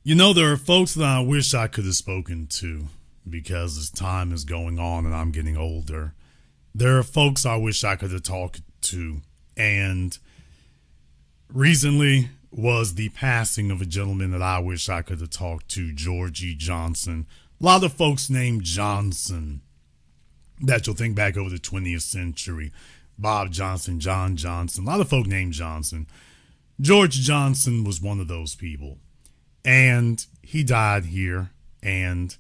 There are folks that I wish I could have spoken to because as time is going on and I'm getting older, there are folks I wish I could have talked to. And recently was the passing of a gentleman that I wish I could have talked to, George E. Johnson. A lot of folks named Johnson that you'll think back over the 20th century. Bob Johnson, John Johnson, a lot of folk named Johnson. George Johnson was one of those people. And he died here. And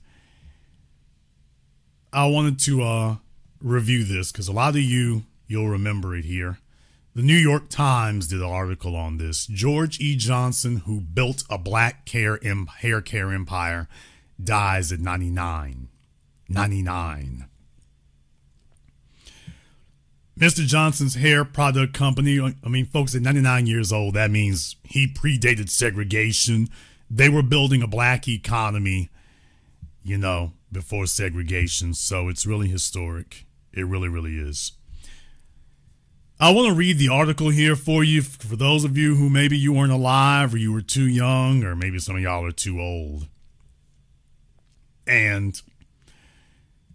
I wanted to review this because a lot of you'll remember it here. The New York Times did an article on this. George E. Johnson, who built a black hair care empire, dies at 99. 99. Mr. Johnson's hair product company, folks, at 99 years old, that means he predated segregation. They were building a black economy, before segregation. So it's really historic. It really, really is. I want to read the article here for you, for those of you who maybe you weren't alive or you were too young or maybe some of y'all are too old. And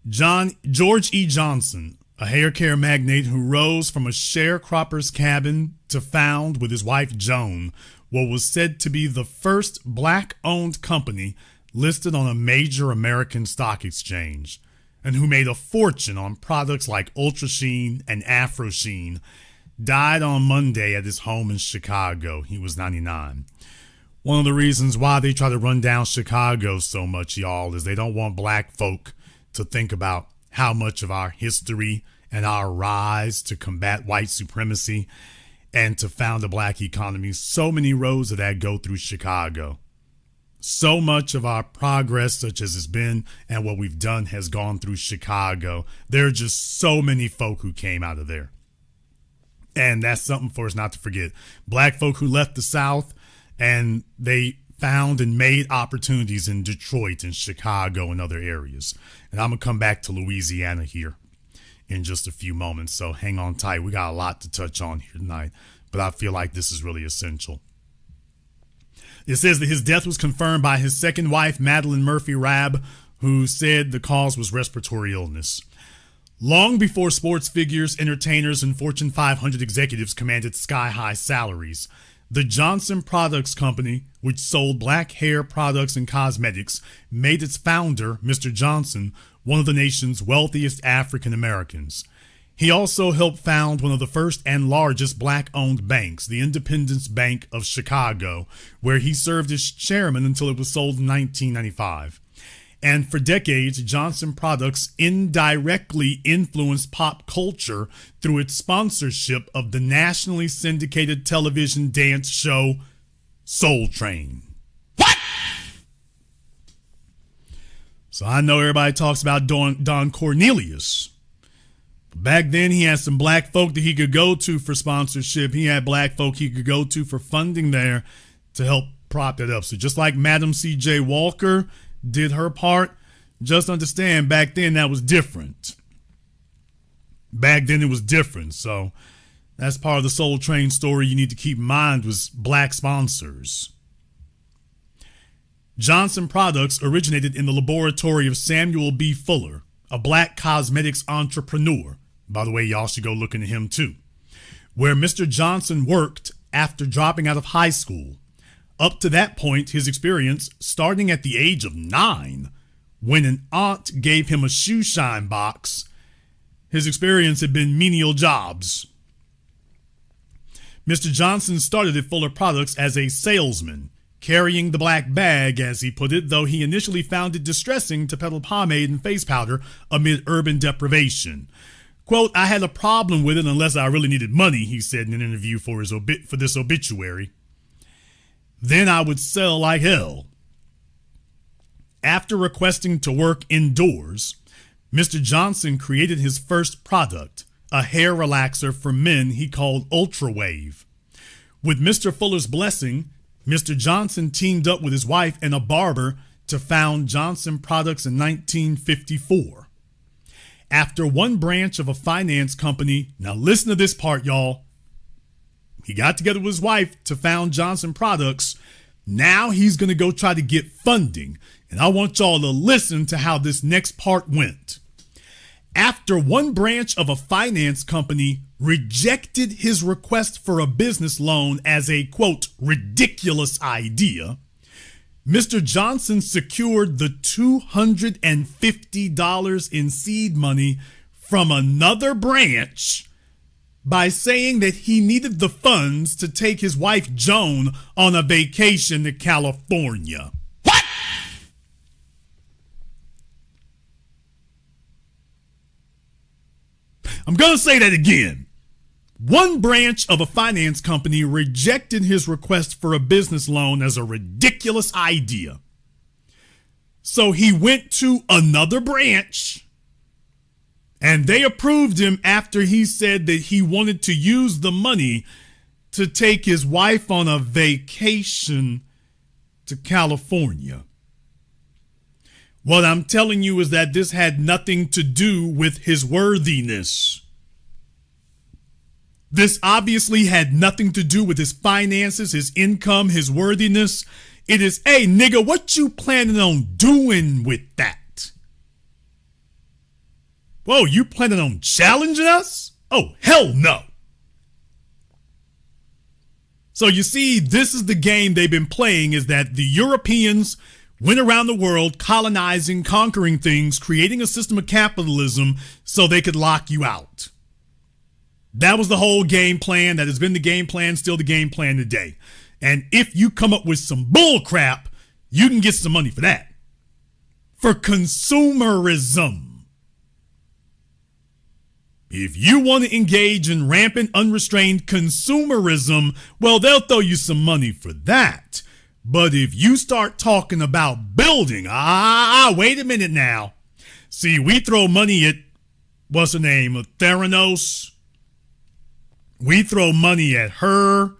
George E. Johnson, a hair care magnate who rose from a sharecropper's cabin to found with his wife Joan what was said to be the first black-owned company listed on a major American stock exchange, and who made a fortune on products like Ultra Sheen and Afro Sheen, died on Monday at his home in Chicago. He was 99. One of the reasons why they try to run down Chicago so much, y'all, is they don't want black folk to think about how much of our history and our rise to combat white supremacy and to found a black economy. So many roads of that go through Chicago. So much of our progress, such as it's been and what we've done, has gone through Chicago. There are just so many folk who came out of there. And that's something for us not to forget. Black folk who left the South and they found and made opportunities in Detroit and Chicago and other areas. And I'm going to come back to Louisiana here in just a few moments. So hang on tight. We got a lot to touch on here tonight, but I feel like this is really essential. It says that his death was confirmed by his second wife, Madeline Murphy Rabb, who said the cause was respiratory illness. Long before sports figures, entertainers, and Fortune 500 executives commanded sky-high salaries, the Johnson Products Company, which sold black hair products and cosmetics, made its founder, Mr. Johnson, one of the nation's wealthiest African Americans. He also helped found one of the first and largest black-owned banks, the Independence Bank of Chicago, where he served as chairman until it was sold in 1995. And for decades, Johnson Products indirectly influenced pop culture through its sponsorship of the nationally syndicated television dance show Soul Train. What? So I know everybody talks about Don Cornelius. Back then, he had some black folk that he could go to for sponsorship. He had black folk he could go to for funding there to help prop that up. So just like Madam C.J. Walker did her part, just understand back then that was different. Back then it was different. So that's part of the Soul Train story you need to keep in mind was black sponsors. Johnson Products originated in the laboratory of Samuel B. Fuller, a black cosmetics entrepreneur. By the way, y'all should go look into him too. Where Mr. Johnson worked after dropping out of high school. Up to that point, his experience, starting at the age of 9, when an aunt gave him a shoe shine box, his experience had been menial jobs. Mr. Johnson started at Fuller Products as a salesman, carrying the black bag, as he put it, though he initially found it distressing to peddle pomade and face powder amid urban deprivation. Quote, I had a problem with it unless I really needed money, he said in an interview for this obituary. Then I would sell like hell. After requesting to work indoors, Mr. Johnson created his first product, a hair relaxer for men he called Ultra Wave. With Mr. Fuller's blessing, Mr. Johnson teamed up with his wife and a barber to found Johnson Products in 1954. After one branch of a finance company, now listen to this part, y'all. He got together with his wife to found Johnson Products. Now he's going to go try to get funding. And I want y'all to listen to how this next part went. After one branch of a finance company rejected his request for a business loan as a, quote, ridiculous idea, Mr. Johnson secured the $250 in seed money from another branch by saying that he needed the funds to take his wife Joan on a vacation to California. What? I'm going to say that again. One branch of a finance company rejected his request for a business loan as a ridiculous idea. So he went to another branch and they approved him after he said that he wanted to use the money to take his wife on a vacation to California. What I'm telling you is that this had nothing to do with his worthiness. This obviously had nothing to do with his finances, his income, his worthiness. It is, hey, nigga, what you planning on doing with that? Whoa, you planning on challenging us? Oh, hell no. So you see, this is the game they've been playing, is that the Europeans went around the world colonizing, conquering things, creating a system of capitalism so they could lock you out. That was the whole game plan. That has been the game plan, still the game plan today. And if you come up with some bull crap, you can get some money for that. For consumerism. If you want to engage in rampant, unrestrained consumerism, well, they'll throw you some money for that. But if you start talking about building, wait a minute now. See, we throw money at, what's her name, Theranos. We throw money at her,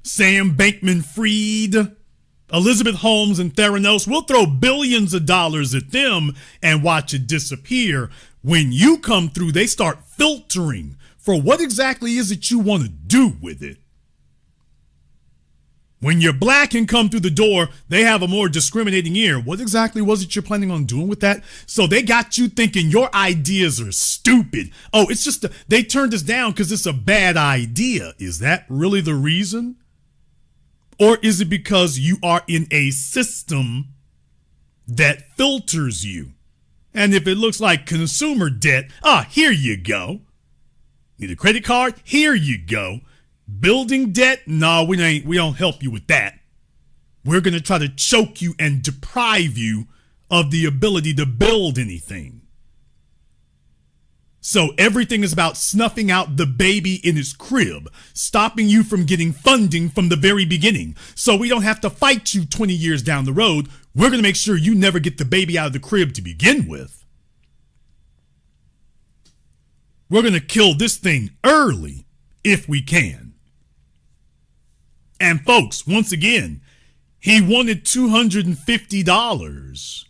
Sam Bankman-Fried, Elizabeth Holmes, and Theranos. We'll throw billions of dollars at them and watch it disappear. When you come through, they start filtering for what exactly is it you want to do with it. When you're black and come through the door, they have a more discriminating ear. What exactly was it you're planning on doing with that? So they got you thinking your ideas are stupid. Oh, it's just they turned us down because it's a bad idea. Is that really the reason? Or is it because you are in a system that filters you? And if it looks like consumer debt, here you go. Need a credit card? Here you go. Building debt? No, we don't help you with that. We're going to try to choke you and deprive you of the ability to build anything. So everything is about snuffing out the baby in his crib, stopping you from getting funding from the very beginning. So we don't have to fight you 20 years down the road. We're going to make sure you never get the baby out of the crib to begin with. We're going to kill this thing early if we can. And folks, once again, he wanted $250,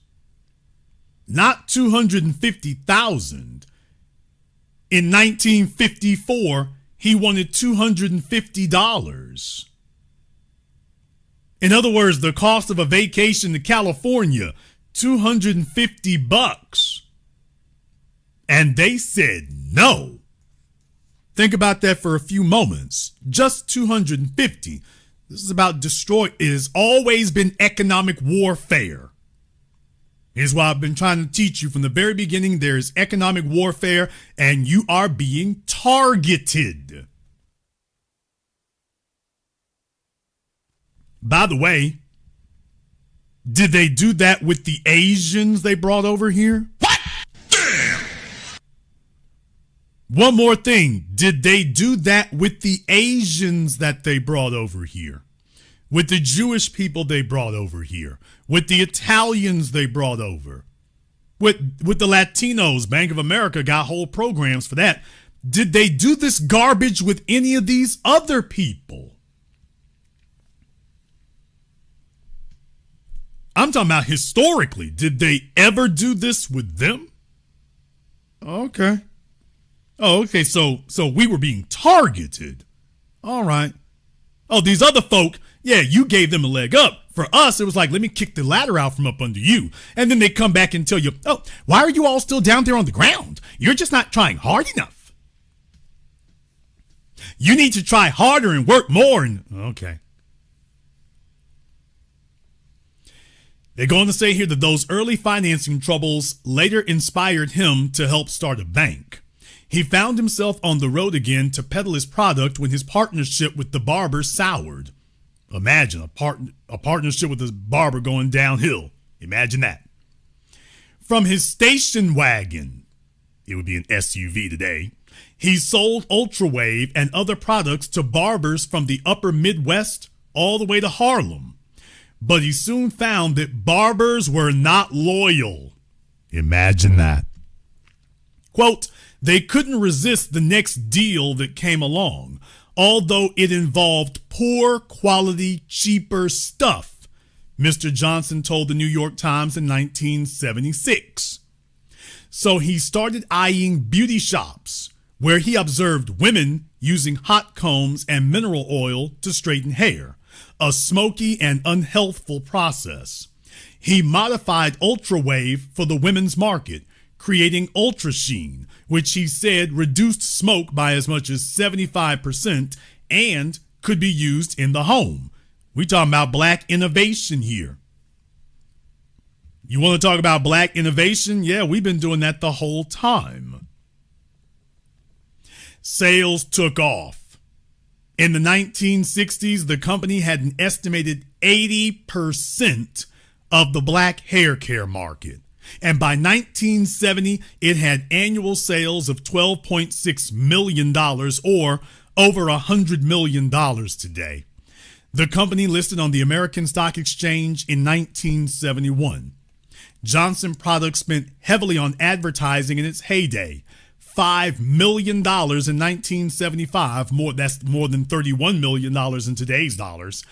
not $250,000. In 1954, he wanted $250. In other words, the cost of a vacation to California, $250. And they said no. Think about that for a few moments. Just $250. This is about destroy. It has always been economic warfare. Here's why I've been trying to teach you from the very beginning. There is economic warfare and you are being targeted. By the way, did they do that with the Asians they brought over here? What? Damn! One more thing. Did they do that with the Asians that they brought over here? With the Jewish people they brought over here? With the Italians they brought over? With the Latinos? Bank of America got whole programs for that. Did they do this garbage with any of these other people? I'm talking about historically. Did they ever do this with them? Okay. Oh, okay. So we were being targeted. All right. Oh, these other folk, Yeah, you gave them a leg up. For us, it was like, let me kick the ladder out from up under you. And then they come back and tell you, oh, why are you all still down there on the ground? You're just not trying hard enough. You need to try harder and work more. And okay. They're going to say here that those early financing troubles later inspired him to help start a bank. He found himself on the road again to peddle his product when his partnership with the barber soured. Imagine a partnership with a barber going downhill. Imagine that. From his station wagon, it would be an SUV today, he sold Ultrawave and other products to barbers from the upper Midwest all the way to Harlem. But he soon found that barbers were not loyal. Imagine that. Quote, they couldn't resist the next deal that came along, although it involved poor quality, cheaper stuff, Mr. Johnson told the New York Times in 1976. So he started eyeing beauty shops where he observed women using hot combs and mineral oil to straighten hair, a smoky and unhealthful process. He modified Ultrawave for the women's market, creating Ultra Sheen, which he said reduced smoke by as much as 75% and could be used in the home. We talking about black innovation here. You want to talk about black innovation? Yeah, we've been doing that the whole time. Sales took off. In the 1960s, the company had an estimated 80% of the black hair care market. And by 1970, it had annual sales of $12.6 million or over $100 million today. The company listed on the American Stock Exchange in 1971. Johnson Products spent heavily on advertising in its heyday. $5 million in 1975, that's more than $31 million in today's dollars,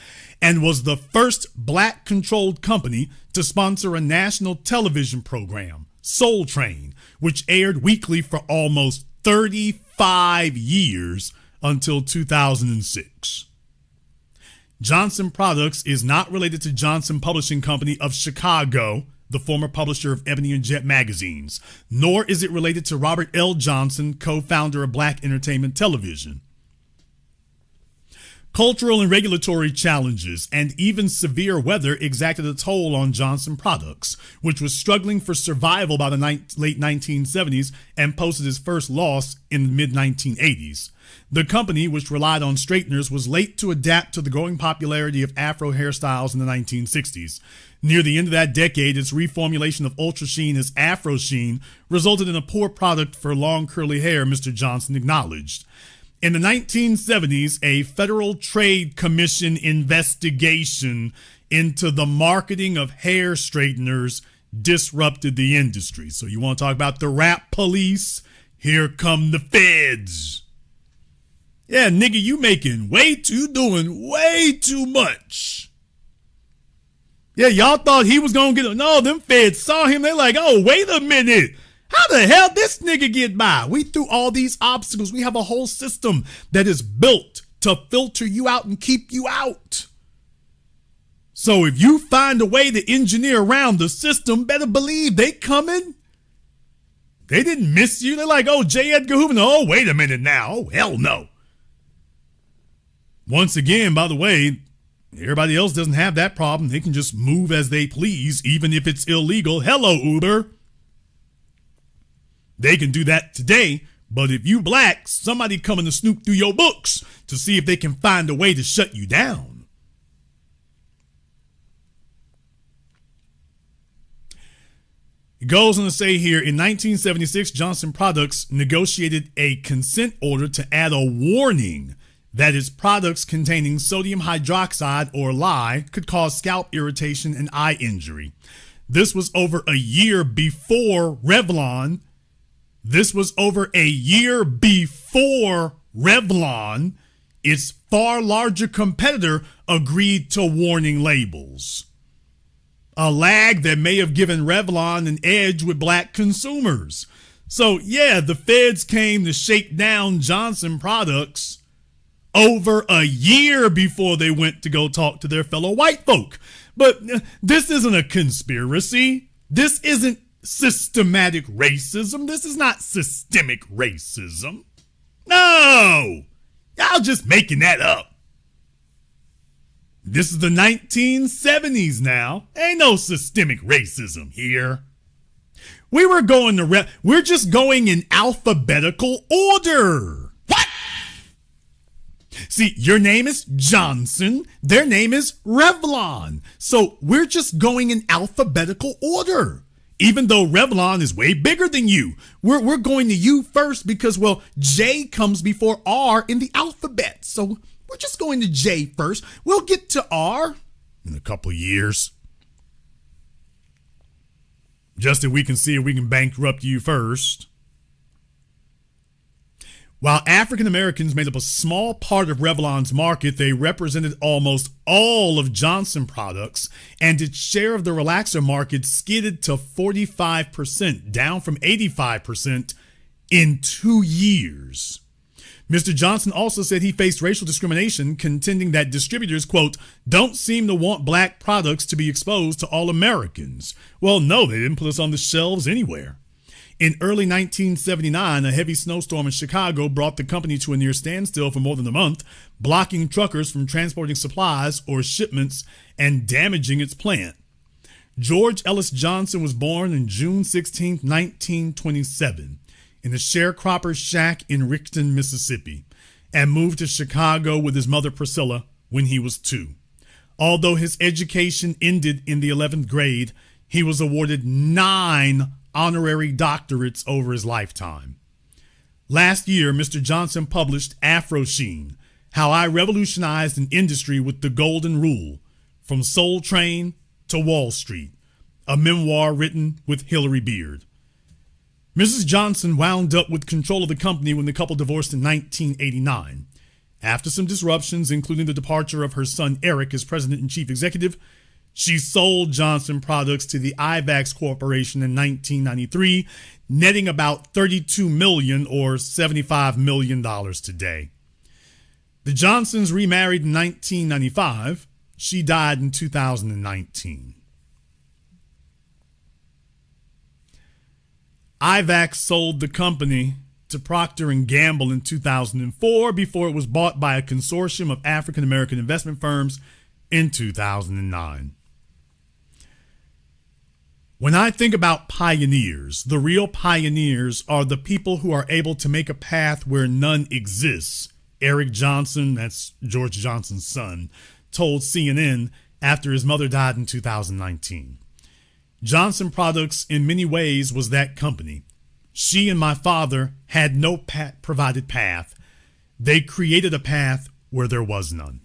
and was the first black-controlled company to sponsor a national television program, Soul Train, which aired weekly for almost 35 years until 2006. Johnson Products is not related to Johnson Publishing Company of Chicago, the former publisher of Ebony and Jet magazines, nor is it related to Robert L. Johnson, co-founder of Black Entertainment Television. Cultural and regulatory challenges and even severe weather exacted a toll on Johnson Products, which was struggling for survival by the late 1970s and posted its first loss in the mid-1980s. The company, which relied on straighteners, was late to adapt to the growing popularity of Afro hairstyles in the 1960s. Near the end of that decade, its reformulation of Ultra Sheen as Afro Sheen resulted in a poor product for long curly hair, Mr. Johnson acknowledged. In the 1970s, a Federal Trade Commission investigation into the marketing of hair straighteners disrupted the industry. So you want to talk about the rap police? Here come the feds. Yeah, nigga, you doing way too much. Yeah, y'all thought he was going to get, no, them feds saw him. They're like, oh, wait a minute. How the hell this nigga get by? We threw all these obstacles. We have a whole system that is built to filter you out and keep you out. So if you find a way to engineer around the system, better believe they coming. They didn't miss you. They're like, oh, J. Edgar Hoover. Oh, wait a minute now. Oh, hell no. Once again, by the way, everybody else doesn't have that problem. They can just move as they please, even if it's illegal. Hello, Uber. They can do that today, but if you black, somebody coming to snoop through your books to see if they can find a way to shut you down. It goes on to say here, in 1976, Johnson Products negotiated a consent order to add a warning that its products containing sodium hydroxide or lye could cause scalp irritation and eye injury. This was over a year before Revlon. Its far larger competitor, agreed to warning labels. A lag that may have given Revlon an edge with black consumers. So yeah, the feds came to shake down Johnson Products over a year before they went to go talk to their fellow white folk. But this isn't a conspiracy. This isn't systematic racism. This is not systemic racism. No, y'all just making that up. This is the 1970s now. Ain't no systemic racism here. We're just going in alphabetical order. What? See, your name is Johnson. Their name is Revlon. So we're just going in alphabetical order. Even though Revlon is way bigger than you. We're going to you first because, well, J comes before R in the alphabet. So we're just going to J first. We'll get to R in a couple of years. Just that we can see if we can bankrupt you first. While African Americans made up a small part of Revlon's market, they represented almost all of Johnson products, and its share of the relaxer market skidded to 45%, down from 85% in 2 years. Mr. Johnson also said he faced racial discrimination, contending that distributors, quote, don't seem to want black products to be exposed to all Americans. Well, no, they didn't put us on the shelves anywhere. In early 1979, a heavy snowstorm in Chicago brought the company to a near standstill for more than a month, blocking truckers from transporting supplies or shipments and damaging its plant. George Ellis Johnson was born on June 16, 1927, in a sharecropper's shack in Rickton, Mississippi, and moved to Chicago with his mother Priscilla when he was 2. Although his education ended in the 11th grade, he was awarded 9 honorary doctorates over his lifetime. Last year, Mr. Johnson published Afro Sheen, How I Revolutionized an Industry with the Golden Rule, From Soul Train to Wall Street, a memoir written with Hillary Beard. Mrs. Johnson wound up with control of the company when the couple divorced in 1989. After some disruptions, including the departure of her son Eric as president and chief executive, she sold Johnson products to the IVAX Corporation in 1993, netting about $32 million or $75 million today. The Johnsons remarried in 1995. She died in 2019. IVAX sold the company to Procter & Gamble in 2004 before it was bought by a consortium of African American investment firms in 2009. When I think about pioneers, the real pioneers are the people who are able to make a path where none exists. Eric Johnson, that's George Johnson's son, told CNN after his mother died in 2019. Johnson Products in many ways was that company. She and my father had no provided path. They created a path where there was none.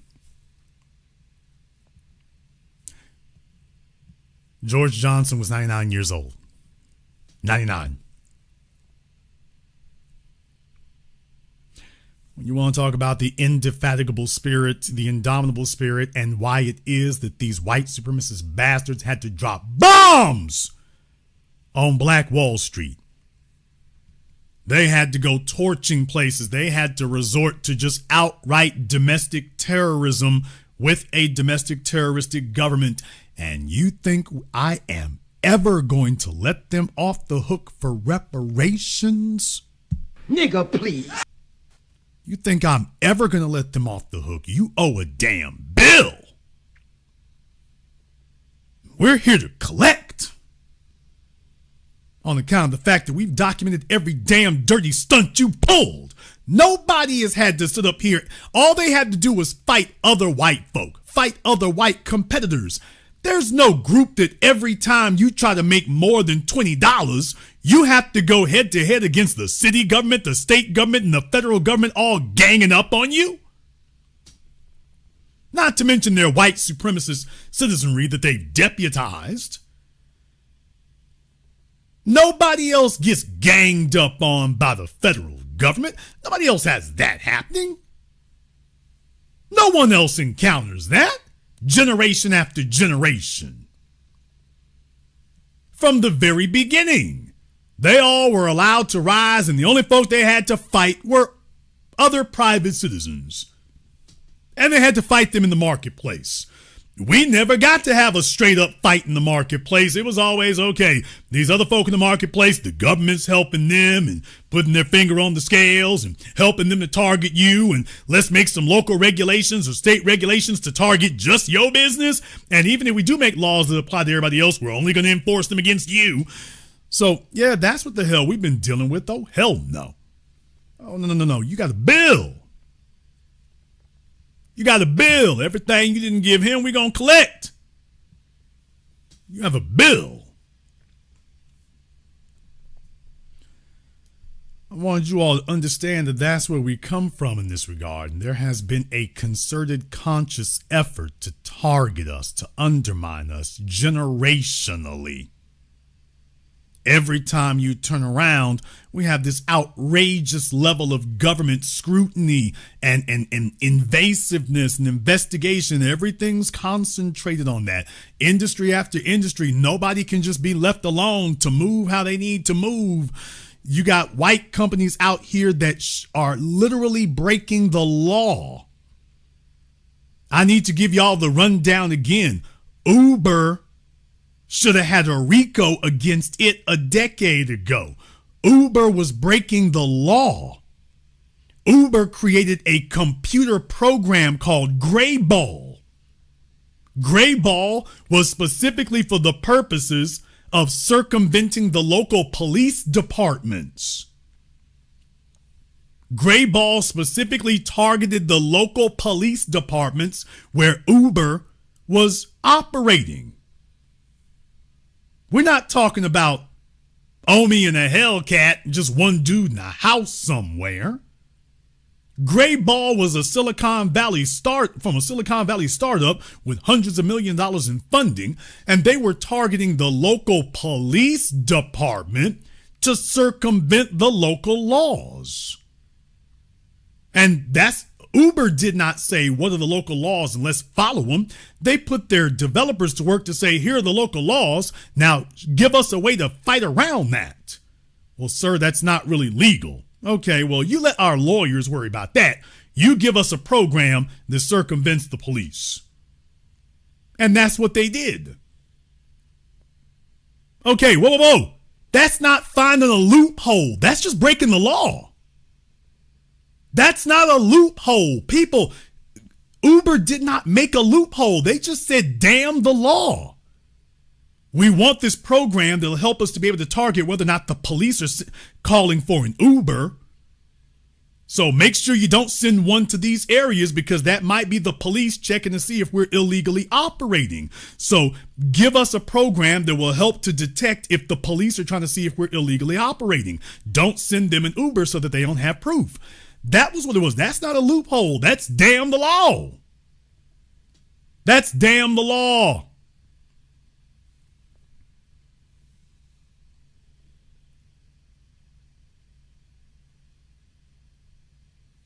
George Johnson was 99 years old. 99. When you want to talk about the indefatigable spirit, the indomitable spirit, and why it is that these white supremacist bastards had to drop bombs on Black Wall Street. They had to go torching places. They had to resort to just outright domestic terrorism with a domestic terroristic government. And you think I am ever going to let them off the hook for reparations? Nigga, please. You think I'm ever going to let them off the hook? You owe a damn bill. We're here to collect. On account of the fact that we've documented every damn dirty stunt you pulled. Nobody has had to sit up here. All they had to do was fight other white folk, fight other white competitors. There's no group that every time you try to make more than $20, you have to go head to head against the city government, the state government, and the federal government all ganging up on you. Not to mention their white supremacist citizenry that they've deputized. Nobody else gets ganged up on by the federal government. Nobody else has that happening. No one else encounters that. Generation after generation. From the very beginning, they all were allowed to rise, and the only folk they had to fight were other private citizens. And they had to fight them in the marketplace. We never got to have a straight up fight in the marketplace. It was always, okay, these other folk in the marketplace, the government's helping them and putting their finger on the scales and helping them to target you. And let's make some local regulations or state regulations to target just your business. And even if we do make laws that apply to everybody else, we're only going to enforce them against you. So, yeah, that's what the hell we've been dealing with. Oh, hell no. Oh, no. You got a bill. You got a bill. Everything you didn't give him, we're going to collect. You have a bill. I wanted you all to understand that that's where we come from in this regard. And there has been a concerted, conscious effort to target us, to undermine us generationally. Every time you turn around, we have this outrageous level of government scrutiny and invasiveness and investigation. Everything's concentrated on that. Industry after industry, nobody can just be left alone to move how they need to move. You got white companies out here that are literally breaking the law. I need to give y'all the rundown again. Uber should have had a RICO against it a decade ago. Uber was breaking the law. Uber created a computer program called Grayball. Grayball was specifically for the purposes of circumventing the local police departments. Grayball specifically targeted the local police departments where Uber was operating. We're not talking about Omi and a Hellcat, just one dude in a house somewhere. Grayball was a Silicon Valley startup with hundreds of millions of dollars in funding, and they were targeting the local police department to circumvent the local laws. And that's Uber did not say, what are the local laws and let's follow them. They put their developers to work to say, here are the local laws. Now give us a way to fight around that. Well, sir, that's not really legal. Okay, well, you let our lawyers worry about that. You give us a program that circumvents the police. And that's what they did. Okay, whoa. That's not finding a loophole. That's just breaking the law. That's not a loophole. People, Uber did not make a loophole. They just said, damn the law. We want this program that'll help us to be able to target whether or not the police are calling for an Uber. So make sure you don't send one to these areas because that might be the police checking to see if we're illegally operating. So give us a program that will help to detect if the police are trying to see if we're illegally operating. Don't send them an Uber so that they don't have proof. That was what it was. That's not a loophole. That's damn the law. That's damn the law.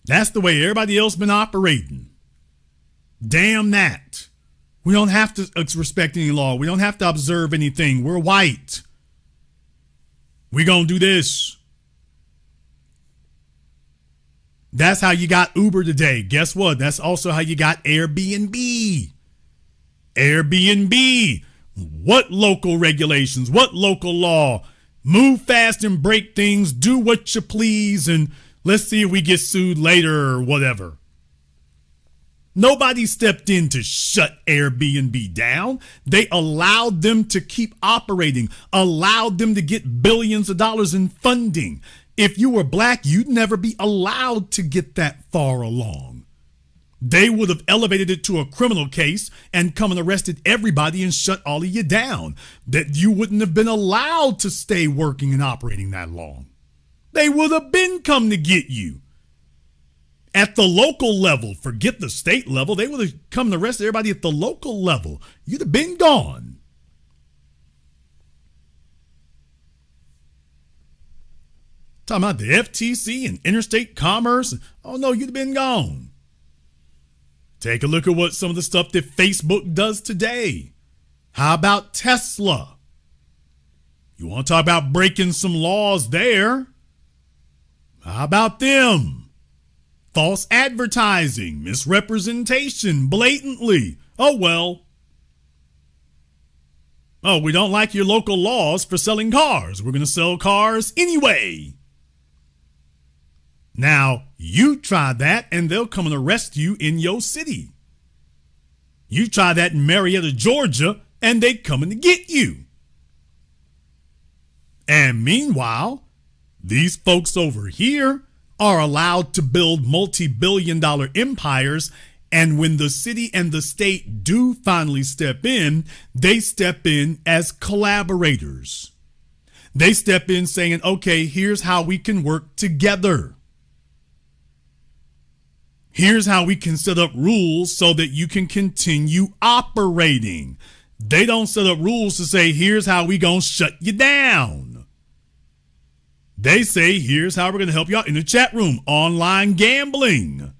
That's the way everybody else been operating. Damn that. We don't have to respect any law. We don't have to observe anything. We're white. We gonna do this. That's how you got Uber today. Guess what? That's also how you got Airbnb. Airbnb. What local regulations? What local law? Move fast and break things. Do what you please. And let's see if we get sued later or whatever. Nobody stepped in to shut Airbnb down. They allowed them to keep operating, allowed them to get billions of dollars in funding. If you were black, you'd never be allowed to get that far along. They would have elevated it to a criminal case and come and arrested everybody and shut all of you down. That you wouldn't have been allowed to stay working and operating that long. They would have been come to get you. At the local level, forget the state level, they would have come and arrested everybody at the local level. You'd have been gone. Talking about the FTC and interstate commerce. Oh no, you'd have been gone. Take a look at what some of the stuff that Facebook does today. How about Tesla? You want to talk about breaking some laws there? How about them? false advertising, misrepresentation, blatantly. Oh, well. Oh, we don't like your local laws for selling cars. We're going to sell cars anyway. Now, you try that and they'll come and arrest you in your city. You try that in Marietta, Georgia, and they coming to get you. And meanwhile, these folks over here are allowed to build multi-billion-dollar empires, and when the city and the state do finally step in, they step in as collaborators. They step in saying, okay, here's how we can work together. Here's how we can set up rules so that you can continue operating. They don't set up rules to say, here's how we gonna shut you down. They say, here's how we're gonna help you out in the chat room. Online gambling.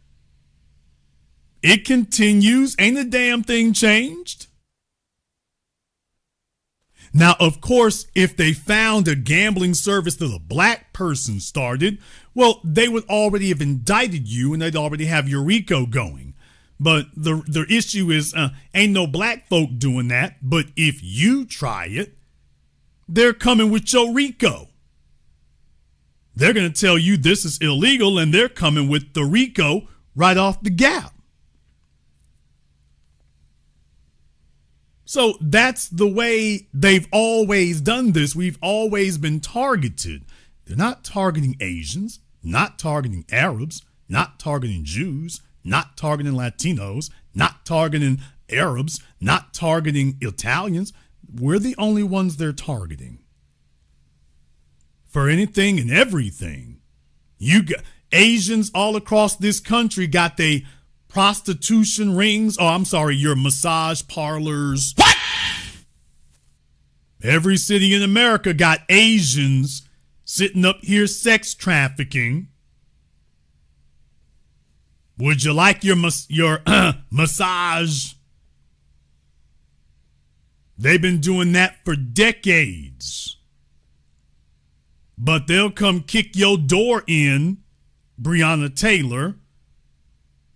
It continues. Ain't a damn thing changed. Now, of course, if they found a gambling service that a black person started, well, they would already have indicted you and they'd already have your RICO going. But the issue is, ain't no black folk doing that. But if you try it, they're coming with your RICO. They're going to tell you this is illegal and they're coming with the RICO right off the gap. So that's the way they've always done this. We've always been targeted. They're not targeting Asians, not targeting Arabs, not targeting Jews, not targeting Latinos, not targeting Arabs, not targeting Italians. We're the only ones they're targeting. For anything and everything. You got Asians all across this country got their prostitution rings. Oh, I'm sorry, your massage parlors. What? Every city in America got Asians sitting up here sex trafficking. Would you like your massage? They've been doing that for decades. But they'll come kick your door in, Breonna Taylor.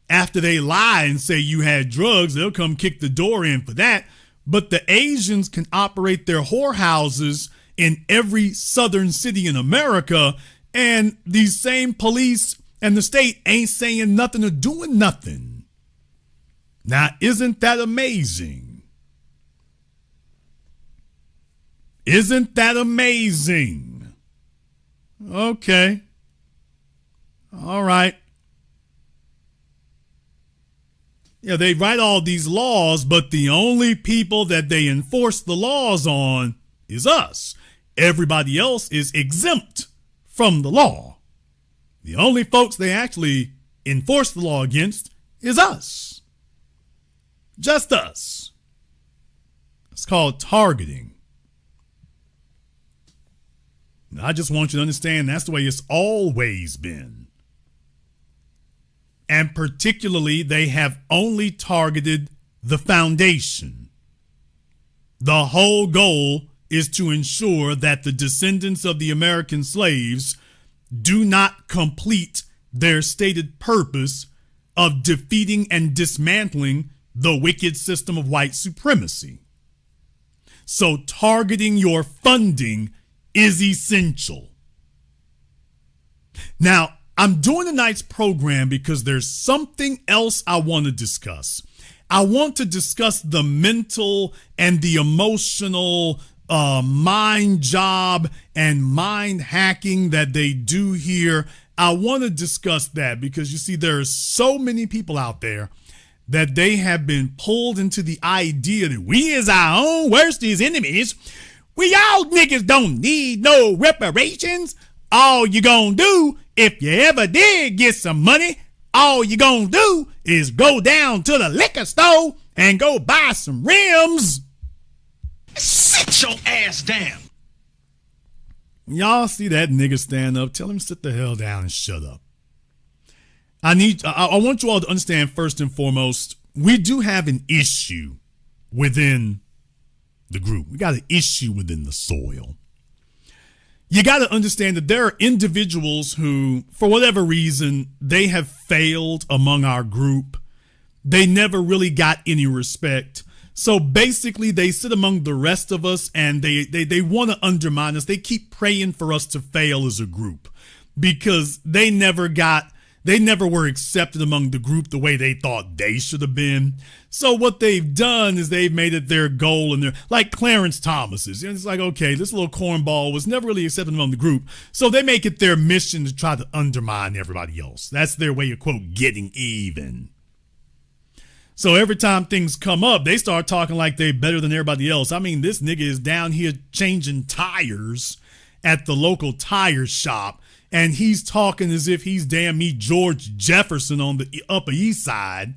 After they lie and say you had drugs, they'll come kick the door in for that. But the Asians can operate their whorehouses in every southern city in America, and these same police and the state ain't saying nothing or doing nothing. Now, isn't that amazing? Isn't that amazing? Okay. All right. Yeah, they write all these laws, but the only people that they enforce the laws on is us. Everybody else is exempt from the law. The only folks they actually enforce the law against is us. Just us. It's called targeting. And I just want you to understand that's the way it's always been. And particularly, they have only targeted the foundation. The whole goal is to ensure that the descendants of the American slaves do not complete their stated purpose of defeating and dismantling the wicked system of white supremacy. So targeting your funding is essential. Now, I'm doing tonight's program because there's something else I want to discuss. I want to discuss the mental and the emotional mind job and mind hacking that they do here. I want to discuss that because you see, there are so many people out there that they have been pulled into the idea that we is our own worstest enemies. We all niggas don't need no reparations. All you gonna do, if you ever did get some money, all you gonna do is go down to the liquor store and go buy some rims. Sit your ass down. Y'all see that nigga stand up, tell him to sit the hell down and shut up. I want you all to understand, first and foremost, we do have an issue within the group. We got an issue within the soil. You got to understand that there are individuals who, for whatever reason, they have failed among our group. They never really got any respect. So basically, they sit among the rest of us and they want to undermine us. They keep praying for us to fail as a group because they never were accepted among the group the way they thought they should have been. So what they've done is they've made it their goal, and they're like Clarence Thomas's. It's like, okay, this little cornball was never really accepted among the group. So they make it their mission to try to undermine everybody else. That's their way of, quote, getting even. So every time things come up, they start talking like they're better than everybody else. I mean, this nigga is down here changing tires at the local tire shop, and he's talking as if he's damn me George Jefferson on the Upper East Side,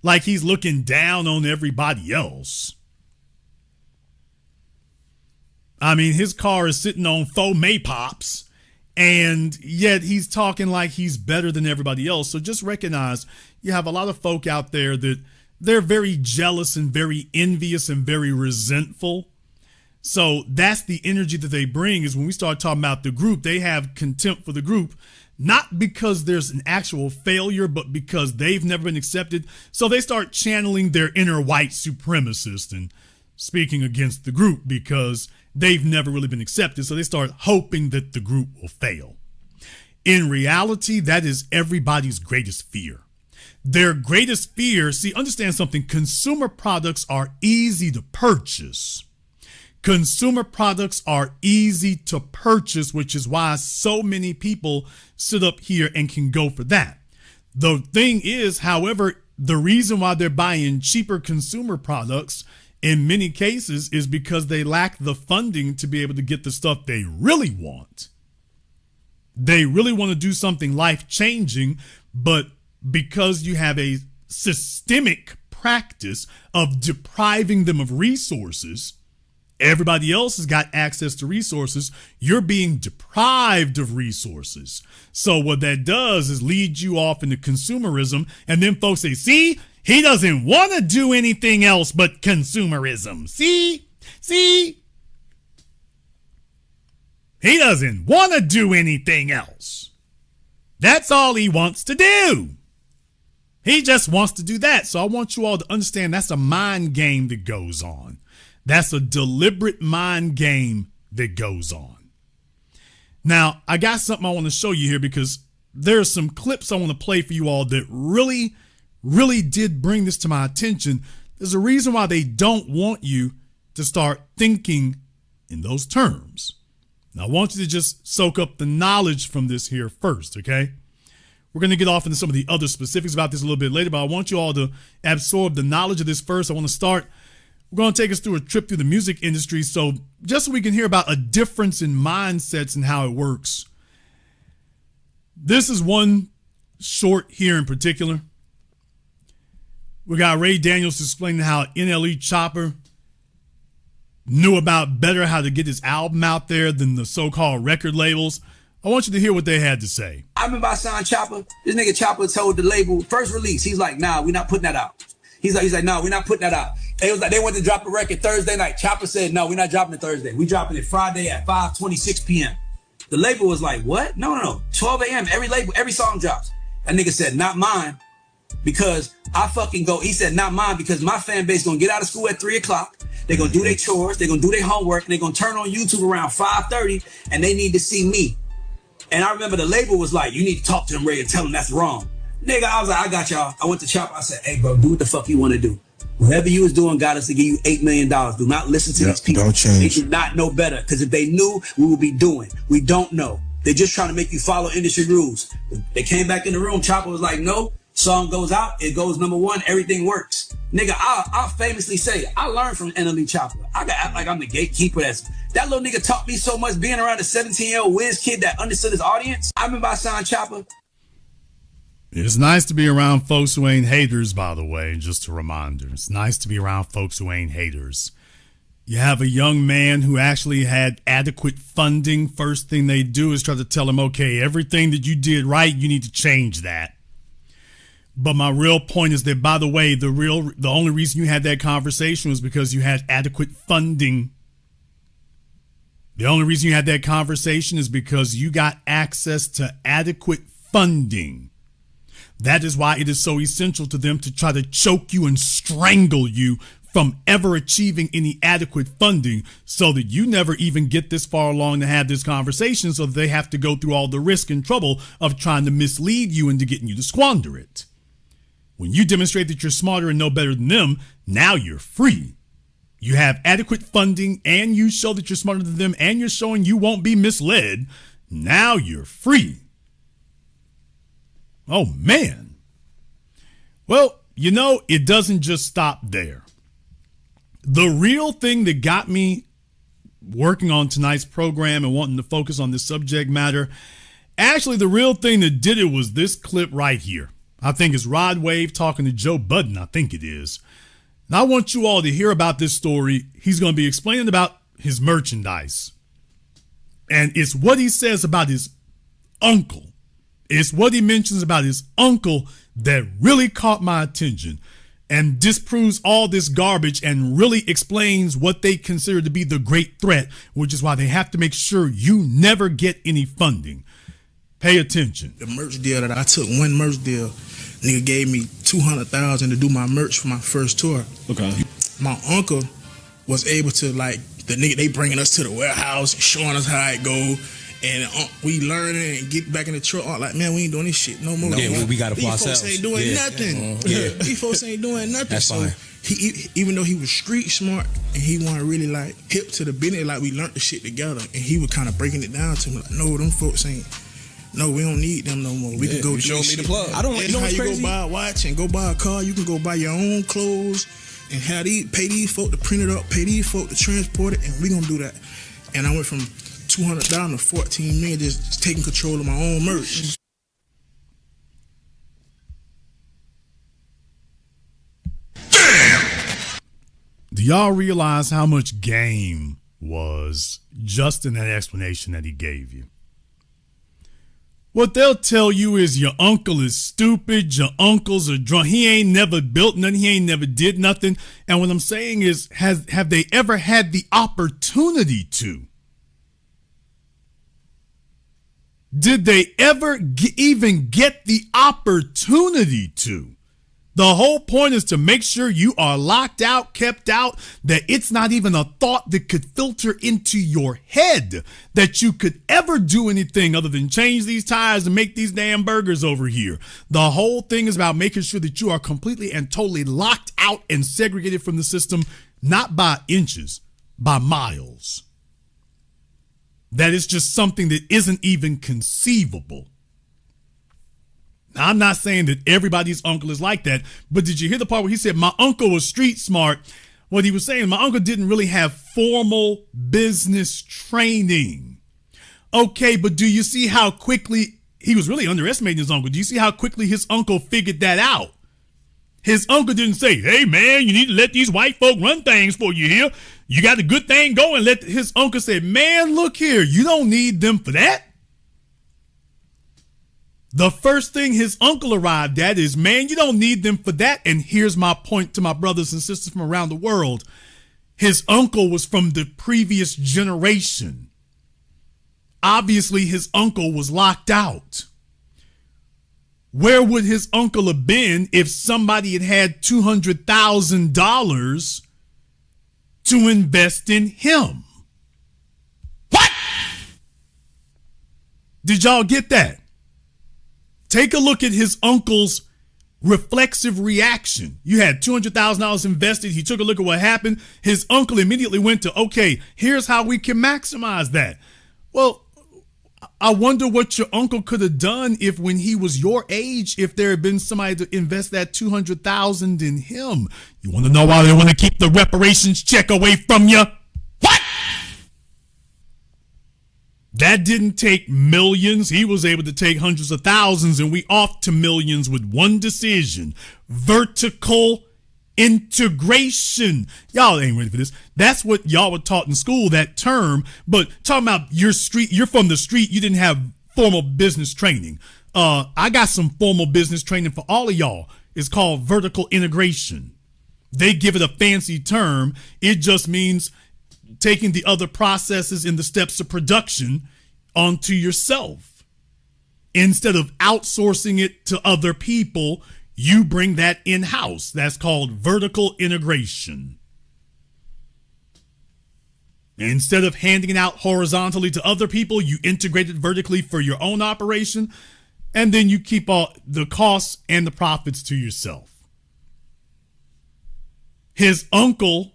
like he's looking down on everybody else. I mean, his car is sitting on 4 Maypops, and yet he's talking like he's better than everybody else. So just recognize you have a lot of folk out there that they're very jealous and very envious and very resentful. So that's the energy that they bring, is when we start talking about the group, they have contempt for the group, not because there's an actual failure, but because they've never been accepted. So they start channeling their inner white supremacist and speaking against the group because they've never really been accepted. So they start hoping that the group will fail. In reality, that is everybody's greatest fear. Their greatest fear, see, understand something, consumer products are easy to purchase. Consumer products are easy to purchase, which is why so many people sit up here and can go for that. The thing is, however, the reason why they're buying cheaper consumer products in many cases is because they lack the funding to be able to get the stuff they really want. They really want to do something life-changing, but because you have a systemic practice of depriving them of resources, everybody else has got access to resources. You're being deprived of resources. So what that does is lead you off into consumerism. And then folks say, see, he doesn't want to do anything else but consumerism. See, he doesn't want to do anything else. That's all he wants to do. He just wants to do that. So I want you all to understand that's a mind game that goes on. That's a deliberate mind game that goes on. Now, I got something I want to show you here because there's some clips I want to play for you all that really, really did bring this to my attention. There's a reason why they don't want you to start thinking in those terms. Now, I want you to just soak up the knowledge from this here first, okay? We're going to get off into some of the other specifics about this a little bit later, but I want you all to absorb the knowledge of this first. I want to start. We're going to take us through a trip through the music industry, so just so we can hear about a difference in mindsets and how it works. This is one short here in particular. We got Ray Daniels explaining how NLE Chopper knew about better how to get his album out there than the so-called record labels. I want you to hear what they had to say. I remember I signed Chopper. This nigga Chopper told the label, first release, he's like, nah, we're not putting that out. He's like, no, we're not putting that out. It was like they wanted to drop a record Thursday night. Chopper said, no, we're not dropping it Thursday. We dropping it Friday at 5:26 p.m. The label was like, what? No. 12 a.m. Every song drops. That nigga said, not mine, because I fucking go. He said, not mine, because my fan base gonna get out of school at 3 o'clock. They're gonna do their chores. They're gonna do their homework. And they're gonna turn on YouTube around 5:30, and they need to see me. And I remember the label was like, you need to talk to him, Ray, and tell him that's wrong. Nigga, I was like, I got y'all. I went to Chopper. I said, hey, bro, do what the fuck you want to do. Whatever you was doing got us to give you $8 million. Do not listen to these people. Don't change. They do not know better, because if they knew, we would be doing. We don't know. They're just trying to make you follow industry rules. They came back in the room. Chopper was like, no. Song goes out. It goes number one. Everything works. Nigga, I'll famously say, I learned from NLE Chopper. I got act like I'm the gatekeeper. That little nigga taught me so much being around a 17-year-old whiz kid that understood his audience. I remember I signed Chopper. It's nice to be around folks who ain't haters, by the way, just a reminder. It's nice to be around folks who ain't haters. You have a young man who actually had adequate funding. First thing they do is try to tell him, okay, everything that you did right, you need to change that. But my real point is that, by the way, the only reason you had that conversation was because you had adequate funding. The only reason you had that conversation is because you got access to adequate funding. That is why it is so essential to them to try to choke you and strangle you from ever achieving any adequate funding, so that you never even get this far along to have this conversation, so that they have to go through all the risk and trouble of trying to mislead you into getting you to squander it. When you demonstrate that you're smarter and know better than them, now you're free. You have adequate funding and you show that you're smarter than them and you're showing you won't be misled. Now you're free. Oh, man. Well, you know, it doesn't just stop there. The real thing that got me working on tonight's program and wanting to focus on this subject matter, actually the real thing that did it was this clip right here. I think it's Rod Wave talking to Joe Budden, I think it is. And I want you all to hear about this story. He's going to be explaining about his merchandise. And it's what he says about his uncle. It's what he mentions about his uncle that really caught my attention and disproves all this garbage and really explains what they consider to be the great threat, which is why they have to make sure you never get any funding. Pay attention. The merch deal that I took, one merch deal, nigga gave me $200,000 to do my merch for my first tour. Okay. My uncle was able to, like, the nigga, they bringing us to the warehouse, showing us how it go. And we learning and get back in the truck. Like, man, we ain't doing this shit no more. Yeah, we got it for These ourselves. folks ain't doing nothing. Yeah, these folks ain't doing nothing. That's so fine. he, even though he was street smart and he wasn't really like hip to the business, like we learned the shit together. And he was kind of breaking it down to me, like, no, them folks ain't. No, we don't need them no more. We can go do show me this the shit. plug. I don't. That's You know how what's you crazy? go buy a watch and go buy a car. You can go buy your own clothes and have pay these folk to print it up, pay these folk to transport it, and we gonna do that. And I went from $200 to $14 million just taking control of my own merch. Do y'all realize how much game was just in that explanation that he gave you? What they'll tell you is your uncle is stupid, your uncles are drunk, he ain't never built nothing, he ain't never did nothing. And what I'm saying is, have they ever had the opportunity to? Did they ever even get the opportunity to? The whole point is to make sure you are locked out, kept out, that it's not even a thought that could filter into your head that you could ever do anything other than change these tires and make these damn burgers over here. The whole thing is about making sure that you are completely and totally locked out and segregated from the system, not by inches, by miles. That is just something that isn't even conceivable. Now, I'm not saying that everybody's uncle is like that, but did you hear the part where he said my uncle was street smart? What he was saying, my uncle didn't really have formal business training. Okay, but do you see how quickly he was really underestimating his uncle? Do you see how quickly his uncle figured that out? His uncle didn't say, hey, man, you need to let these white folk run things for you here. You got a good thing going. His uncle said, man, look here, you don't need them for that. The first thing his uncle arrived at is, man, you don't need them for that. And here's my point to my brothers and sisters from around the world. His uncle was from the previous generation. Obviously, his uncle was locked out. Where would his uncle have been if somebody had $200,000 to invest in him? What? Did y'all get that? Take a look at his uncle's reflexive reaction. You had $200,000 invested. He took a look at what happened. His uncle immediately went to, okay, here's how we can maximize that. Well, I wonder what your uncle could have done if when he was your age, if there had been somebody to invest that $200,000 in him. You want to know why they want to keep the reparations check away from you? What? That didn't take millions. He was able to take hundreds of thousands, and we off to millions with one decision: vertical integration. Y'all ain't ready for this. That's what y'all were taught in school, that term. But talking about your street, you're from the street, you didn't have formal business training. I got some formal business training for all of y'all. It's called vertical integration. They give it a fancy term. It just means taking the other processes in the steps of production onto yourself. Instead of outsourcing it to other people, you bring that in-house. That's called vertical integration. Instead of handing it out horizontally to other people, you integrate it vertically for your own operation, and then you keep all the costs and the profits to yourself. His uncle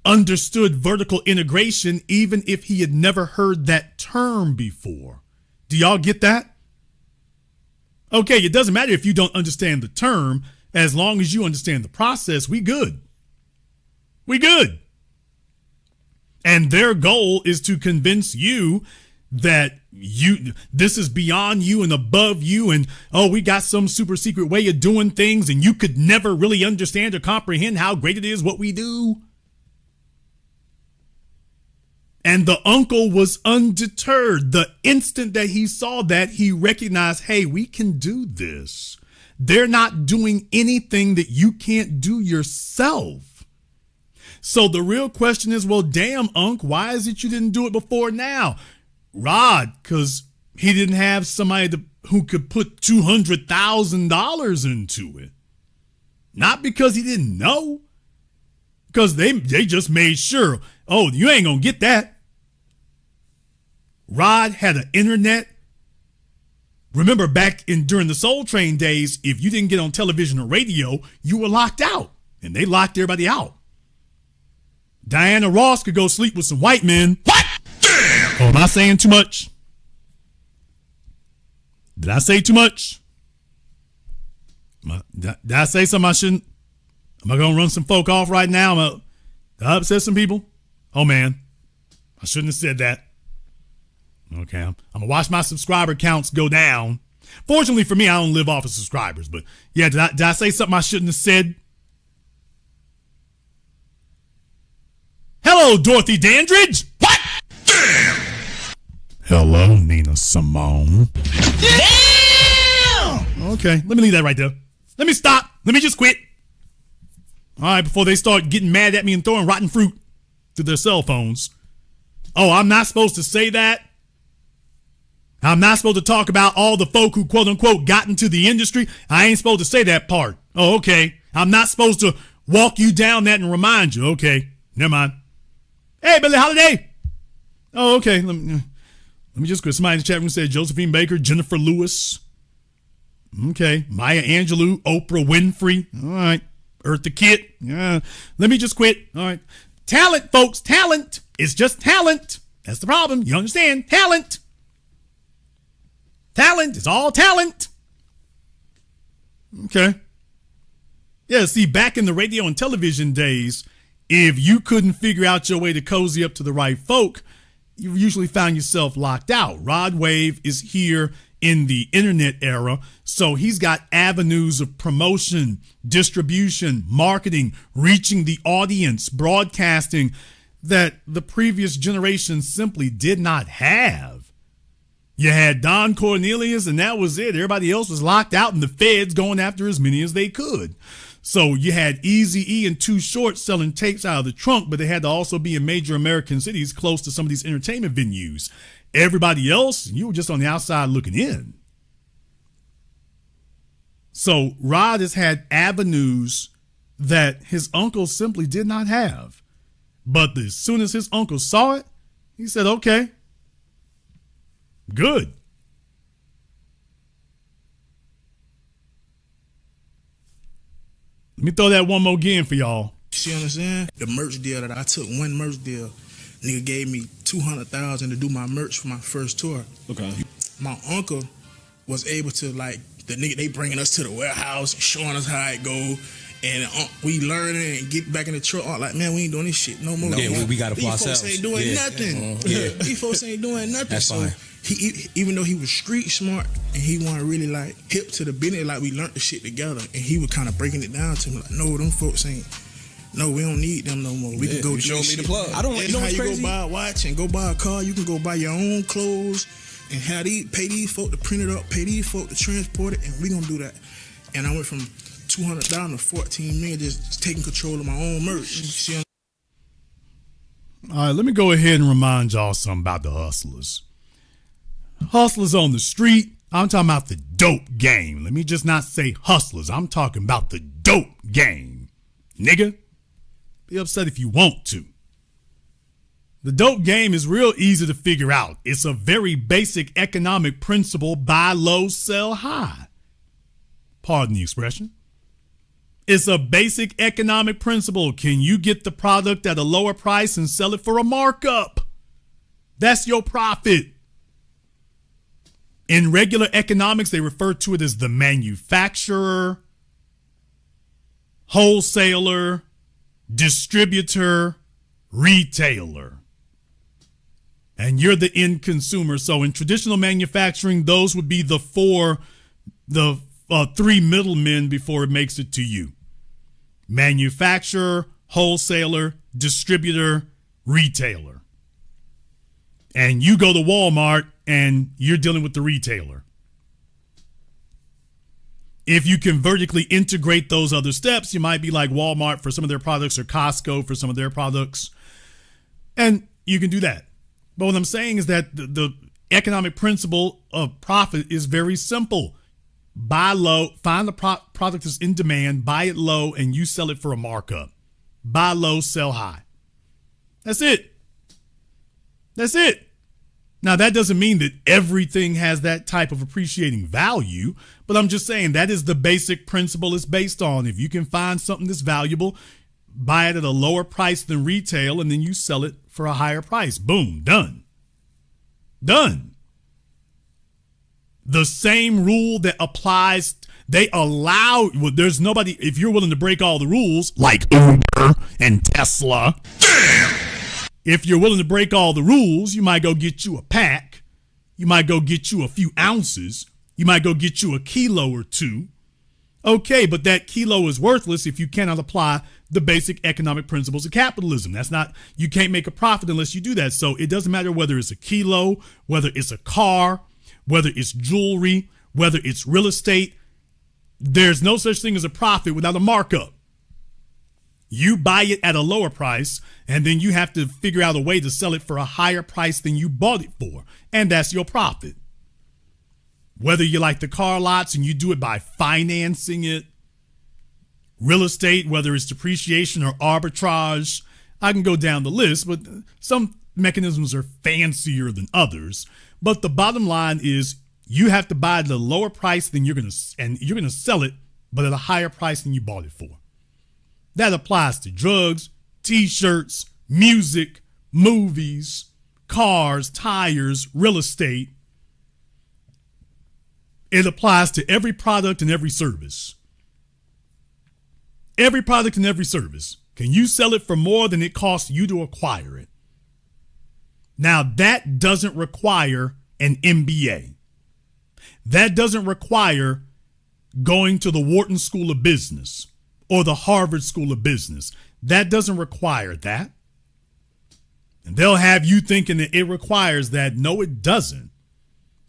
understood vertical integration even if he had never heard that term before. Do y'all get that? Okay, it doesn't matter if you don't understand the term. As long as you understand the process, we good. We good. And their goal is to convince you that this is beyond you and above you, and we got some super secret way of doing things, and you could never really understand or comprehend how great it is what we do. And the uncle was undeterred. The instant that he saw that, he recognized, hey, we can do this. They're not doing anything that you can't do yourself. So the real question is, well, damn, Unc, why is it you didn't do it before now? Rod, because he didn't have somebody who could put $200,000 into it. Not because he didn't know. Because they just made sure, you ain't going to get that. Rod had an internet. Remember back during the Soul Train days, if you didn't get on television or radio, you were locked out. And they locked everybody out. Diana Ross could go sleep with some white men. What? Damn! Am I saying too much? Did I say too much? Did I say something I shouldn't? Am I going to run some folk off right now? Did I upset some people? Oh, man. I shouldn't have said that. Okay, I'm going to watch my subscriber counts go down. Fortunately for me, I don't live off of subscribers. But, yeah, did I say something I shouldn't have said? Hello, Dorothy Dandridge. What? Damn! Hello, Nina Simone. Damn! Okay, let me leave that right there. Let me stop. Let me just quit. All right, before they start getting mad at me and throwing rotten fruit to their cell phones. Oh, I'm not supposed to say that? I'm not supposed to talk about all the folk who, quote unquote, got into the industry? I ain't supposed to say that part. Oh, okay. I'm not supposed to walk you down that and remind you. Okay, never mind. Hey, Billie Holiday. Oh, okay. Let me just quit. Somebody in the chat room said Josephine Baker, Jennifer Lewis. Okay. Maya Angelou, Oprah Winfrey. All right. Eartha Kitt. Yeah. Let me just quit. All right. Talent, folks. Talent. It's just talent. That's the problem. You understand? Talent. Talent. It's all talent. Okay. Yeah, see, back in the radio and television days, if you couldn't figure out your way to cozy up to the right folk, you usually found yourself locked out. Rod Wave is here in the internet era, so he's got avenues of promotion, distribution, marketing, reaching the audience, broadcasting that the previous generation simply did not have. You had Don Cornelius, and that was it. Everybody else was locked out, and the feds going after as many as they could. So you had Eazy-E and Too Short selling tapes out of the trunk, but they had to also be in major American cities close to some of these entertainment venues. Everybody else, you were just on the outside looking in. So Rod has had avenues that his uncle simply did not have. But as soon as his uncle saw it, he said, okay, good. Let me throw that one more again for y'all. See what I'm saying? The merch deal that I took, one merch deal, nigga gave me $200,000 to do my merch for my first tour. Okay. My uncle was able to, like, the nigga, they bringing us to the warehouse and showing us how it go. And we learning and get back in the truck. Like, man, we ain't doing this shit no more. Yeah, we got to for ourselves. These folks ain't doing nothing. Yeah. These folks ain't doing nothing. That's fine. He, even though he was street smart and he wasn't really like hip to the business, like we learned the shit together, and he was kind of breaking it down to me like, no, them folks ain't. No, we don't need them no more. We can go do show this me shit. the plug. I don't. You know how what's you crazy? go buy a watch and go buy a car. You can go buy your own clothes and have pay these folk to print it up, pay these folk to transport it, and we gonna do that. And I went from $200 to $14 million just taking control of my own merch. All right, let me go ahead and remind y'all something about the hustlers. Hustlers on the street, I'm talking about the dope game. Let me just not say hustlers. I'm talking about the dope game. Nigga, be upset if you want to. The dope game is real easy to figure out. It's a very basic economic principle: buy low, sell high. Pardon the expression. It's a basic economic principle. Can you get the product at a lower price and sell it for a markup? That's your profit. In regular economics, they refer to it as the manufacturer, wholesaler, distributor, retailer. And you're the end consumer. So in traditional manufacturing, those would be the three middlemen before it makes it to you: manufacturer, wholesaler, distributor, retailer. And you go to Walmart and you're dealing with the retailer. If you can vertically integrate those other steps, you might be like Walmart for some of their products or Costco for some of their products. And you can do that. But what I'm saying is that the economic principle of profit is very simple. Buy low, find the product that's in demand, buy it low, and you sell it for a markup. Buy low, sell high. That's it. That's it. Now, that doesn't mean that everything has that type of appreciating value, but I'm just saying that is the basic principle it's based on. If you can find something that's valuable, buy it at a lower price than retail, and then you sell it for a higher price. Boom, done. Done. The same rule that applies, they allow, well, there's nobody, if you're willing to break all the rules, like Uber and Tesla, damn! If you're willing to break all the rules, you might go get you a pack. You might go get you a few ounces. You might go get you a kilo or two. Okay, but that kilo is worthless if you cannot apply the basic economic principles of capitalism. That's not, you can't make a profit unless you do that. So it doesn't matter whether it's a kilo, whether it's a car, whether it's jewelry, whether it's real estate. There's no such thing as a profit without a markup. You buy it at a lower price, and then you have to figure out a way to sell it for a higher price than you bought it for. And that's your profit. Whether you like the car lots and you do it by financing it, real estate, whether it's depreciation or arbitrage, I can go down the list, but some mechanisms are fancier than others. But the bottom line is you have to buy at a lower price than you're going to sell it, but at a higher price than you bought it for. That applies to drugs, t-shirts, music, movies, cars, tires, real estate. It applies to every product and every service. Every product and every service. Can you sell it for more than it costs you to acquire it? Now, that doesn't require an MBA. That doesn't require going to the Wharton School of Business or the Harvard School of Business. That doesn't require that. And they'll have you thinking that it requires that. No, it doesn't.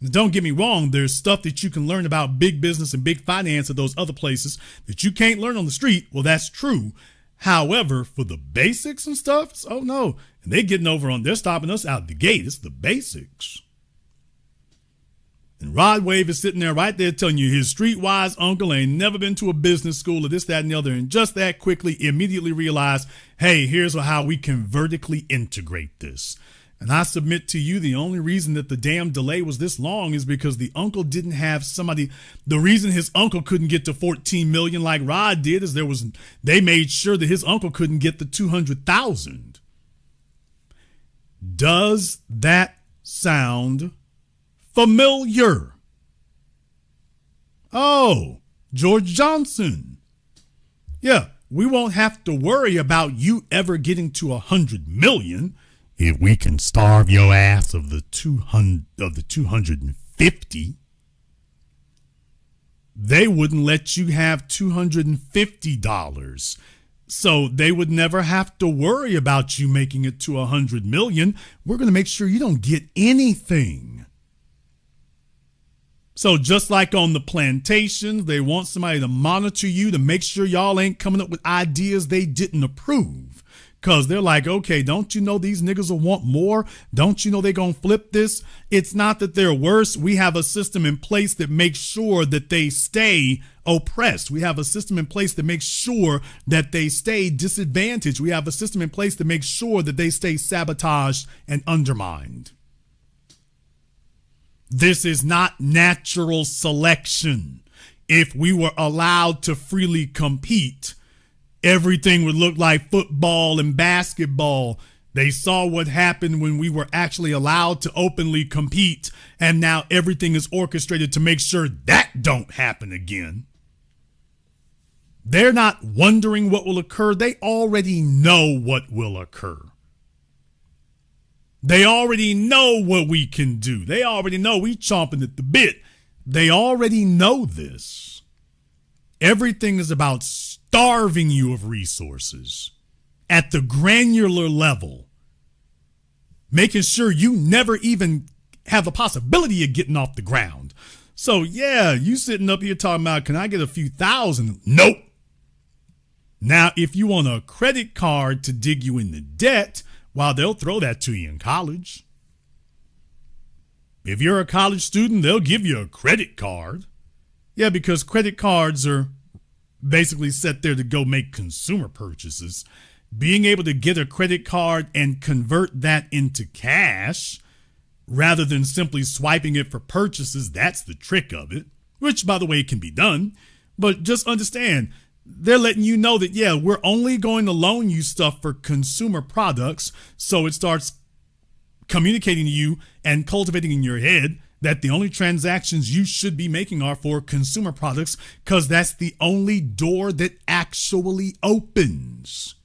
Don't get me wrong. There's stuff that you can learn about big business and big finance at those other places that you can't learn on the street. Well, that's true. However, for the basics and stuff, oh no. And they're stopping us out the gate. It's the basics. And Rod Wave is sitting there right there telling you his streetwise uncle ain't never been to a business school or this, that, and the other. And just that quickly immediately realized, hey, here's how we can vertically integrate this. And I submit to you, the only reason that the damn delay was this long is because the uncle didn't have somebody. The reason his uncle couldn't get to 14 million like Rod did is they made sure that his uncle couldn't get the 200,000. Does that sound familiar? Oh, George Johnson. Yeah, we won't have to worry about you ever getting to 100 million if we can starve your ass of the 250. They wouldn't let you have $250. So they would never have to worry about you making it to 100 million. We're going to make sure you don't get anything. So just like on the plantations, they want somebody to monitor you to make sure y'all ain't coming up with ideas they didn't approve. because they're like, okay, don't you know these niggas will want more? Don't you know they're going to flip this? It's not that they're worse. We have a system in place that makes sure that they stay oppressed. We have a system in place that makes sure that they stay disadvantaged. We have a system in place that makes sure that they stay sabotaged and undermined. This is not natural selection. If we were allowed to freely compete, everything would look like football and basketball. They saw what happened when we were actually allowed to openly compete, and now everything is orchestrated to make sure that don't happen again. They're not wondering what will occur. They already know what will occur. They already know what we can do. They already know we chomping at the bit. They already know this. Everything is about starving you of resources at the granular level, making sure you never even have a possibility of getting off the ground. So yeah, you sitting up here talking about, can I get a few thousand? Nope. Now, if you want a credit card to dig you into debt, well, they'll throw that to you in college. If you're a college student, they'll give you a credit card. Yeah, because credit cards are basically set there to go make consumer purchases. Being able to get a credit card and convert that into cash rather than simply swiping it for purchases, that's the trick of it, which, by the way, can be done. But just understand, they're letting you know that, yeah, we're only going to loan you stuff for consumer products. So it starts communicating to you and cultivating in your head that the only transactions you should be making are for consumer products, because that's the only door that actually opens.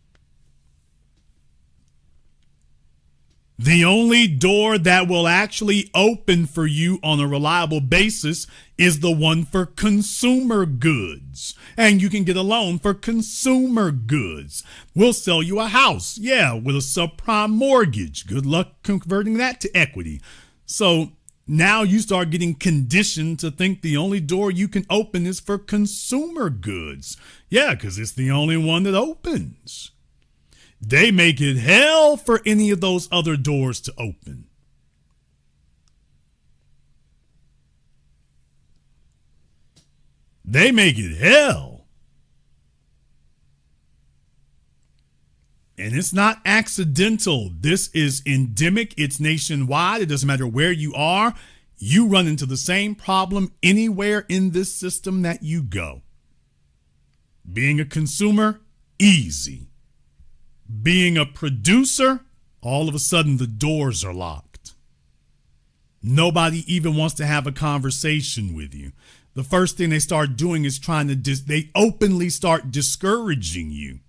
The only door that will actually open for you on a reliable basis is the one for consumer goods. And you can get a loan for consumer goods. We'll sell you a house, yeah, with a subprime mortgage. Good luck converting that to equity. So now you start getting conditioned to think the only door you can open is for consumer goods. Yeah, because it's the only one that opens. They make it hell for any of those other doors to open. They make it hell. And it's not accidental. This is endemic. It's nationwide. It doesn't matter where you are. You run into the same problem anywhere in this system that you go. Being a consumer, easy. Being a producer, all of a sudden the doors are locked. Nobody even wants to have a conversation with you. The first thing they start doing is they openly start discouraging you.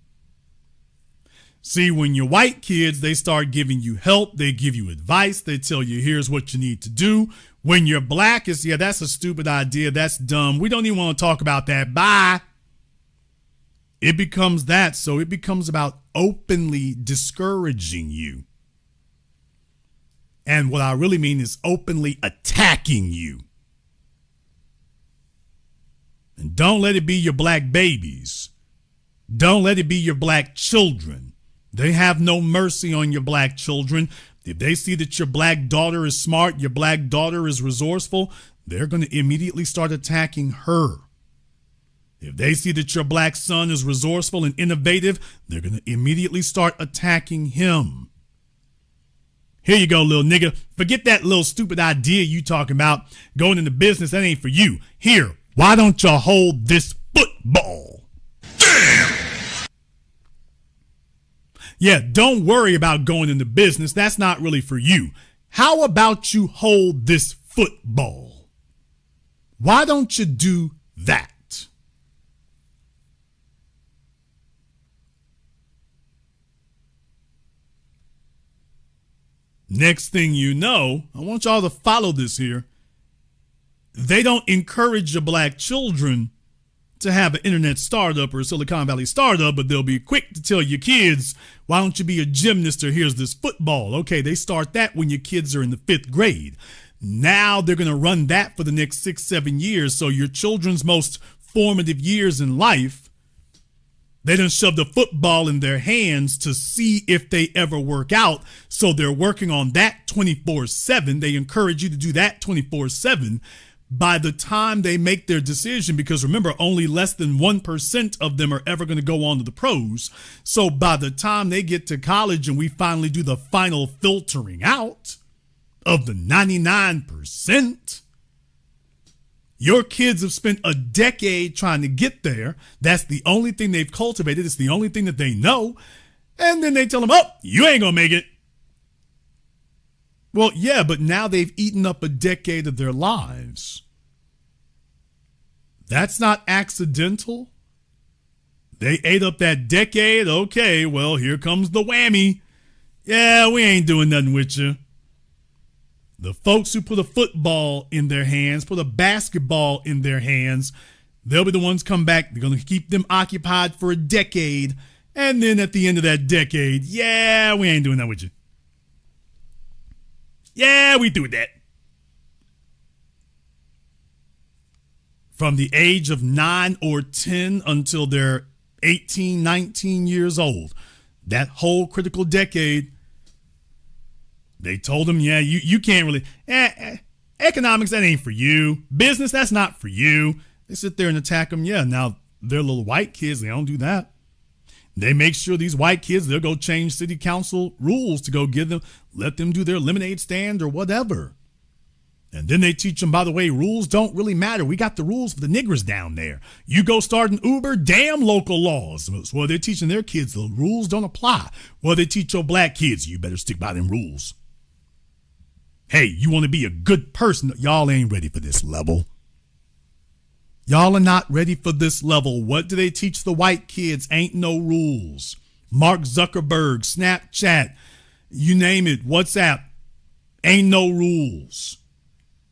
See, when you're white kids, they start giving you help. They give you advice. They tell you, here's what you need to do. When you're black, it's, yeah, that's a stupid idea. That's dumb. We don't even want to talk about that. Bye. It becomes that. So it becomes about openly discouraging you. And what I really mean is openly attacking you. And don't let it be your black babies. Don't let it be your black children. They have no mercy on your black children. If they see that your black daughter is smart, your black daughter is resourceful, they're going to immediately start attacking her. If they see that your black son is resourceful and innovative, they're going to immediately start attacking him. Here you go, little nigga. Forget that little stupid idea you talking about going into business. That ain't for you. Here, why don't you hold this football? Damn! Yeah, don't worry about going into business. That's not really for you. How about you hold this football? Why don't you do that? Next thing you know, I want y'all to follow this here. They don't encourage your black children to have an internet startup or a Silicon Valley startup, but they'll be quick to tell your kids, why don't you be a gymnast or here's this football? Okay, they start that when your kids are in the 5th grade. Now they're going to run that for the next 6-7 years. So your children's most formative years in life, They done shoved a football in their hands to see if they ever work out. So they're working on that 24/7. They encourage you to do that 24/7. By the time they make their decision, because remember, only less than 1% of them are ever going to go on to the pros. So by the time they get to college and we finally do the final filtering out of the 99%, your kids have spent a decade trying to get there. That's the only thing they've cultivated. It's the only thing that they know. And then they tell them, oh, you ain't going to make it. Well, yeah, but now they've eaten up a decade of their lives. That's not accidental. They ate up that decade. Okay, well, here comes the whammy. Yeah, we ain't doing nothing with you. The folks who put a football in their hands, put a basketball in their hands, they'll be the ones come back. They're going to keep them occupied for a decade. And then at the end of that decade, yeah, we ain't doing that with you. Yeah, we do that. From the age of 9 or 10 until they're 18, 19 years old, that whole critical decade, they told them, yeah, you can't really, economics, that ain't for you. Business, that's not for you. They sit there and attack them. Yeah, now they're little white kids. They don't do that. They make sure these white kids, they'll go change city council rules to go let them do their lemonade stand or whatever. And then they teach them, by the way, rules don't really matter. We got the rules for the niggers down there. You go start an Uber, damn local laws. Well, they're teaching their kids the rules don't apply. Well, they teach your black kids, you better stick by them rules. Hey, you want to be a good person? Y'all ain't ready for this level. Y'all are not ready for this level. What do they teach the white kids? Ain't no rules. Mark Zuckerberg, Snapchat, you name it, WhatsApp, ain't no rules.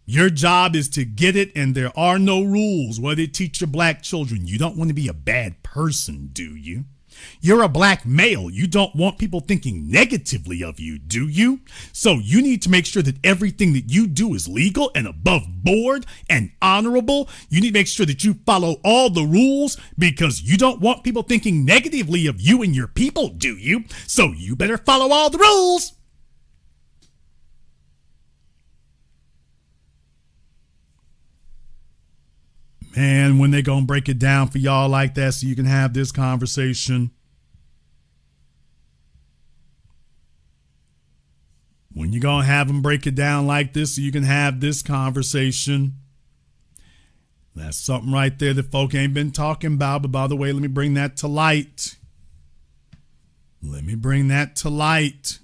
Your job is to get it, and there are no rules. What do they teach your black children? You don't want to be a bad person, do you? You're a black male. You don't want people thinking negatively of you, do you? So you need to make sure that everything that you do is legal and above board and honorable. You need to make sure that you follow all the rules because you don't want people thinking negatively of you and your people, do you? So you better follow all the rules. Man, when they gonna break it down for y'all like that so you can have this conversation? When you gonna have them break it down like this so you can have this conversation? That's something right there that folk ain't been talking about. But by the way, let me bring that to light. Let me bring that to light.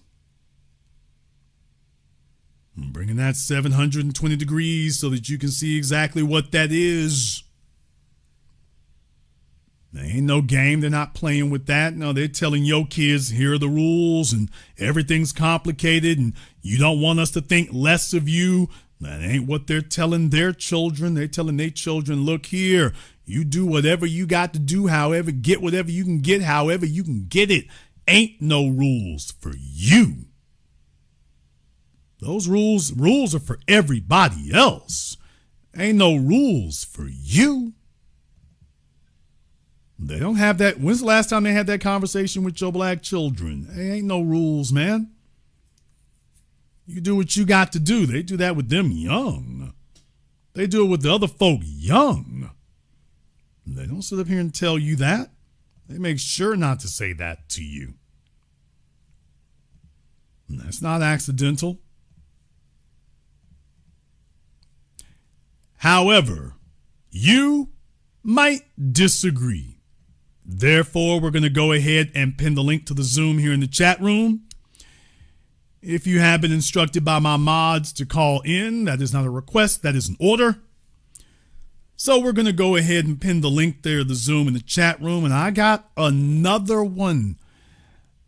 I'm bringing that 720 degrees so that you can see exactly what that is. There ain't no game. They're not playing with that. No, they're telling your kids, here are the rules and everything's complicated and you don't want us to think less of you. That ain't what they're telling their children. They're telling their children, look here, you do whatever you got to do, however, get whatever you can get, however you can get it. Ain't no rules for you. Those rules are for everybody else. Ain't no rules for you. They don't have that. When's the last time they had that conversation with your black children? There ain't no rules, man. You do what you got to do. They do that with them young. They do it with the other folk young. They don't sit up here and tell you that. They make sure not to say that to you. And that's not accidental. However, you might disagree. Therefore, we're going to go ahead and pin the link to the Zoom here in the chat room. If you have been instructed by my mods to call in, that is not a request, that is an order. So we're going to go ahead and pin the link there, the Zoom in the chat room. And I got another one.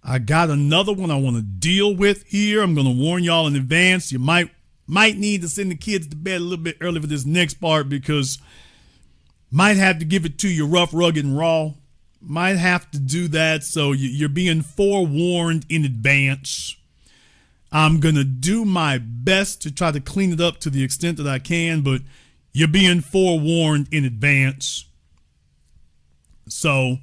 I want to deal with here. I'm going to warn y'all in advance. You might need to send the kids to bed a little bit early for this next part because might have to give it to you rough, rugged, and raw. Might have to do that. So you're being forewarned in advance. I'm going to do my best to try to clean it up to the extent that I can, but you're being forewarned in advance. So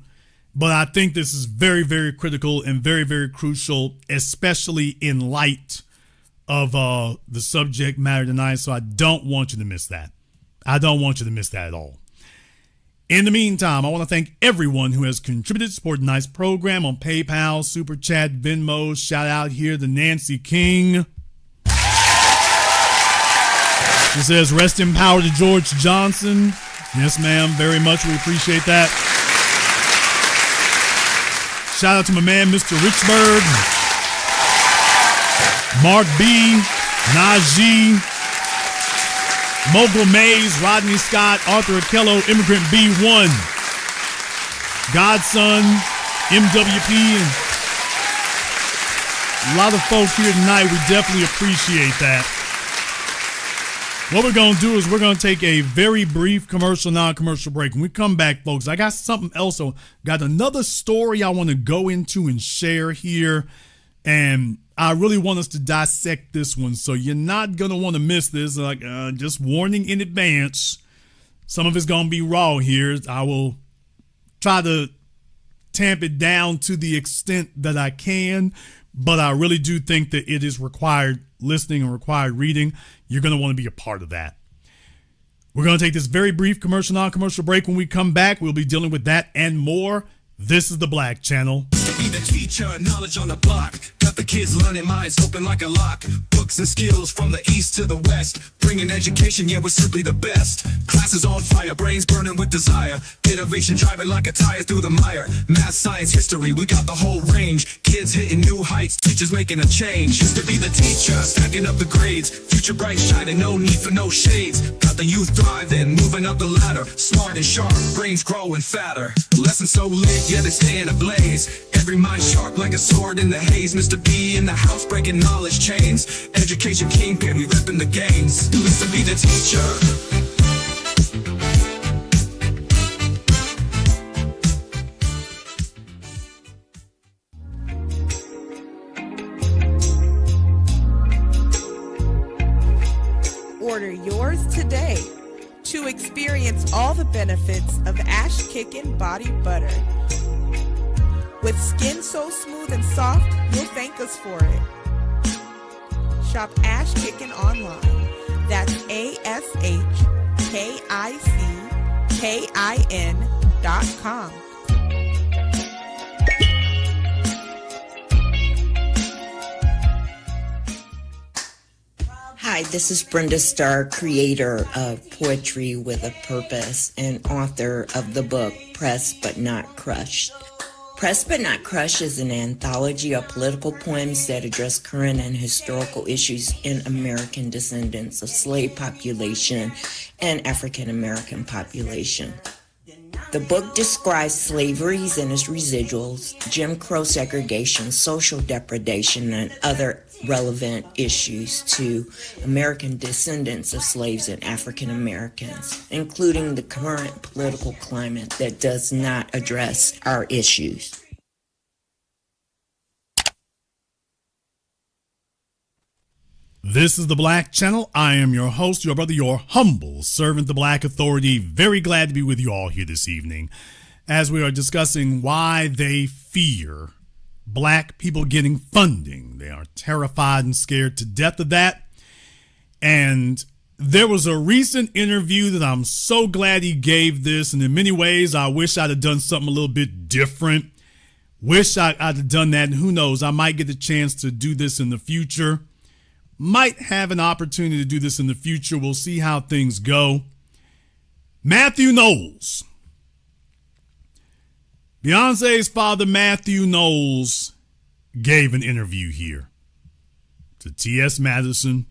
But I think this is very, very critical and very, very crucial, especially in light of the subject matter tonight. So I don't want you to miss that. I don't want you to miss that at all. In the meantime, I want to thank everyone who has contributed to support tonight's program on PayPal, Super Chat, Venmo. Shout out here to Nancy King. She says, rest in power to George Johnson. Yes, ma'am. Very much. We appreciate that. Shout out to my man, Mr. Richburg. Mark B. Najee. Mogul Mays, Rodney Scott, Arthur Akello, Immigrant B1, Godson, MWP, and a lot of folks here tonight. We definitely appreciate that. What we're going to do is we're going to take a very brief commercial, non-commercial break. When we come back, folks, I got something else. So got another story I want to go into and share here. And I really want us to dissect this one, so you're not going to want to miss this. Just warning in advance, some of it's going to be raw here. I will try to tamp it down to the extent that I can, but I really do think that it is required listening and required reading. You're going to want to be a part of that. We're going to take this very brief commercial, non-commercial break. When we come back, we'll be dealing with that and more. This is the Black Channel. Be the teacher, knowledge on the block. Got the kids learning, minds open like a lock. Books and skills from the east to the west. Bringing education, yeah, we're simply the best. Classes on fire, brains burning with desire. Innovation driving like a tire through the mire. Math, science, history, we got the whole range. Kids hitting new heights, teachers making a change. Used to be the teacher, stacking up the grades. Future bright shining, no need for no shades. Got the youth thriving, moving up the ladder. Smart and sharp, brains growing fatter. Lessons so lit, yeah, they stay in a blaze. Every mind sharp like a sword in the haze. Mr. B in the house breaking knowledge chains. Education kingpin, we repping the games. Used to be the teacher. Order yours today to experience all the benefits of Ash Kickin' Body Butter. With skin so smooth and soft, you'll thank us for it. Shop Ash Kickin' online. That's ASHKICKIN.com. Hi, this is Brenda Starr, creator of Poetry with a Purpose and author of the book Pressed But Not Crushed. Pressed But Not Crushed is an anthology of political poems that address current and historical issues in American descendants of slave population and African American population. The book describes slaveries and its residuals, Jim Crow segregation, social depredation, and other relevant issues to American descendants of slaves and African Americans, including the current political climate that does not address our issues. This is the Black Channel. I am your host, your brother, your humble servant, the Black Authority. Very glad to be with you all here this evening as we are discussing why they fear Black people getting funding. They are terrified and scared to death of that. And there was a recent interview that I'm so glad he gave this. And in many ways, I wish I'd have done something a little bit different. Wish I'd have done that. And who knows, I might get a chance to do this in the future. Might have an opportunity to do this in the future. We'll see how things go. Matthew Knowles. Beyonce's father, Matthew Knowles, gave an interview here to T.S. Madison.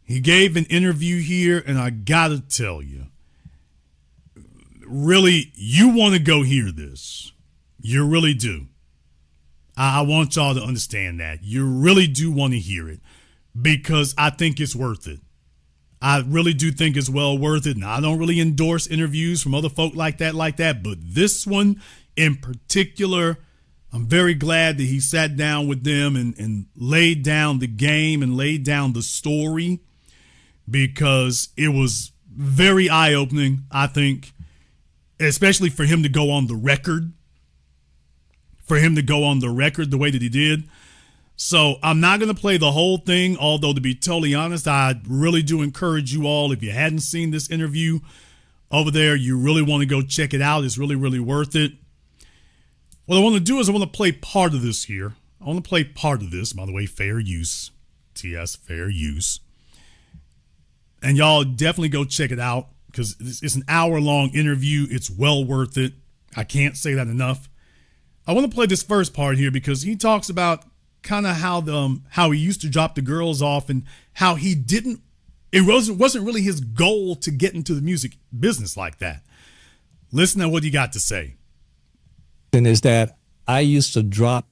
He gave an interview here, and I gotta tell you, really, you want to go hear this. You really do. I want y'all to understand that. You really do want to hear it. Because I think it's worth it. I really do think it's well worth it. And I don't really endorse interviews from other folk like that. But this one in particular, I'm very glad that he sat down with them and laid down the game and laid down the story, because it was very eye-opening, I think, especially for him to go on the record for him to go on the record the way that he did. So I'm not going to play the whole thing, although to be totally honest, I really do encourage you all, if you hadn't seen this interview over there, you really want to go check it out. It's really, really worth it. What I want to do is I want to play part of this here. I want to play part of this. By the way, fair use. TS, fair use. And y'all definitely go check it out because it's an hour-long interview. It's well worth it. I can't say that enough. I want to play this first part here because he talks about kind of how he used to drop the girls off and how he didn't. It wasn't really his goal to get into the music business like that. Listen to what he got to say. And is that I used to drop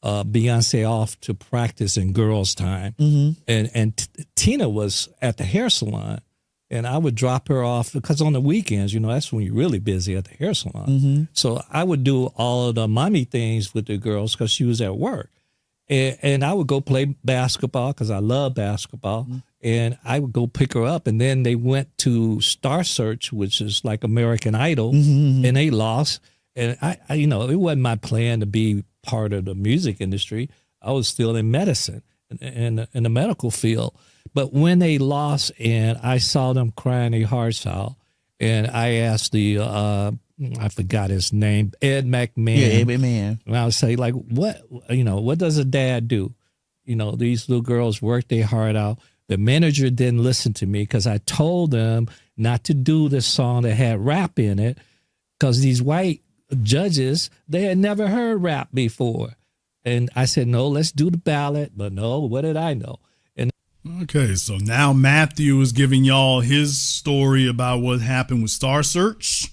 Beyonce off to practice in girls' time, and Tina was at the hair salon, and I would drop her off because on the weekends, that's when you're really busy at the hair salon. So I would do all of the mommy things with the girls because she was at work, and I would go play basketball because I love basketball, and I would go pick her up, and then they went to Star Search, which is like American Idol, and they lost. And I it wasn't my plan to be part of the music industry. I was still in medicine in the medical field. But when they lost and I saw them crying their hearts out, and I asked the, I forgot his name, Ed McMahon. Yeah, Ed McMahon. And I would say, like, what does a dad do? These little girls work their heart out. The manager didn't listen to me because I told them not to do this song that had rap in it because these white judges, they had never heard rap before. And I said, no, let's do the ballad. But no, what did I know? And okay, so now Matthew is giving y'all his story about what happened with Star Search.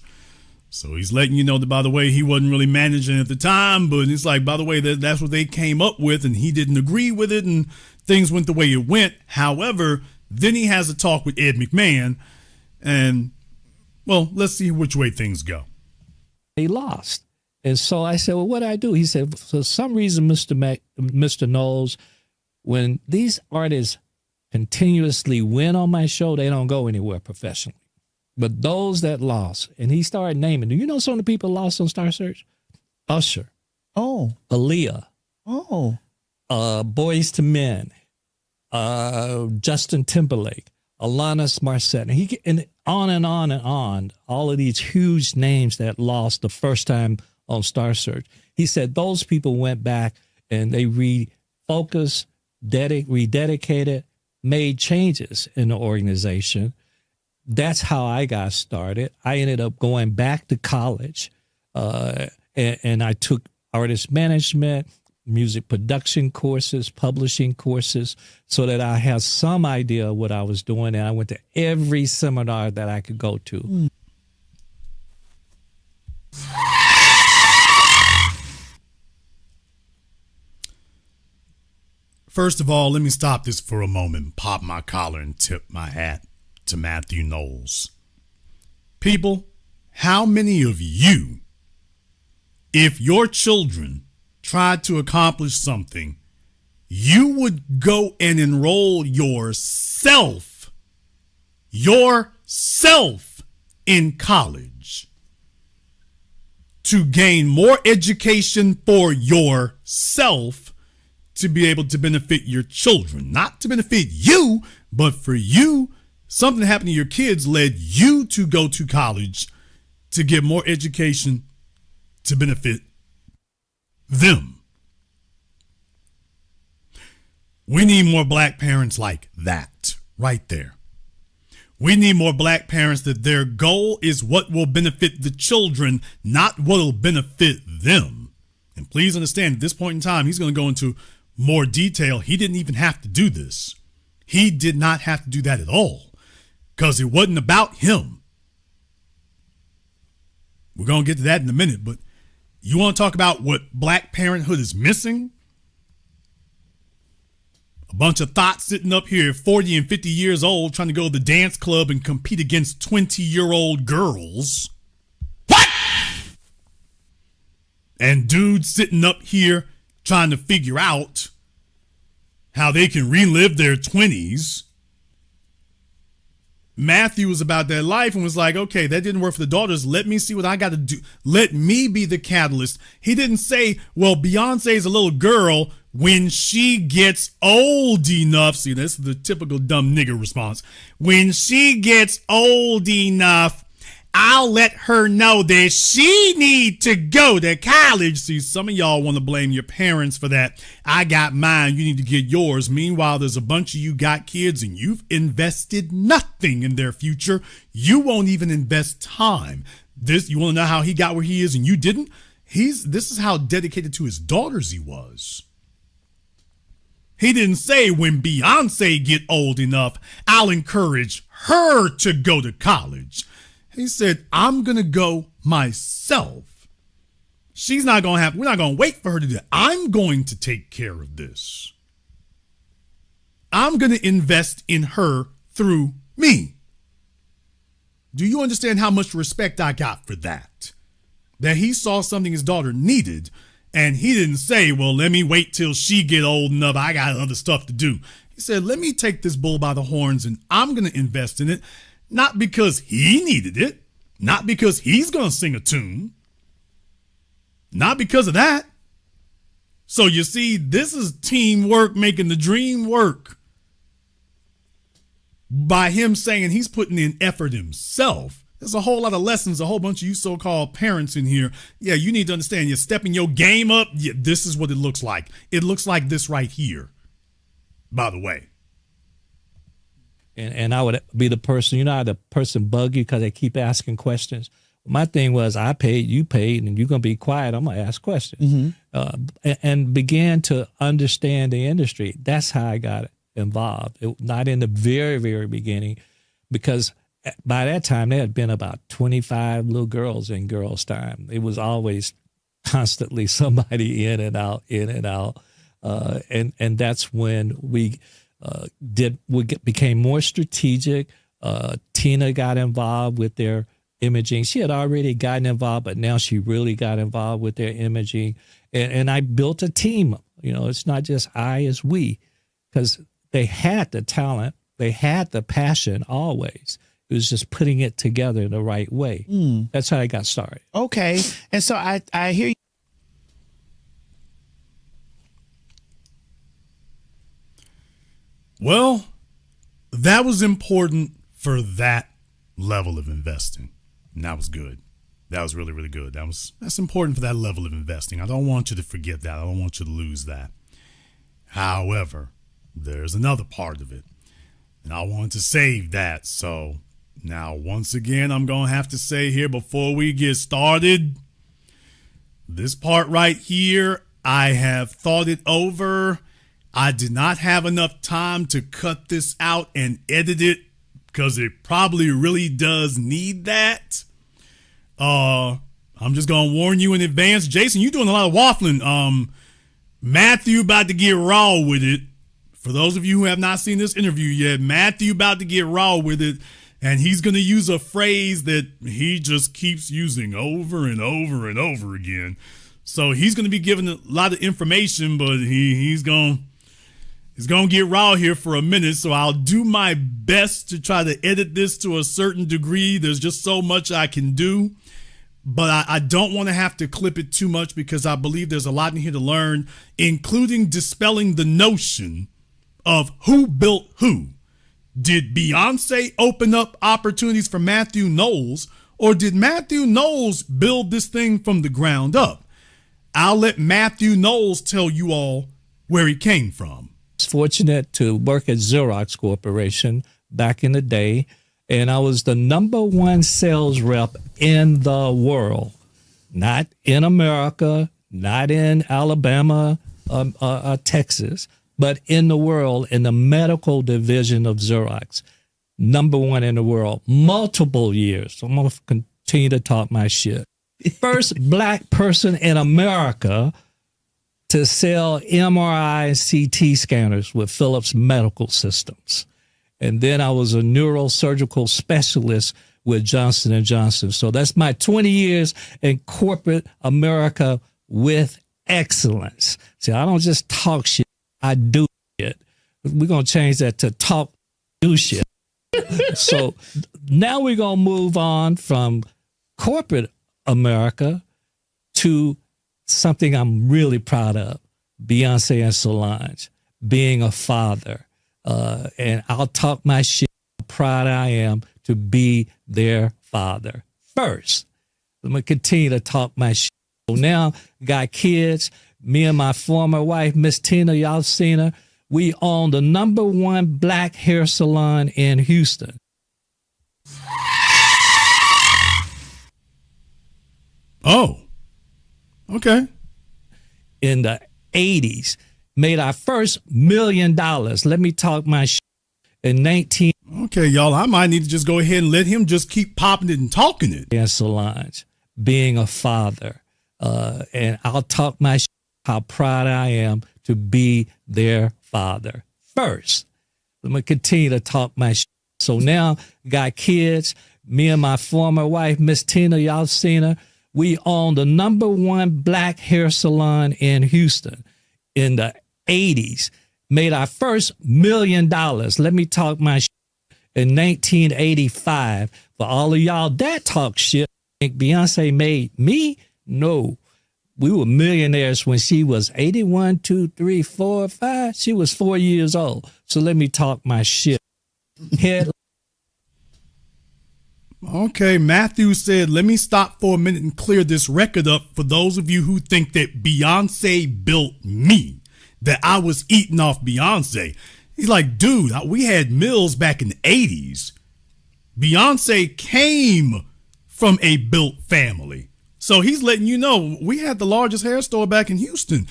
So he's letting you know that, by the way, he wasn't really managing at the time, but it's like, by the way, that's what they came up with, and he didn't agree with it, and things went the way it went. However, then he has a talk with Ed McMahon, and, well, let's see which way things go. They lost. And so I said, well, what do I do? He said, for some reason, Mr. Knowles, when these artists continuously win on my show, they don't go anywhere professionally. But those that lost, and he started naming, do you know some of the people lost on Star Search? Usher. Oh. Aaliyah. Oh. Boys to Men. Justin Timberlake. Alanis Morissette, and on and on and on, all of these huge names that lost the first time on Star Search. He said those people went back and they refocused, rededicated, made changes in the organization. That's how I got started. I ended up going back to college, and I took artist management, music production courses, publishing courses, so that I had some idea of what I was doing. And I went to every seminar that I could go to. First of all, let me stop this for a moment, pop my collar and tip my hat to Matthew Knowles. People, how many of you, if your children tried to accomplish something, you would go and enroll yourself in college to gain more education for yourself to be able to benefit your children, not to benefit you, but for you, something happened to your kids led you to go to college to get more education to benefit them. We need more black parents like that right there. We need more black parents that their goal is what will benefit the children, not what will benefit them. And please understand, at this point in time, he's going to go into more detail. He didn't even have to do this. He did not have to do that at all because it wasn't about him. We're going to get to that in a minute, but you want to talk about what black parenthood is missing? A bunch of thoughts sitting up here, 40 and 50 years old, trying to go to the dance club and compete against 20-year-old girls. What? And dudes sitting up here trying to figure out how they can relive their 20s. Matthew was about that life and was like, okay, that didn't work for the daughters. Let me see what I got to do. Let me be the catalyst. He didn't say, well, Beyonce's a little girl. When she gets old enough, see, that's the typical dumb nigger response. When she gets old enough, I'll let her know that she need to go to college. See, some of y'all want to blame your parents for that. I got mine. You need to get yours. Meanwhile, there's a bunch of you got kids and you've invested nothing in their future. You won't even invest time. You want to know how he got where he is and you didn't? This is how dedicated to his daughters he was. He didn't say when Beyonce get old enough, I'll encourage her to go to college. He said, I'm going to go myself. We're not going to wait for her to do it. I'm going to take care of this. I'm going to invest in her through me. Do you understand how much respect I got for that? That he saw something his daughter needed, and he didn't say, well, let me wait till she get old enough. I got other stuff to do. He said, let me take this bull by the horns, and I'm going to invest in it. Not because he needed it, not because he's going to sing a tune, not because of that. So you see, this is teamwork making the dream work. By him saying he's putting in effort himself. There's a whole lot of lessons, a whole bunch of you so-called parents in here. Yeah, you need to understand, you're stepping your game up. Yeah, this is what it looks like. It looks like this right here, by the way. And I would be the person, you know how the person bug you because they keep asking questions? My thing was, I paid, you paid, and you're going to be quiet. I'm going to ask questions. And began to understand the industry. That's how I got involved. Not in the very, very beginning, because by that time, there had been about 25 little girls in Girls Time. It was always constantly somebody in and out. And that's when we became more strategic. Tina got involved with their imaging. She had already gotten involved, but now she really got involved with their imaging. And I built a team. You know, it's not just I, it's we, because they had the talent, they had the passion always. It was just putting it together in the right way. That's how I got started. Okay. And so I hear you. Well, that was important for that level of investing. And that was good. That was really, really good. That's important for that level of investing. I don't want you to forget that. I don't want you to lose that. However, there's another part of it. And I want to save that. So now, once again, I'm going to have to say here before we get started, this part right here, I have thought it over. I did not have enough time to cut this out and edit it because it probably really does need that. I'm just going to warn you in advance. Jason, you're doing a lot of waffling. Matthew about to get raw with it. For those of you who have not seen this interview yet, Matthew about to get raw with it. And he's going to use a phrase that he just keeps using over and over and over again. So he's going to be giving a lot of information, but he's going to get raw here for a minute. So I'll do my best to try to edit this to a certain degree. There's just so much I can do. But I don't want to have to clip it too much because I believe there's a lot in here to learn, including dispelling the notion of who built who. Did Beyonce open up opportunities for Matthew Knowles, or did Matthew Knowles build this thing from the ground up? I'll let Matthew Knowles tell you all where he came from. I was fortunate to work at Xerox Corporation back in the day, and I was the #1 sales rep in the world, not in America, not in Alabama, Texas, but in the world, in the medical division of Xerox, #1 in the world, multiple years. So I'm going to continue to talk my shit. First black person in America to sell MRI and CT scanners with Philips Medical Systems. And then I was a neurosurgical specialist with Johnson & Johnson. So that's my 20 years in corporate America with excellence. See, I don't just talk shit. I do shit. We're going to change that to talk, do shit. So now we're going to move on from corporate America to something I'm really proud of, Beyonce and Solange, being a father. And I'll talk my shit, how proud I am to be their father first. I'm going to continue to talk my shit. So now, got kids. Me and my former wife, Miss Tina, y'all seen her. We own the #1 black hair salon in Houston. Oh, okay. In the 80s, made our first $1 million. Let me talk my shit. In 19 Okay, y'all, I might need to just go ahead and let him just keep popping it and talking it. and Solange, being a father. And I'll talk my shit, how proud I am to be their father first. I'm going to continue to talk my shit. So now, got kids. Me and my former wife, Miss Tina, y'all seen her. We own the #1 black hair salon in Houston. In the 80s, made our first $1 million. Let me talk my shit. In 1985, for all of y'all that talk shit, think Beyonce made me? No. We were millionaires when she was 81, 2, 3, 4, 5. She was 4 years old. So let me talk my shit. Head. Okay, Matthew said, let me stop for a minute and clear this record up for those of you who think that Beyonce built me, that I was eating off Beyonce. He's like, dude, we had mills back in the 80s. Beyonce came from a built family. So he's letting you know we had the largest hair store back in Houston.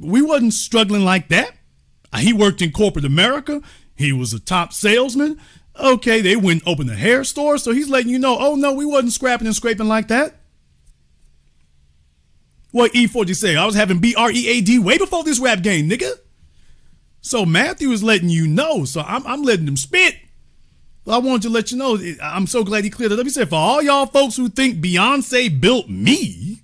We wasn't struggling like that. He worked in corporate America. He was a top salesman. Okay, they went and opened a hair store. So he's letting you know, oh no, we wasn't scrapping and scraping like that. What E40 say? I was having BREAD way before this rap game, nigga. So Matthew is letting you know. So I'm letting him spit. I wanted to let you know, I'm so glad he cleared it up. He said, for all y'all folks who think Beyonce built me,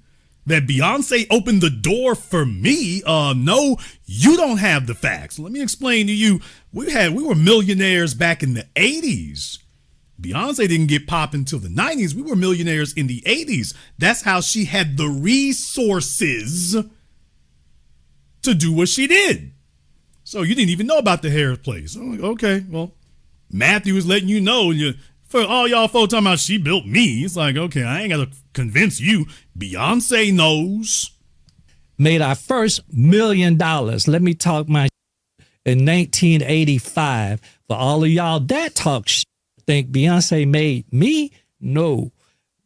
that Beyonce opened the door for me, no, you don't have the facts. Let me explain to you, we were millionaires back in the 80s. Beyonce didn't get popping until the 90s. We were millionaires in the 80s. That's how she had the resources to do what she did. So you didn't even know about the hair place. I'm like, okay, well, Matthew is letting you know. For all y'all folks talking about she built me, it's like, okay, I ain't got to convince you. Beyonce knows. Made our first $1 million. Let me talk my shit. In 1985, for all of y'all that talk shit, think Beyonce made me? No.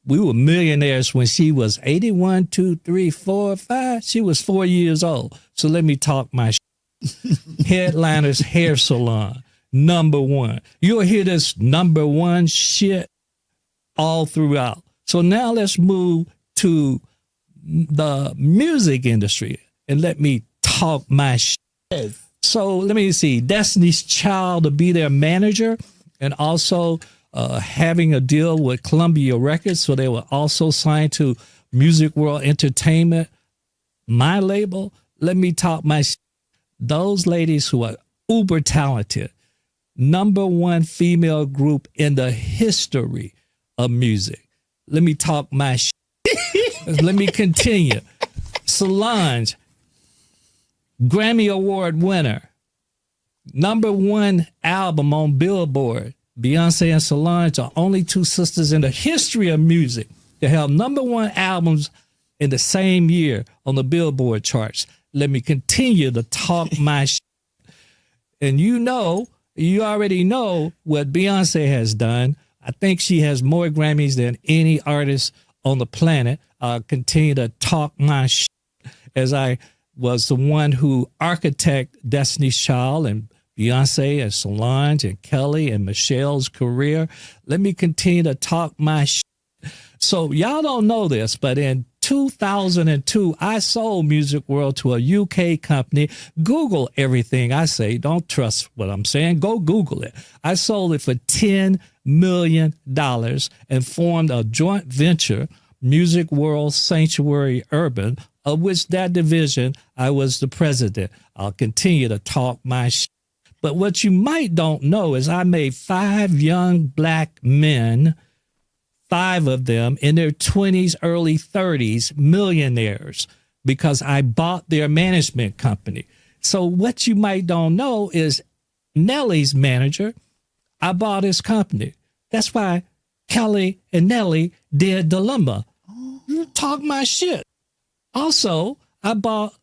We were millionaires when she was 81, 2, 3, 4, 5. She was 4 years old. So let me talk my shit. Headliners Hair Salon, #1. You'll hear this #1 shit all throughout. So now let's move to the music industry and let me talk my shit. So let me see, Destiny's Child to be their manager, and also having a deal with Columbia Records. So they were also signed to Music World Entertainment, my label. Let me talk my shit. Those ladies who are uber talented, #1 female group in the history of music. Let me talk my shit. Let me continue. Solange, Grammy Award winner, #1 album on Billboard. Beyonce and Solange are only two sisters in the history of music to have #1 albums in the same year on the Billboard charts. Let me continue to talk my shit. And you already know what Beyonce has done. I think she has more Grammys than any artist on the planet. I'll continue to talk my shit, as I was the one who architected Destiny's Child and Beyonce and Solange and Kelly and Michelle's career. Let me continue to talk my shit. So y'all don't know this, but in 2002, I sold Music World to a UK company. Google everything I say. Don't trust what I'm saying. Go Google it. I sold it for $10 million and formed a joint venture, Music World Sanctuary Urban, of which that division I was the president. I'll continue to talk my shit. But what you might don't know is I made 5 young black men, 5 of them in their 20s, early 30s, millionaires, because I bought their management company. So what you might don't know is Nelly's manager, I bought his company. That's why Kelly and Nelly did Dilemma. You talk my shit. Also, I bought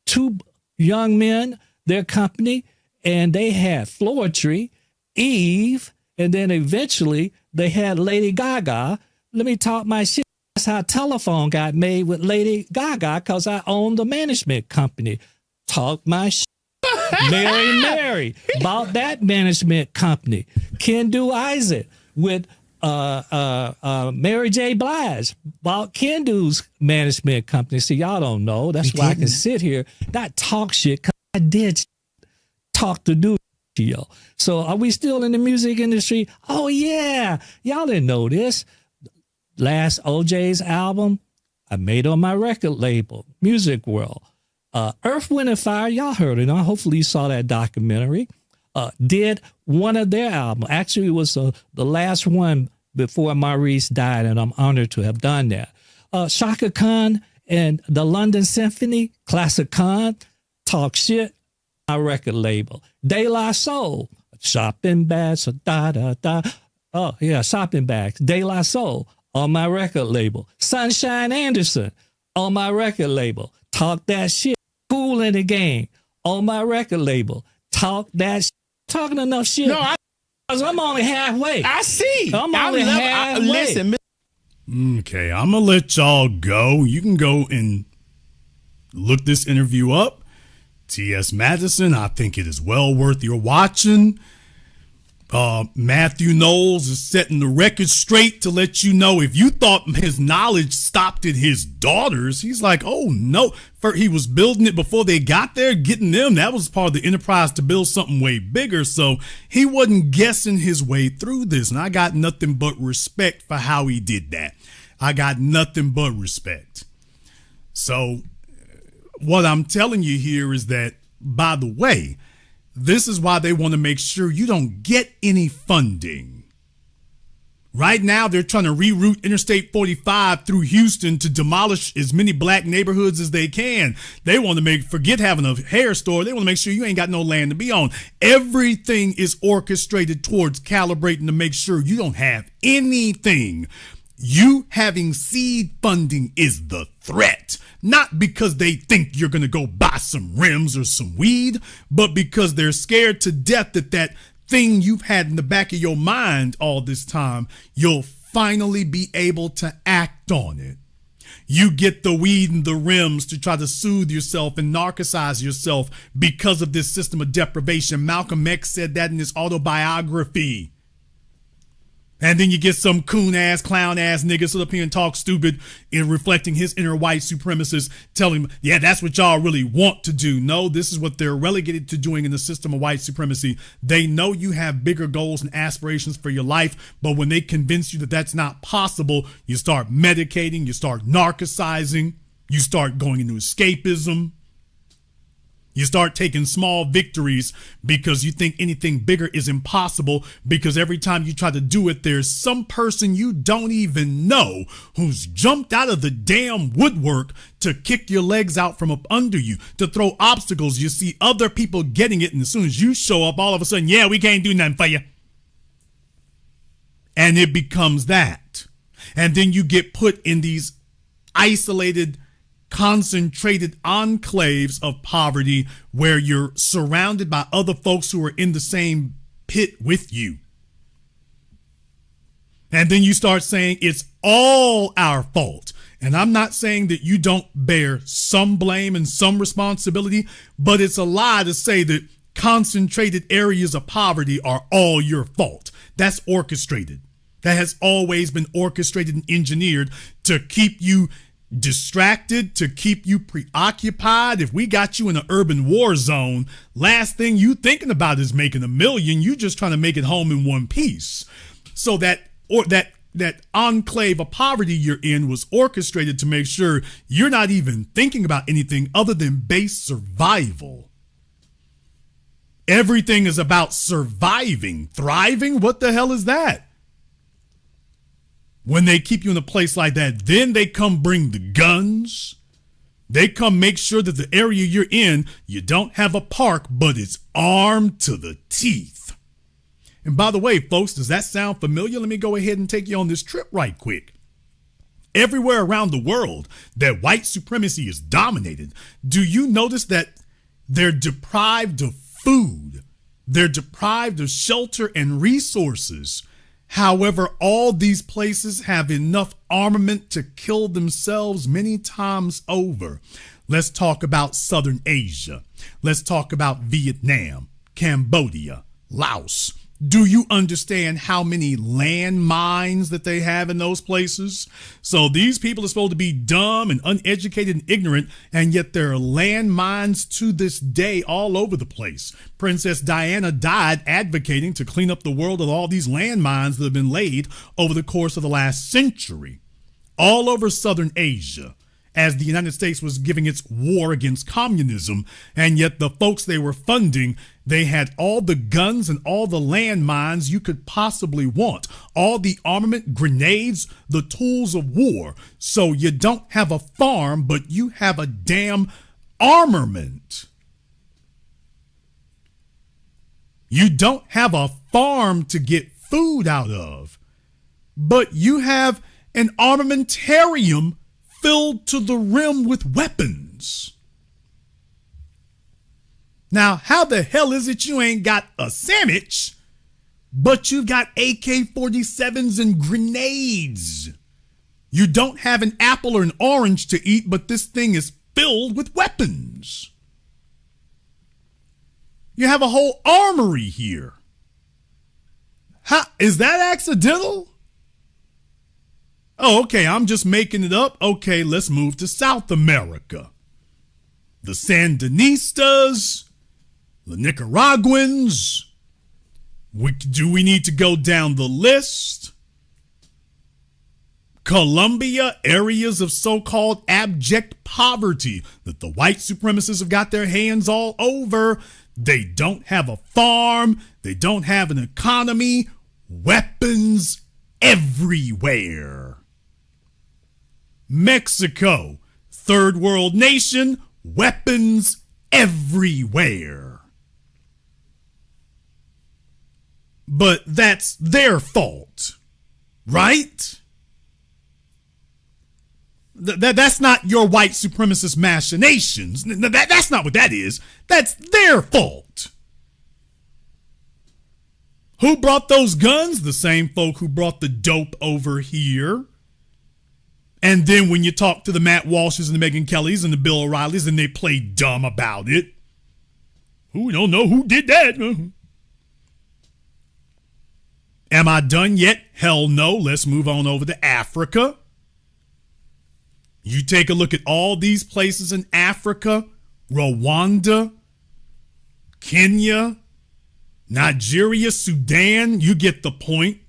2 young men, their company, and they had Floetry, Eve, and then eventually they had Lady Gaga. Let me talk my shit. That's how Telephone got made with Lady Gaga, because I owned the management company. Talk my shit. Mary bought that management company. Kendu Isaac with Mary J. Blige bought Kendu's management company. See, y'all don't know. That's why I can sit here, not talk shit, because I did talk to do shit. So are we still in the music industry? Oh, yeah. Y'all didn't know this. Last OJ's album, I made on my record label, Music World. Earth, Wind, and Fire, y'all heard it. Hopefully you saw that documentary. Did one of their albums. Actually, it was the last one before Maurice died, and I'm honored to have done that. Shaka Khan and the London Symphony, Classic Khan, talk shit, my record label. De La Soul, shopping bags, da-da-da. Oh, yeah, shopping bags. De La Soul on my record label. Sunshine Anderson on my record label. Talk that shit. Cool in the Game on my record label. Talk that shit. Talking enough shit. No, I'm only halfway. I see. I'm only halfway. Listen, Okay, I'm going to let y'all go. You can go and look this interview up. T.S. Madison, I think it is well worth your watching. Matthew Knowles is setting the record straight to let you know if you thought his knowledge stopped at his daughters, he's like, oh no. He was building it before they got there, getting them. That was part of the enterprise to build something way bigger. So he wasn't guessing his way through this. And I got nothing but respect for how he did that. I got nothing but respect. So what I'm telling you here is that, by the way, this is why they want to make sure you don't get any funding. Right now, they're trying to reroute Interstate 45 through Houston to demolish as many black neighborhoods as they can. They want to forget having a hair store. They want to make sure you ain't got no land to be on. Everything is orchestrated towards calibrating to make sure you don't have anything. You having seed funding is the threat. Not because they think you're going to go buy some rims or some weed, but because they're scared to death that thing you've had in the back of your mind all this time, you'll finally be able to act on it. You get the weed and the rims to try to soothe yourself and narcosize yourself because of this system of deprivation. Malcolm X said that in his autobiography. And then you get some coon-ass, clown-ass nigga sit up here and talk stupid in reflecting his inner white supremacist, telling him, yeah, that's what y'all really want to do. No, this is what they're relegated to doing in the system of white supremacy. They know you have bigger goals and aspirations for your life, but when they convince you that that's not possible, you start medicating, you start narcosizing, you start going into escapism. You start taking small victories because you think anything bigger is impossible, because every time you try to do it, there's some person you don't even know who's jumped out of the damn woodwork to kick your legs out from up under you, to throw obstacles. You see other people getting it, and as soon as you show up, all of a sudden, yeah, we can't do nothing for you. And it becomes that. And then you get put in these isolated, concentrated enclaves of poverty where you're surrounded by other folks who are in the same pit with you. And then you start saying it's all our fault. And I'm not saying that you don't bear some blame and some responsibility, but it's a lie to say that concentrated areas of poverty are all your fault. That's orchestrated. That has always been orchestrated and engineered to keep you distracted, to keep you preoccupied. If we got you in an urban war zone, last thing you thinking about is making $1 million. You just trying to make it home in one piece. So that enclave of poverty you're in was orchestrated to make sure you're not even thinking about anything other than base survival. Everything is about surviving. Thriving? What the hell is that? When they keep you in a place like that, then they come bring the guns. They come make sure that the area you're in, you don't have a park, but it's armed to the teeth. And by the way, folks, does that sound familiar? Let me go ahead and take you on this trip right quick. Everywhere around the world that white supremacy is dominated, do you notice that they're deprived of food? They're deprived of shelter and resources. However, all these places have enough armament to kill themselves many times over. Let's talk about Southern Asia. Let's talk about Vietnam, Cambodia, Laos. Do you understand how many landmines that they have in those places? So these people are supposed to be dumb and uneducated and ignorant, and yet there are landmines to this day all over the place. Princess Diana died advocating to clean up the world of all these landmines that have been laid over the course of the last century, all over Southern Asia, as the United States was giving its war against communism, and yet the folks they were funding, they had all the guns and all the landmines you could possibly want, all the armament, grenades, the tools of war. So you don't have a farm, but you have a damn armament. You don't have a farm to get food out of, but you have an armamentarium filled to the rim with weapons. Now, how the hell is it you ain't got a sandwich, but you've got AK-47s and grenades? You don't have an apple or an orange to eat, but this thing is filled with weapons. You have a whole armory here. How is that accidental? Oh, okay, I'm just making it up. Okay, let's move to South America. The Sandinistas, the Nicaraguans. Do we need to go down the list? Colombia, areas of so-called abject poverty that the white supremacists have got their hands all over. They don't have a farm. They don't have an economy. Weapons everywhere. Mexico, third world nation, weapons everywhere. But that's their fault, right? That's not your white supremacist machinations. That's not what that is. That's their fault. Who brought those guns? The same folk who brought the dope over here. And then when you talk to the Matt Walshes and the Megyn Kellys and the Bill O'Reillys, then they play dumb about it. We don't know who did that. Am I done yet? Hell no. Let's move on over to Africa. You take a look at all these places in Africa, Rwanda, Kenya, Nigeria, Sudan, you get the point.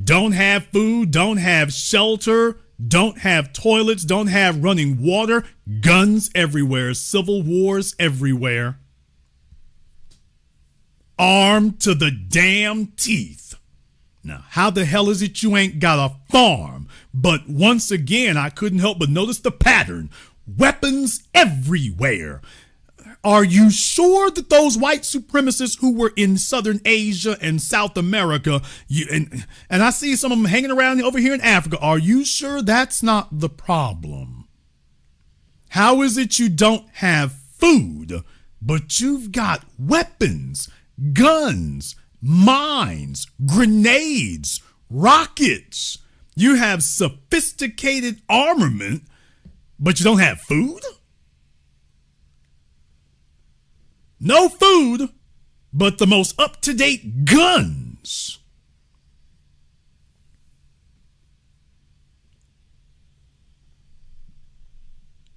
Don't have food, don't have shelter, don't have toilets, don't have running water, guns everywhere, civil wars everywhere. Armed to the damn teeth. Now, how the hell is it you ain't got a farm? But once again, I couldn't help but notice the pattern. Weapons everywhere. Are you sure that those white supremacists who were in Southern Asia and South America, and I see some of them hanging around over here in Africa, are you sure that's not the problem? How is it you don't have food, but you've got weapons, guns, mines, grenades, rockets? You have sophisticated armament, but you don't have food? No food, but the most up-to-date guns.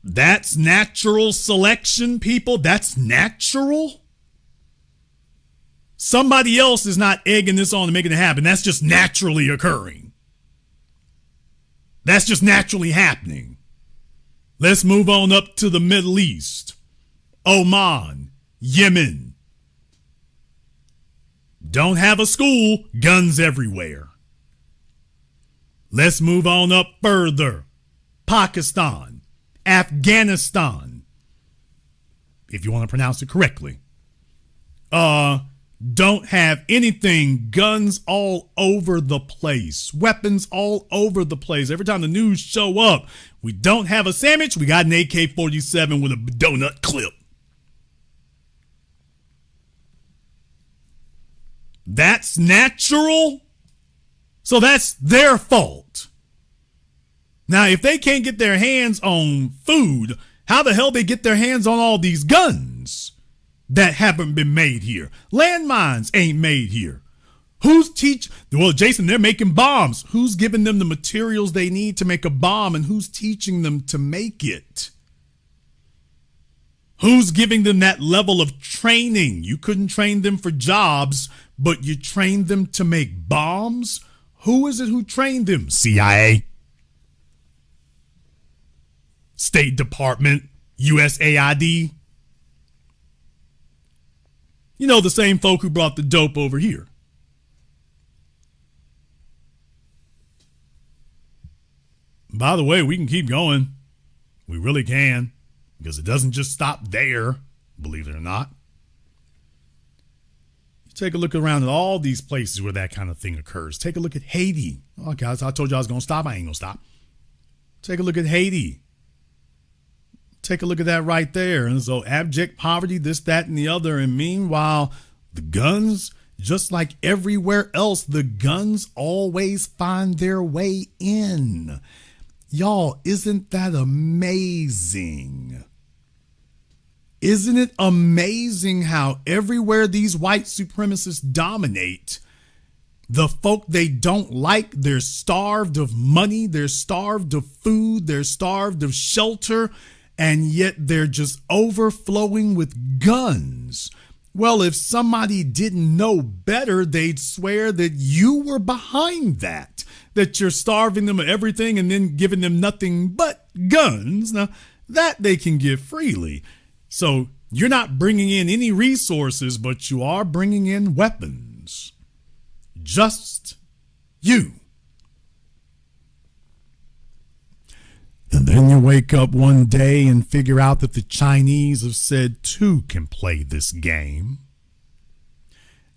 That's natural selection, people. That's natural. Somebody else is not egging this on and making it happen. That's just naturally occurring. That's just naturally happening. Let's move on up to the Middle East. Oman, Yemen. Don't have a school, guns everywhere. Let's move on up further. Pakistan, Afghanistan, if you want to pronounce it correctly. Don't have anything, guns all over the place, weapons all over the place. Every time the news show up, we don't have a sandwich, we got an AK-47 with a donut clip. That's natural? So that's their fault. Now, if they can't get their hands on food, how the hell they get their hands on all these guns that haven't been made here? Landmines ain't made here. Well, Jason, they're making bombs. Who's giving them the materials they need to make a bomb, and who's teaching them to make it? Who's giving them that level of training? You couldn't train them for jobs, but you trained them to make bombs? Who is it who trained them? CIA? State Department? USAID? You know, the same folk who brought the dope over here. By the way, we can keep going. We really can, because it doesn't just stop there, believe it or not. You take a look around at all these places where that kind of thing occurs. Take a look at Haiti. Oh, guys, I told you I was going to stop. I ain't going to stop. Take a look at Haiti. Take a look at that right there. And so abject poverty, this, that, and the other. And meanwhile, the guns, just like everywhere else, the guns always find their way in. Y'all, isn't that amazing? Isn't it amazing how everywhere these white supremacists dominate, the folk they don't like, they're starved of money, they're starved of food, they're starved of shelter, and yet they're just overflowing with guns. Well, if somebody didn't know better, they'd swear that you were behind that you're starving them of everything and then giving them nothing but guns. Now, that they can give freely. So you're not bringing in any resources, but you are bringing in weapons. Just you. And then you wake up one day and figure out that the Chinese have said too can play this game.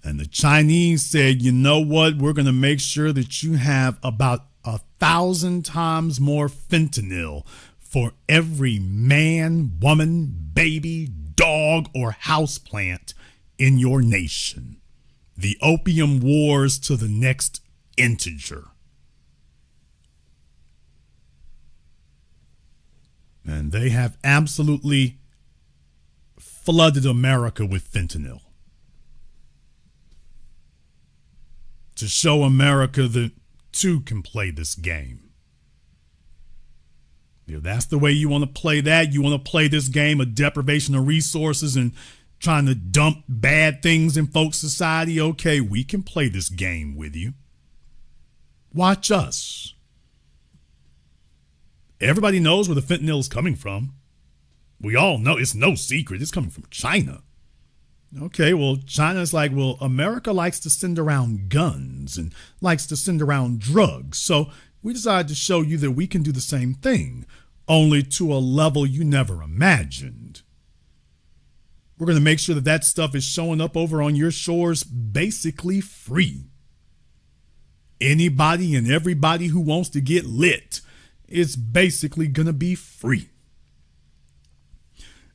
And the Chinese said, you know what? We're going to make sure that you have about 1,000 times more fentanyl for every man, woman, baby, dog, or houseplant in your nation. The opium wars to the next integer. And they have absolutely flooded America with fentanyl. To show America that too can play this game. If that's the way you want to play that, you want to play this game of deprivation of resources and trying to dump bad things in folks' society, okay, we can play this game with you. Watch us. Everybody knows where the fentanyl is coming from. We all know it's no secret. It's coming from China. Okay, well, China's like, well, America likes to send around guns and likes to send around drugs. So we decided to show you that we can do the same thing, only to a level you never imagined. We're going to make sure that that stuff is showing up over on your shores basically free. Anybody and everybody who wants to get lit, it's basically going to be free.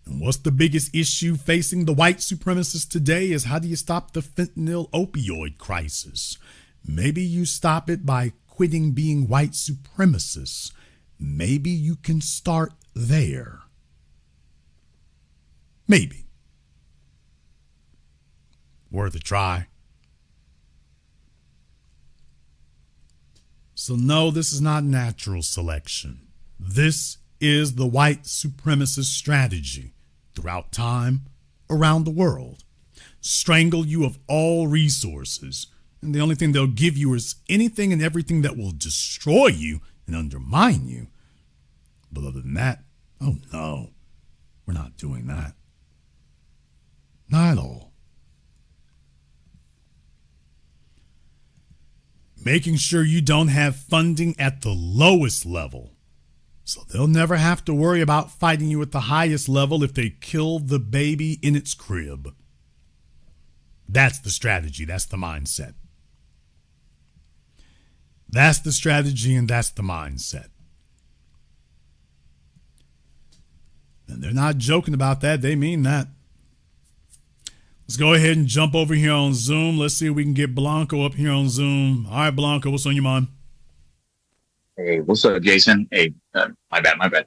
And what's the biggest issue facing the white supremacists today is how do you stop the fentanyl opioid crisis? Maybe you stop it by quitting being white supremacists. Maybe you can start there. Maybe. Worth a try. So no, this is not natural selection. This is the white supremacist strategy throughout time, around the world. Strangle you of all resources, and the only thing they'll give you is anything and everything that will destroy you and undermine you. But other than that, oh no, we're not doing that. vital. Making sure you don't have funding at the lowest level, so they'll never have to worry about fighting you at the highest level if they kill the baby in its crib. That's the strategy. That's the mindset. That's the strategy, and that's the mindset. And they're not joking about that. They mean that. Let's go ahead and jump over here on Zoom. Let's see if we can get Blanco up here on Zoom. All right, Blanco, what's on your mind? Hey, what's up, Jason? Hey, my bad.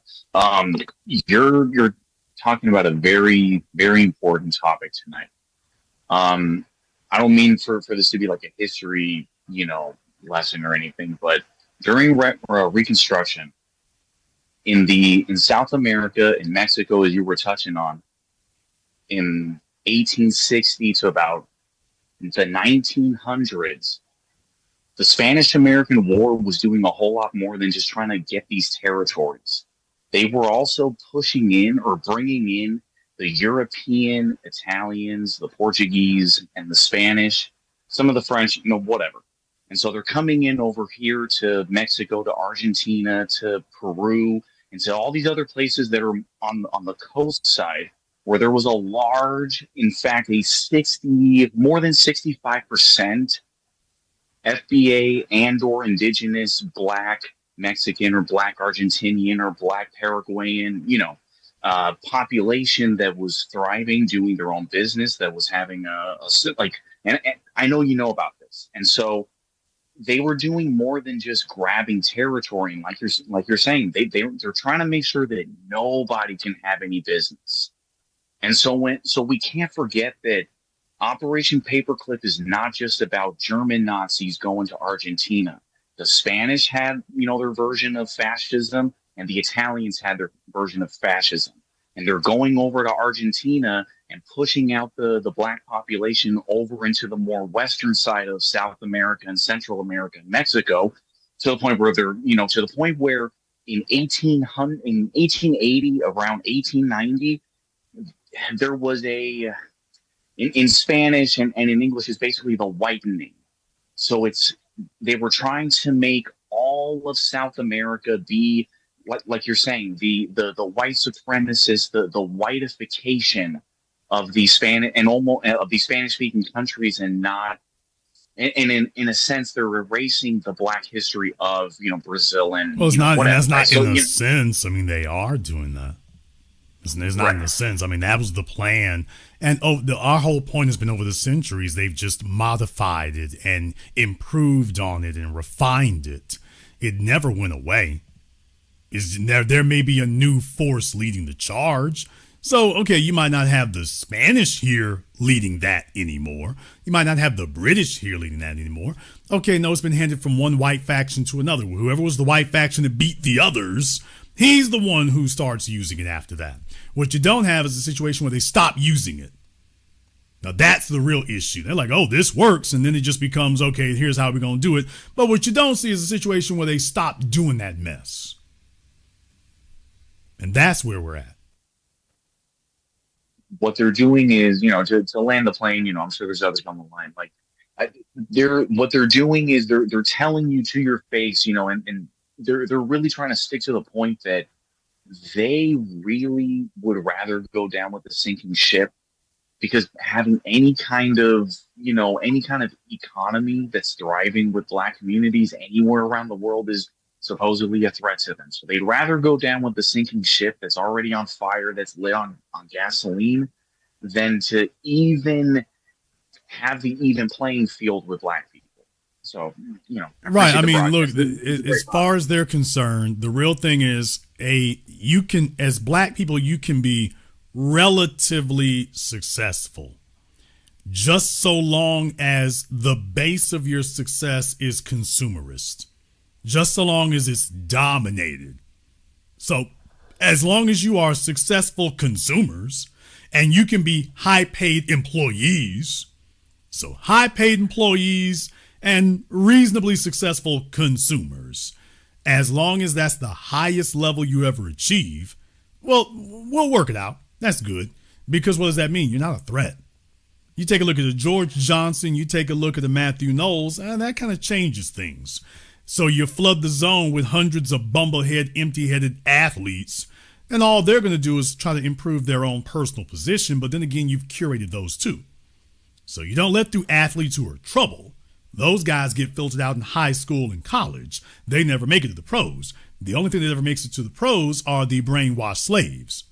You're talking about a very, very important topic tonight. I don't mean for this to be like a history, lesson or anything, but during Reconstruction in South America, in Mexico, as you were touching on, in 1860 to about the 1900s, the Spanish-American War was doing a whole lot more than just trying to get these territories. They were also pushing in or bringing in the European, Italians, the Portuguese, and the Spanish, some of the French, whatever. And so they're coming in over here to Mexico, to Argentina, to Peru, and to all these other places that are on the coast side, where there was a large, in fact, more than 65% FBA and or indigenous Black Mexican or Black Argentinian or Black Paraguayan, population that was thriving, doing their own business, that was having and I know you know about this. And so they were doing more than just grabbing territory. And like you're saying, they're trying to make sure that nobody can have any business. And so we can't forget that Operation Paperclip is not just about German Nazis going to Argentina. The Spanish had, their version of fascism, and the Italians had their version of fascism. And they're going over to Argentina and pushing out the Black population over into the more western side of South America and Central America and Mexico, to the point where in 1880, around 1890, there was in Spanish and in English is basically the whitening. So they were trying to make all of South America be like you're saying, the white supremacists, the whiteification of the Spanish and almost of the Spanish speaking countries, and not, and in a sense, they're erasing the Black history of Brazil and that's not so, in a sense. I mean, they are doing that. It's not right. In a sense. I mean, that was the plan. And our whole point has been over the centuries, they've just modified it and improved on it and refined it. It never went away. There may be a new force leading the charge. So, okay, you might not have the Spanish here leading that anymore. You might not have the British here leading that anymore. Okay, no, it's been handed from one white faction to another. Whoever was the white faction that beat the others, he's the one who starts using it after that. What you don't have is a situation where they stop using it. Now, that's the real issue. They're like, oh, this works. And then it just becomes, okay, here's how we're going to do it. But what you don't see is a situation where they stop doing that mess. And that's where we're at. What they're doing is, to land the plane, I'm sure there's others on the line. What they're doing is they're telling you to your face, and they're really trying to stick to the point that they really would rather go down with the sinking ship, because having any kind of economy that's thriving with Black communities anywhere around the world is supposedly a threat to them. So they'd rather go down with the sinking ship that's already on fire, that's lit on gasoline, than to even have the even playing field with Black people. So, right. I mean, look, as far as they're concerned, the real thing is as Black people, you can be relatively successful just so long as the base of your success is consumerist, just so long as it's dominated. So as long as you are successful consumers and you can be high paid employees, so high paid employees and reasonably successful consumers, as long as that's the highest level you ever achieve, well, we'll work it out. That's good. Because what does that mean? You're not a threat. You take a look at the George Johnson, you take a look at the Matthew Knowles, and that kind of changes things. So you flood the zone with hundreds of bumblehead, empty-headed athletes, and all they're going to do is try to improve their own personal position, but then again, you've curated those too. So you don't let through athletes who are trouble. Those guys get filtered out in high school and college. They never make it to the pros. The only thing that ever makes it to the pros are the brainwashed slaves.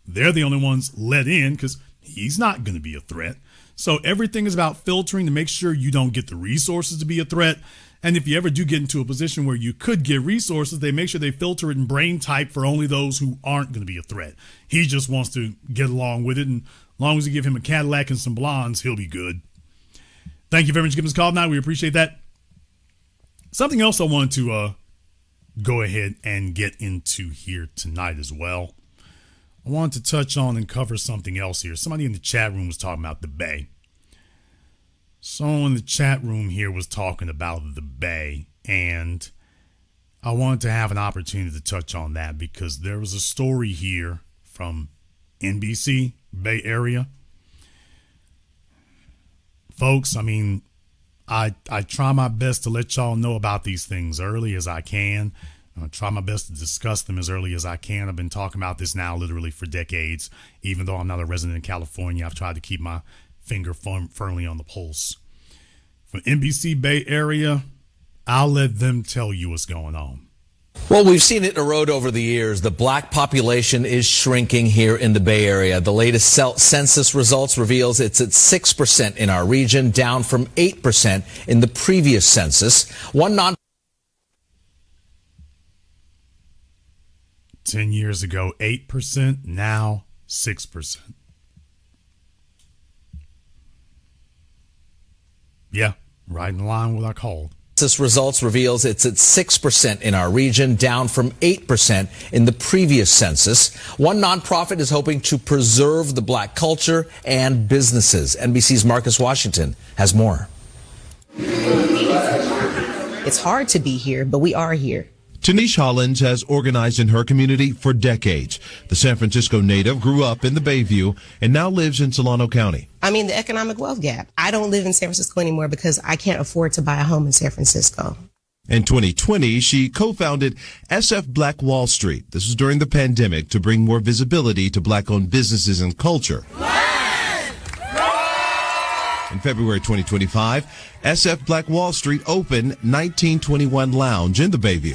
They're the only ones let in because he's not going to be a threat. So everything is about filtering to make sure you don't get the resources to be a threat. And if you ever do get into a position where you could get resources, they make sure they filter it in brain type for only those who aren't going to be a threat. He just wants to get along with it. And as long as you give him a Cadillac and some blondes, he'll be good. Thank you very much for giving us a call tonight. We appreciate that. Something else I wanted to go ahead and get into here tonight as well. I wanted to touch on and cover something else here. Somebody in the chat room was talking about the Bay. Someone in the chat room here was talking about the Bay, and I wanted to have an opportunity to touch on that because there was a story here from NBC, Bay Area. Folks, I mean, I try my best to let y'all know about these things early as I can. I try my best to discuss them as early as I can. I've been talking about this now literally for decades. Even though I'm not a resident in California, I've tried to keep my finger firmly on the pulse. From NBC Bay Area, I'll let them tell you what's going on. Well, we've seen it erode over the years. The black population is shrinking here in the Bay Area. The latest census results reveals it's at 6% in our region, down from 8% in the previous census. 10 years ago, 8%, now 6%. Yeah, right in line with what I called. Census results reveals it's at 6% in our region, down from 8% in the previous census. One nonprofit is hoping to preserve the black culture and businesses. NBC's Marcus Washington has more. It's hard to be here, but we are here. Tanish Hollins has organized in her community for decades. The San Francisco native grew up in the Bayview and now lives in Solano County. I mean, the economic wealth gap. I don't live in San Francisco anymore because I can't afford to buy a home in San Francisco. In 2020, she co-founded SF Black Wall Street. This was during the pandemic to bring more visibility to black-owned businesses and culture. In February 2025, SF Black Wall Street opened 1921 Lounge in the Bayview.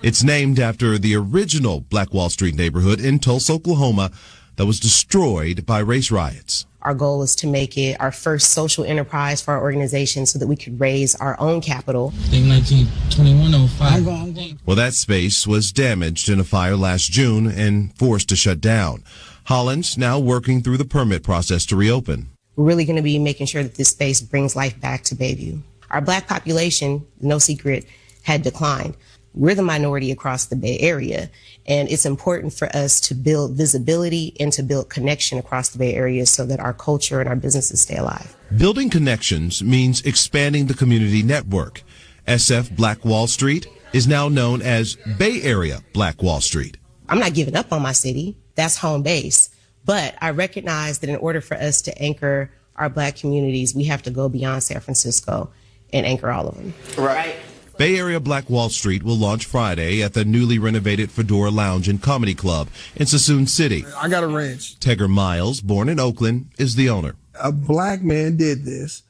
It's named after the original Black Wall Street neighborhood in Tulsa, Oklahoma, that was destroyed by race riots. Our goal is to make it our first social enterprise for our organization so that we could raise our own capital. I think 1921-05. Well, that space was damaged in a fire last June and forced to shut down. Hollins now working through the permit process to reopen. We're really going to be making sure that this space brings life back to Bayview. Our black population, no secret, had declined. We're the minority across the Bay Area, and it's important for us to build visibility and to build connection across the Bay Area so that our culture and our businesses stay alive. Building connections means expanding the community network. SF Black Wall Street is now known as Bay Area Black Wall Street. I'm not giving up on my city. That's home base. But I recognize that in order for us to anchor our black communities, we have to go beyond San Francisco and anchor all of them. Right. Bay Area Black Wall Street will launch Friday at the newly renovated Fedora Lounge and Comedy Club in Sassoon City. I got a ranch. Tegger Miles, born in Oakland, is the owner. A black man did this.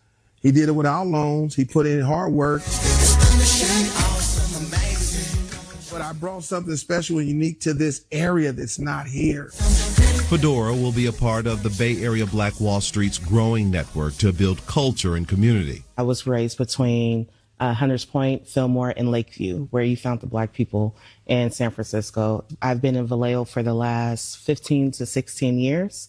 He did it without loans. He put in hard work. But I brought something special and unique to this area that's not here. Fedora will be a part of the Bay Area Black Wall Street's growing network to build culture and community. I was raised between Hunters Point, Fillmore, and Lakeview, where you found the black people in San Francisco. I've been in Vallejo for the last 15 to 16 years,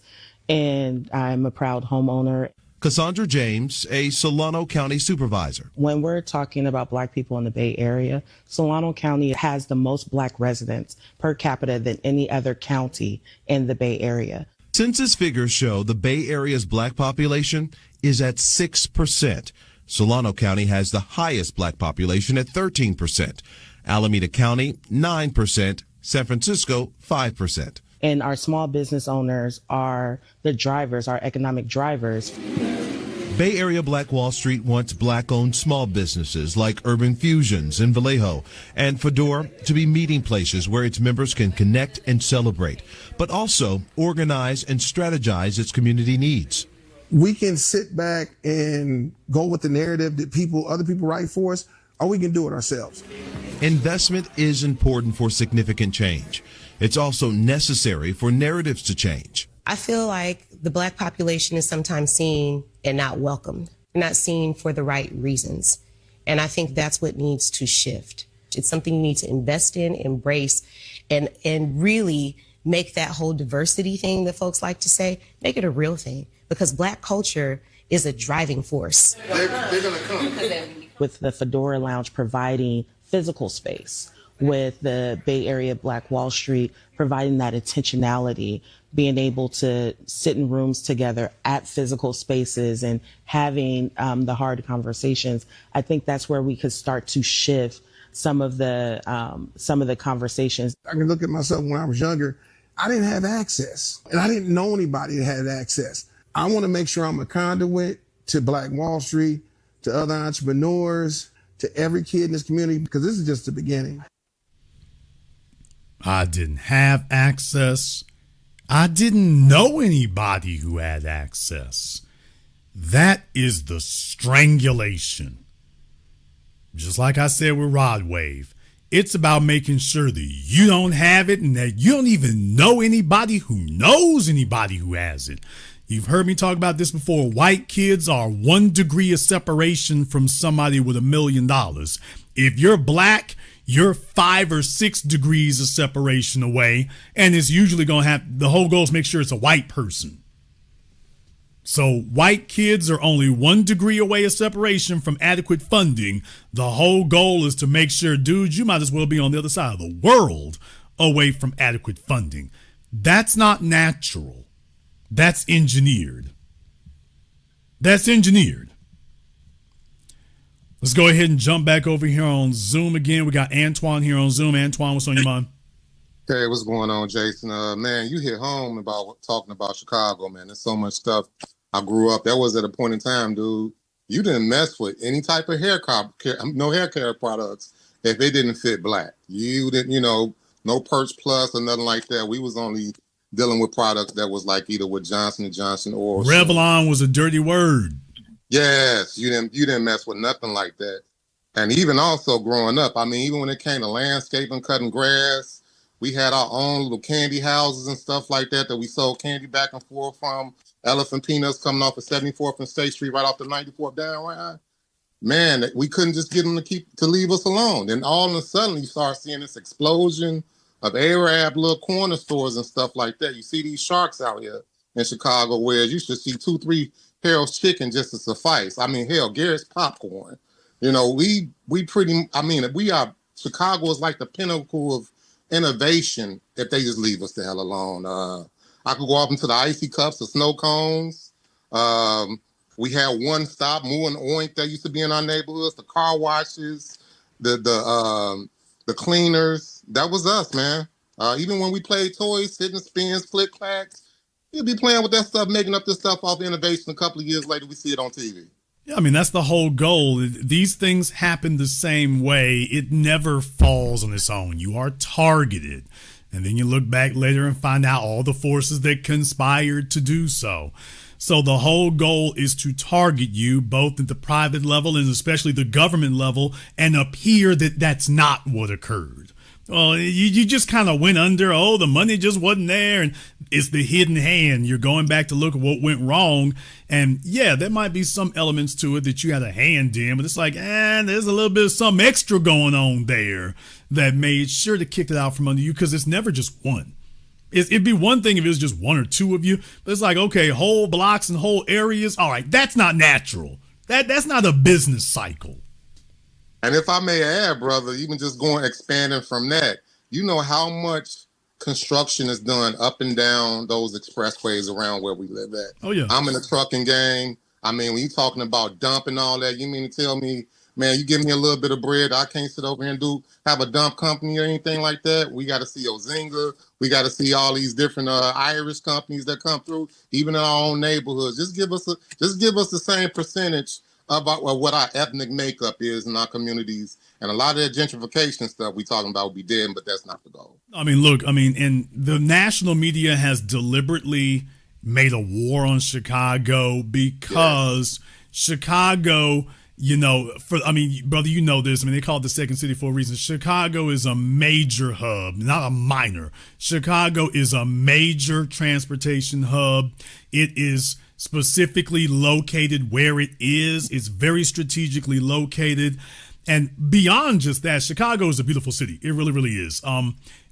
and I'm a proud homeowner. Cassandra James, a Solano County supervisor. When we're talking about black people in the Bay Area, Solano County has the most black residents per capita than any other county in the Bay Area. Census figures show the Bay Area's black population is at 6%. Solano County has the highest black population at 13%. Alameda County, 9%. San Francisco, 5%. And our small business owners are the drivers, our economic drivers. Bay Area Black Wall Street wants Black-owned small businesses like Urban Fusions in Vallejo and Fedora to be meeting places where its members can connect and celebrate, but also organize and strategize its community needs. We can sit back and go with the narrative that other people write for us, or we can do it ourselves. Investment is important for significant change. It's also necessary for narratives to change. I feel like the Black population is sometimes seen and not welcomed, not seen for the right reasons. And I think that's what needs to shift. It's something you need to invest in, embrace, and really make that whole diversity thing that folks like to say, make it a real thing. Because Black culture is a driving force. They're going to come. With the Fedora Lounge providing physical space, with the Bay Area Black Wall Street providing that intentionality, being able to sit in rooms together at physical spaces and having the hard conversations, I think that's where we could start to shift some of the conversations. I can look at myself when I was younger. I didn't have access, and I didn't know anybody that had access. I want to make sure I'm a conduit to Black Wall Street, to other entrepreneurs, to every kid in this community, because this is just the beginning. I didn't have access. I didn't know anybody who had access. That is the strangulation. Just like I said with Rod Wave, it's about making sure that you don't have it and that you don't even know anybody who knows anybody who has it. You've heard me talk about this before. White kids are 1 degree of separation from somebody with $1 million. If you're Black, you're 5 or 6 degrees of separation away, and it's usually going to have, the whole goal is make sure it's a white person. So white kids are only 1 degree away of separation from adequate funding. The whole goal is to make sure, dude, you might as well be on the other side of the world away from adequate funding. That's not natural. That's engineered. That's engineered. Let's go ahead and jump back over here on Zoom again. We got Antoine here on Zoom. Antoine, what's on your mind? Hey, what's going on, Jason? Man, you hit home about talking about Chicago, man. There's so much stuff. I grew up. That was at a point in time, dude. You didn't mess with any type of no hair care products if they didn't fit Black. You didn't, no Perch Plus or nothing like that. We was only dealing with products that was like either with Johnson & Johnson or Revlon was a dirty word. Yes, you didn't mess with nothing like that. And even also growing up, I mean, even when it came to landscaping, cutting grass, we had our own little candy houses and stuff like that we sold candy back and forth from. Elephant Peanuts coming off of 74th and State Street right off the 94th down line. Man, we couldn't just get them to leave us alone. Then all of a sudden you start seeing this explosion of Arab little corner stores and stuff like that. You see these sharks out here in Chicago where you should see 2-3 Harold's Chicken just to suffice. I mean, hell, Garrett's Popcorn. Chicago is like the pinnacle of innovation if they just leave us the hell alone. I could go off into the icy cups, the snow cones. We had One Stop, Moo and Oink that used to be in our neighborhoods, the car washes, the cleaners. That was us, man. Even when we played toys, sit and spins, flick clacks, you'd be playing with that stuff, making up this stuff off innovation. A couple of years later, we see it on TV. Yeah, I mean, that's the whole goal. These things happen the same way. It never falls on its own. You are targeted. And then you look back later and find out all the forces that conspired to do so. So the whole goal is to target you both at the private level and especially the government level and appear that that's not what occurred. Well, you just kind of went under, the money just wasn't there, and it's the hidden hand. You're going back to look at what went wrong, and yeah, there might be some elements to it that you had a hand in, but it's like, there's a little bit of something extra going on there that made sure to kick it out from under you, because it's never just one. It'd be one thing if it was just one or two of you, but it's like, okay, whole blocks and whole areas, all right, that's not natural. That's not a business cycle. And if I may add, brother, even just expanding from that, you know how much construction is done up and down those expressways around where we live at. Oh, yeah. I'm in the trucking game. I mean, when you're talking about dump and all that, you mean to tell me man, you give me a little bit of bread, I can't sit over here and have a dump company or anything like that. We got to see Ozinga. We got to see all these different Irish companies that come through, even in our own neighborhoods. Just give us the same percentage about what our ethnic makeup is in our communities. And a lot of that gentrification stuff we talking about will be dead, but that's not the goal. I mean, look, and the national media has deliberately made a war on Chicago because Chicago, brother, you know this. I mean, they call it the second city for a reason. Chicago is a major hub, not a minor. Chicago is a major transportation hub. It is specifically located where it is. It's very strategically located. And beyond just that, Chicago is a beautiful city. It really, really is.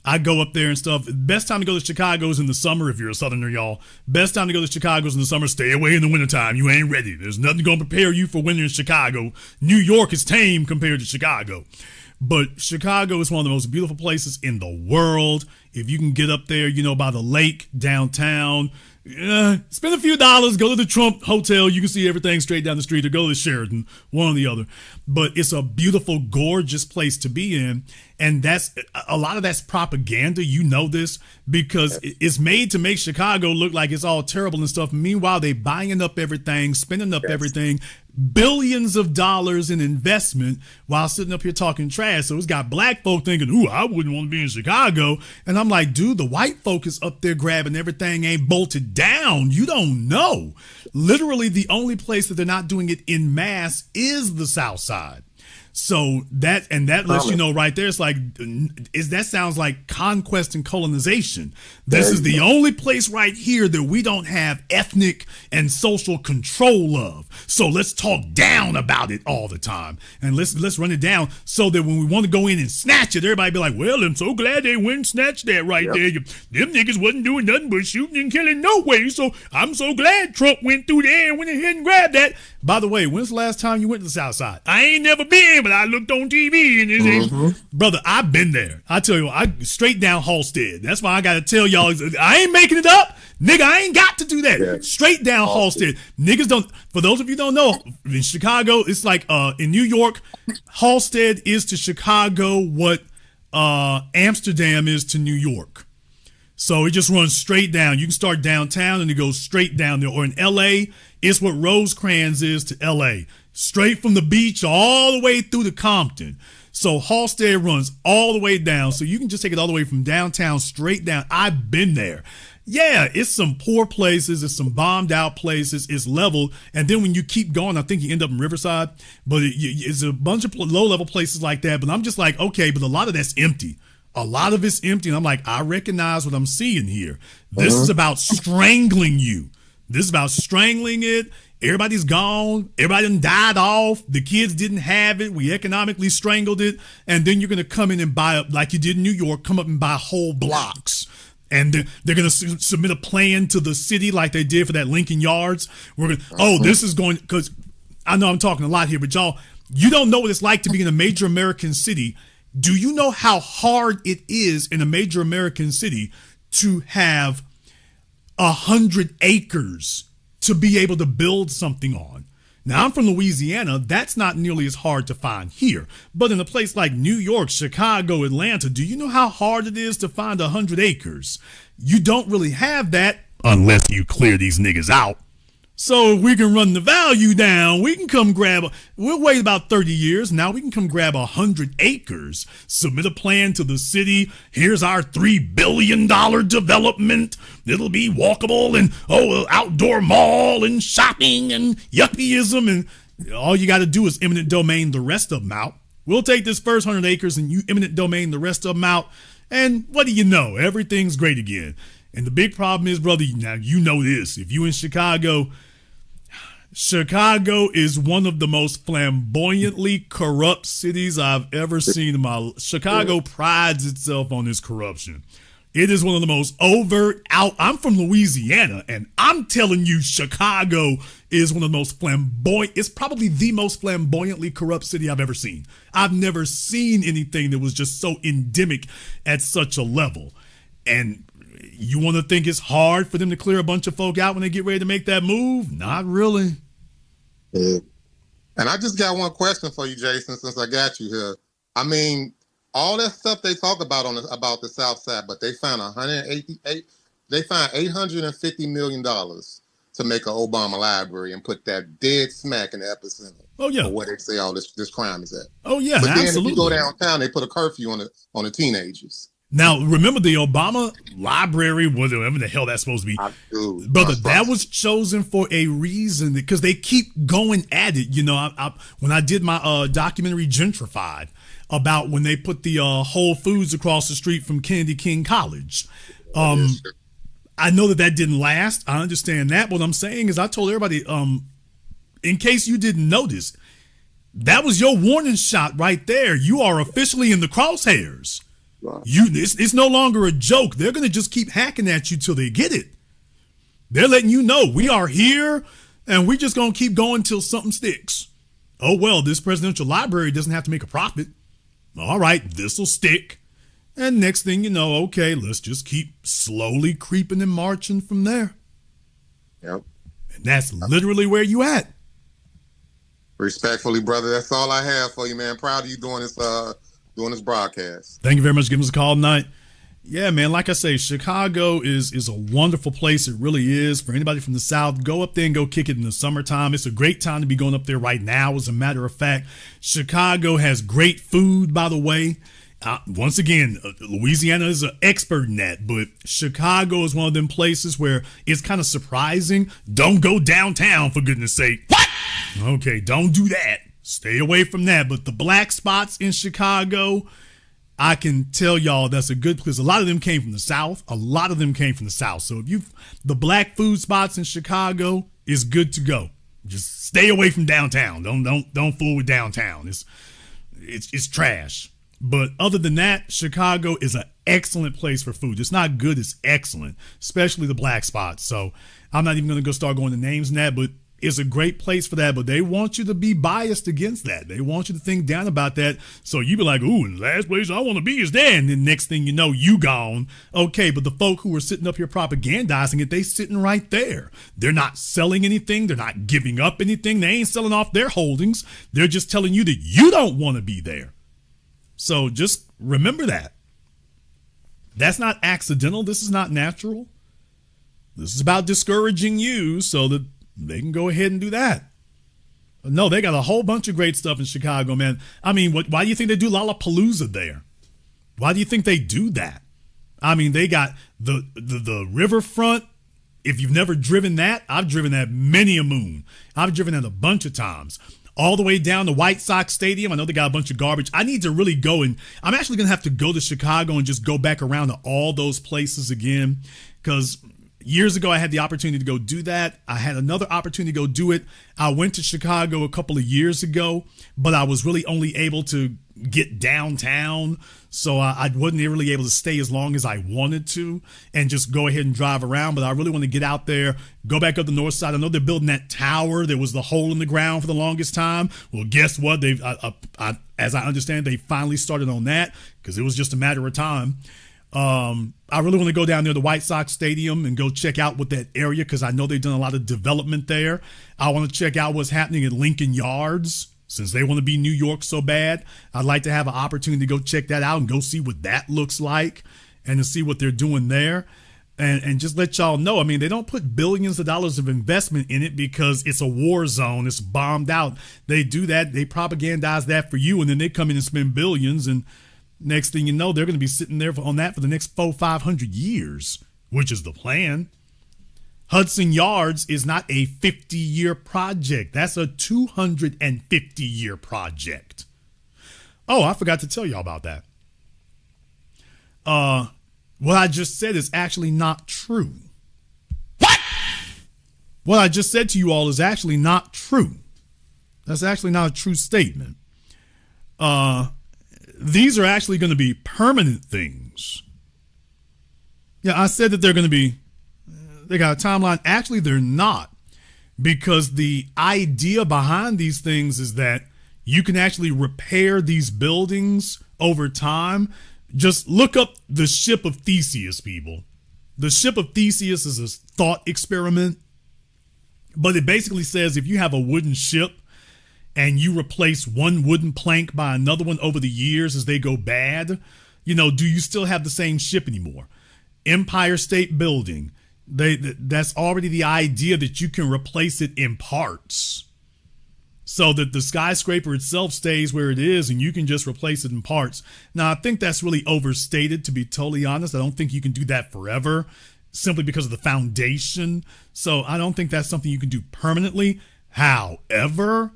I go up there and stuff. Best time to go to Chicago is in the summer if you're a Southerner, y'all. Best time to go to Chicago is in the summer. Stay away in the wintertime. You ain't ready. There's nothing going to prepare you for winter in Chicago. New York is tame compared to Chicago. But Chicago is one of the most beautiful places in the world. If you can get up there, by the lake downtown, spend a few dollars, go to the Trump Hotel. You can see everything straight down the street, or go to the Sheraton, one or the other. But it's a beautiful, gorgeous place to be in. And that's a lot of that's propaganda. You know this because it's made to make Chicago look like it's all terrible and stuff. Meanwhile, they buying up everything, spending up everything, billions of dollars in investment while sitting up here talking trash. So it's got black folk thinking, ooh, I wouldn't want to be in Chicago. And I'm like, dude, the white folk is up there grabbing everything, ain't bolted down. You don't know. Literally, the only place that they're not doing it in mass is the South Side. So that lets you know right there, it's like, that sounds like conquest and colonization. This is the only place right here that we don't have ethnic and social control of. So let's talk down about it all the time. And let's run it down so that when we want to go in and snatch it, everybody be like, well, I'm so glad they went and snatched that right there. Them niggas wasn't doing nothing but shooting and killing no way. So I'm so glad Trump went through there and went ahead and grabbed that. By the way, when's the last time you went to the South Side? I ain't never been, but I looked on TV and it's brother, I've been there. I tell you, I straight down Halstead. That's why I got to tell y'all, I ain't making it up. Nigga, I ain't got to do that. Yeah. Straight down Halstead. Niggas don't, for those of you who don't know, in Chicago, it's like in New York, Halstead is to Chicago what Amsterdam is to New York. So it just runs straight down. You can start downtown and it goes straight down there. Or in LA, it's what Rosecrans is to LA. Straight from the beach all the way through to Compton. So Halstead runs all the way down. So you can just take it all the way from downtown straight down. I've been there. Yeah, it's some poor places. It's some bombed out places. It's leveled. And then when you keep going, I think you end up in Riverside. But it's a bunch of low level places like that. But I'm just like, okay, but a lot of that's empty. A lot of it's empty. And I'm like, I recognize what I'm seeing here. This is about strangling you. This is about strangling it. Everybody's gone. Everybody done died off. The kids didn't have it. We economically strangled it. And then you're going to come in and buy up, like you did in New York, come up and buy whole blocks. And they're going to submit a plan to the city like they did for that Lincoln Yards. We're going this is going, because I know I'm talking a lot here, but y'all, you don't know what it's like to be in a major American city. Do you know how hard it is in a major American city to have 100 acres to be able to build something on? Now, I'm from Louisiana. That's not nearly as hard to find here. But in a place like New York, Chicago, Atlanta, do you know how hard it is to find 100 acres? You don't really have that unless you clear these niggas out. So if we can run the value down, we can come we'll wait about 30 years. Now we can come grab 100 acres, submit a plan to the city. Here's our $3 billion development. It'll be walkable and, outdoor mall and shopping and yuppieism. And all you got to do is eminent domain the rest of them out. We'll take this first 100 acres and you eminent domain the rest of them out. And what do you know? Everything's great again. And the big problem is, brother, now you know this. If you in Chicago is one of the most flamboyantly corrupt cities I've ever seen in my life. Chicago prides itself on its corruption. It is one of the most overt out. I'm from Louisiana, and I'm telling you, Chicago is one of the most flamboyant. It's probably the most flamboyantly corrupt city I've ever seen. I've never seen anything that was just so endemic at such a level. And you want to think it's hard for them to clear a bunch of folk out when they get ready to make that move? Not really. And And I just got one question for you, Jason, since I got you here. I mean, all that stuff they talk about about the South Side, but they found $850 million to make an Obama library and put that dead smack in the epicenter. Oh yeah, of where they say all this crime is at. Oh yeah, but then absolutely. If you go downtown, they put a curfew on the teenagers. Now remember the Obama library, whatever the hell that's supposed to be, brother. That was chosen for a reason because they keep going at it. You know, when I did my documentary Gentrified about when they put the Whole Foods across the street from Kennedy King College. I know that didn't last. I understand that. What I'm saying is I told everybody, in case you didn't notice, that was your warning shot right there. You are officially in the crosshairs. Right. It's no longer a joke. They're going to just keep hacking at you till they get it. They're letting you know we are here and we're just going to keep going till something sticks. Oh, well, this presidential library doesn't have to make a profit. All right, this will stick. And next thing you know, okay, let's just keep slowly creeping and marching from there. Yep. And that's literally where you at. Respectfully, brother, that's all I have for you, man. Proud of you doing this broadcast. Thank you very much for giving us a call tonight. Yeah, man, like I say, Chicago is a wonderful place. It really is. For anybody from the South, go up there and go kick it in the summertime. It's a great time to be going up there right now, as a matter of fact. Chicago has great food, by the way. Once again, Louisiana is an expert in that, but Chicago is one of them places where it's kind of surprising. Don't go downtown, for goodness sake. What? Okay, don't do that. Stay away from that. But the black spots in Chicago, I can tell y'all that's a good place. A lot of them came from the South. So if the black food spots in Chicago is good to go. Just stay away from downtown. Don't fool with downtown. It's trash. But other than that, Chicago is an excellent place for food. It's not good, it's excellent, especially the black spots. So I'm not even going to go start going to names in that, but it's a great place for that. But they want you to be biased against that. They want you to think down about that. So you be like, ooh, the last place I want to be is there. And then next thing you know, you gone. Okay, but the folk who are sitting up here propagandizing it, they sitting right there. They're not selling anything. They're not giving up anything. They ain't selling off their holdings. They're just telling you that you don't want to be there. So just remember that. That's not accidental. This is not natural. This is about discouraging you so that they can go ahead and do that. No, they got a whole bunch of great stuff in Chicago, man. I mean, why do you think they do Lollapalooza there? Why do you think they do that? I mean, they got the riverfront. If you've never driven that, I've driven that many a moon. I've driven that a bunch of times. All the way down to White Sox Stadium. I know they got a bunch of garbage. I need to really go, and I'm actually going to have to go to Chicago and just go back around to all those places again, because years ago I had the opportunity to go do that. I had another opportunity to go do it. I went to Chicago a couple of years ago, but I was really only able to get downtown, so I wasn't really able to stay as long as I wanted to and just go ahead and drive around. But I really want to get out there, go back up the north side. I know they're building that tower. There was the hole in the ground for the longest time. Well, guess what? They've, as I understand, they finally started on that because it was just a matter of time. I really want to go down there to White Sox Stadium and go check out what that area, because I know they've done a lot of development there. I want to check out what's happening at Lincoln Yards. Since they want to be New York so bad, I'd like to have an opportunity to go check that out and go see what that looks like and to see what they're doing there. And just let y'all know, I mean, they don't put billions of dollars of investment in it because it's a war zone. It's bombed out. They do that. They propagandize that for you, and then they come in and spend billions. And next thing you know, they're going to be sitting there on that for the next 500 years, which is the plan. Hudson Yards is not a 50-year project. That's a 250-year project. Oh, I forgot to tell y'all about that. What I just said is actually not true. What? What I just said to you all is actually not true. That's actually not a true statement. These are actually going to be permanent things. Yeah, I said that they're going to be, they got a timeline. Actually, they're not, because the idea behind these things is that you can actually repair these buildings over time. Just look up the Ship of Theseus, people. The Ship of Theseus is a thought experiment, but it basically says if you have a wooden ship and you replace one wooden plank by another one over the years as they go bad, do you still have the same ship anymore? Empire State Building, that's already the idea that you can replace it in parts so that the skyscraper itself stays where it is and you can just replace it in parts. Now, I think that's really overstated, to be totally honest. I don't think you can do that forever simply because of the foundation. So I don't think that's something you can do permanently. However,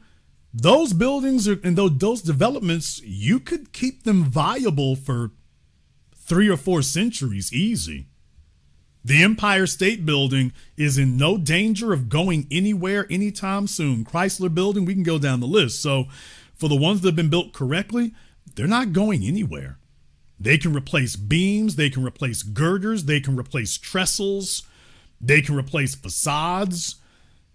those buildings and those developments, you could keep them viable for 3 or 4 centuries easy. The Empire State Building is in no danger of going anywhere anytime soon. Chrysler Building, we can go down the list. So for the ones that have been built correctly, they're not going anywhere. They can replace beams, they can replace girders, they can replace trestles, they can replace facades.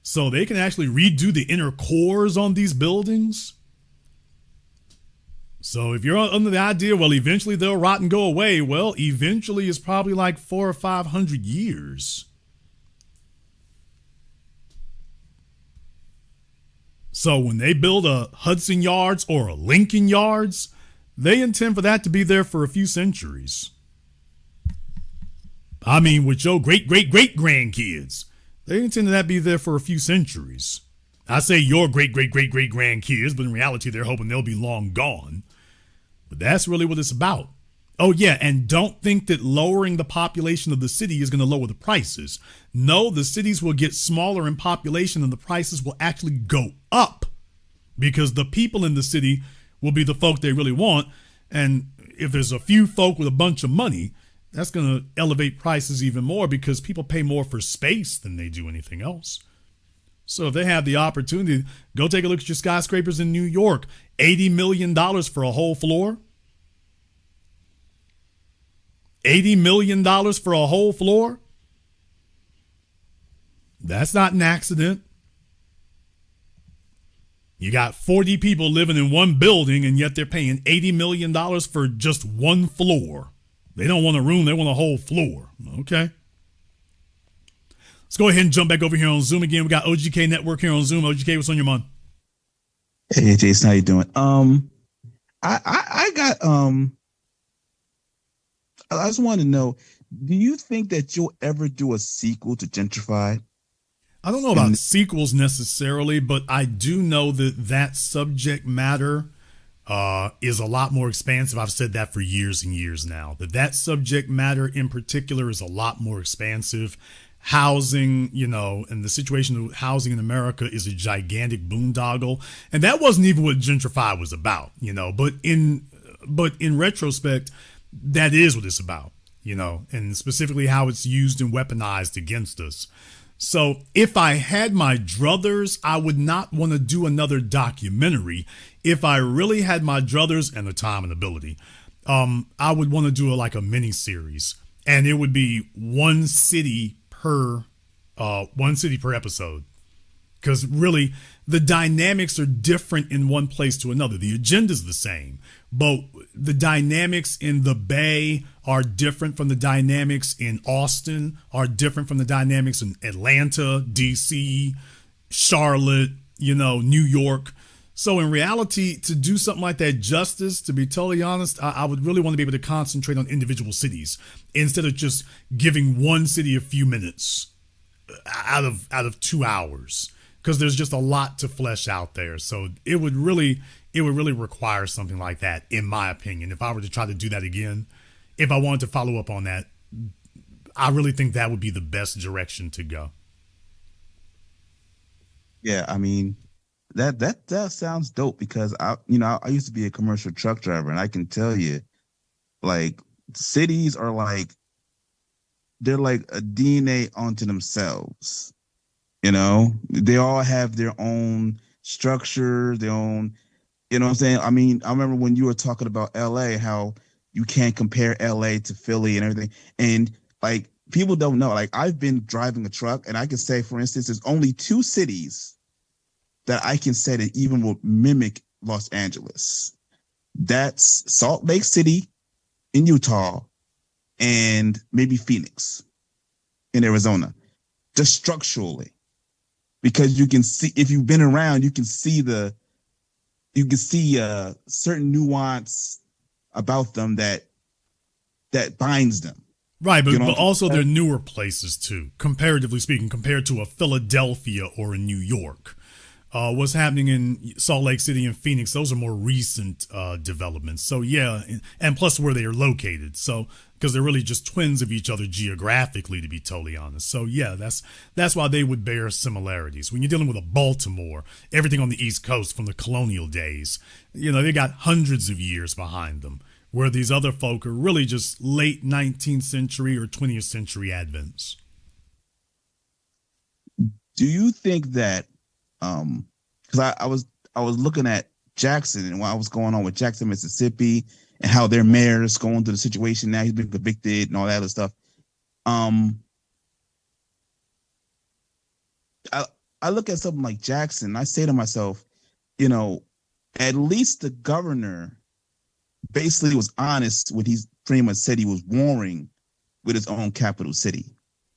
So they can actually redo the inner cores on these buildings. So if you're under the idea, well, eventually they'll rot and go away, well, eventually is probably like 400 or 500 years. So when they build a Hudson Yards or a Lincoln Yards, they intend for that to be there for a few centuries. I mean, with your great-great-great-grandkids, they intend that to be there for a few centuries. I say your great-great-great-great-grandkids, but in reality, they're hoping they'll be long gone. But that's really what it's about. Oh, yeah, and don't think that lowering the population of the city is going to lower the prices. No, the cities will get smaller in population and the prices will actually go up because the people in the city will be the folk they really want. And if there's a few folk with a bunch of money, that's going to elevate prices even more because people pay more for space than they do anything else. So if they have the opportunity, go take a look at your skyscrapers in New York. $80 million for a whole floor. $80 million for a whole floor. That's not an accident. You got 40 people living in one building, and yet they're paying $80 million for just one floor. They don't want a room, they want a whole floor. Okay. Let's go ahead and jump back over here on Zoom again. We got OGK Network here on Zoom. OGK, what's on your mind? Hey, Jason, how you doing? I just wanted to know, do you think that you'll ever do a sequel to Gentrified? I don't know about sequels necessarily, but I do know that subject matter is a lot more expansive. I've said that for years and years now. That subject matter in particular is a lot more expansive. Housing, and the situation of housing in America is a gigantic boondoggle. And that wasn't even what Gentrified was about, but in retrospect, that is what it's about, and specifically how it's used and weaponized against us. So if I had my druthers, I would not want to do another documentary. If I really had my druthers and the time and ability, I would want to do a mini series, and it would be one city per episode, because really the dynamics are different in one place to another. The agenda's the same, but the dynamics in the Bay are different from the dynamics in Austin, are different from the dynamics in Atlanta, DC, Charlotte, New York. So in reality, to do something like that justice, to be totally honest, I would really want to be able to concentrate on individual cities instead of just giving one city a few minutes out of 2 hours, because there's just a lot to flesh out there. So it would really require something like that, in my opinion. If I were to try to do that again, if I wanted to follow up on that, I really think that would be the best direction to go. Yeah, I mean, that sounds dope, because I used to be a commercial truck driver, and I can tell you, cities are they're like a DNA unto themselves. They all have their own structure, their own, what I'm saying? I mean, I remember when you were talking about LA, how you can't compare LA to Philly and everything. And people don't know, I've been driving a truck, and I can say, for instance, there's only 2 cities that I can say that even will mimic Los Angeles. That's Salt Lake City in Utah and maybe Phoenix in Arizona, just structurally, because you can see, if you've been around, you can see the you can see a certain nuance about them that binds them. Right, but, You know but what I'm also saying? they're newer places too, comparatively speaking, compared to a Philadelphia or a New York. What's happening in Salt Lake City and Phoenix, those are more recent developments. So yeah, and plus where they are located. So because they're really just twins of each other geographically, to be totally honest. So yeah, that's why they would bear similarities. When you're dealing with a Baltimore, everything on the East Coast from the colonial days, they got hundreds of years behind them, where these other folk are really just late 19th century or 20th century advents. Do you think that because I was looking at Jackson and what was going on with Jackson, Mississippi, and how their mayor is going through the situation now, he's been convicted and all that other stuff. I look at something like Jackson, and I say to myself, at least the governor basically was honest when he's pretty much said he was warring with his own capital city.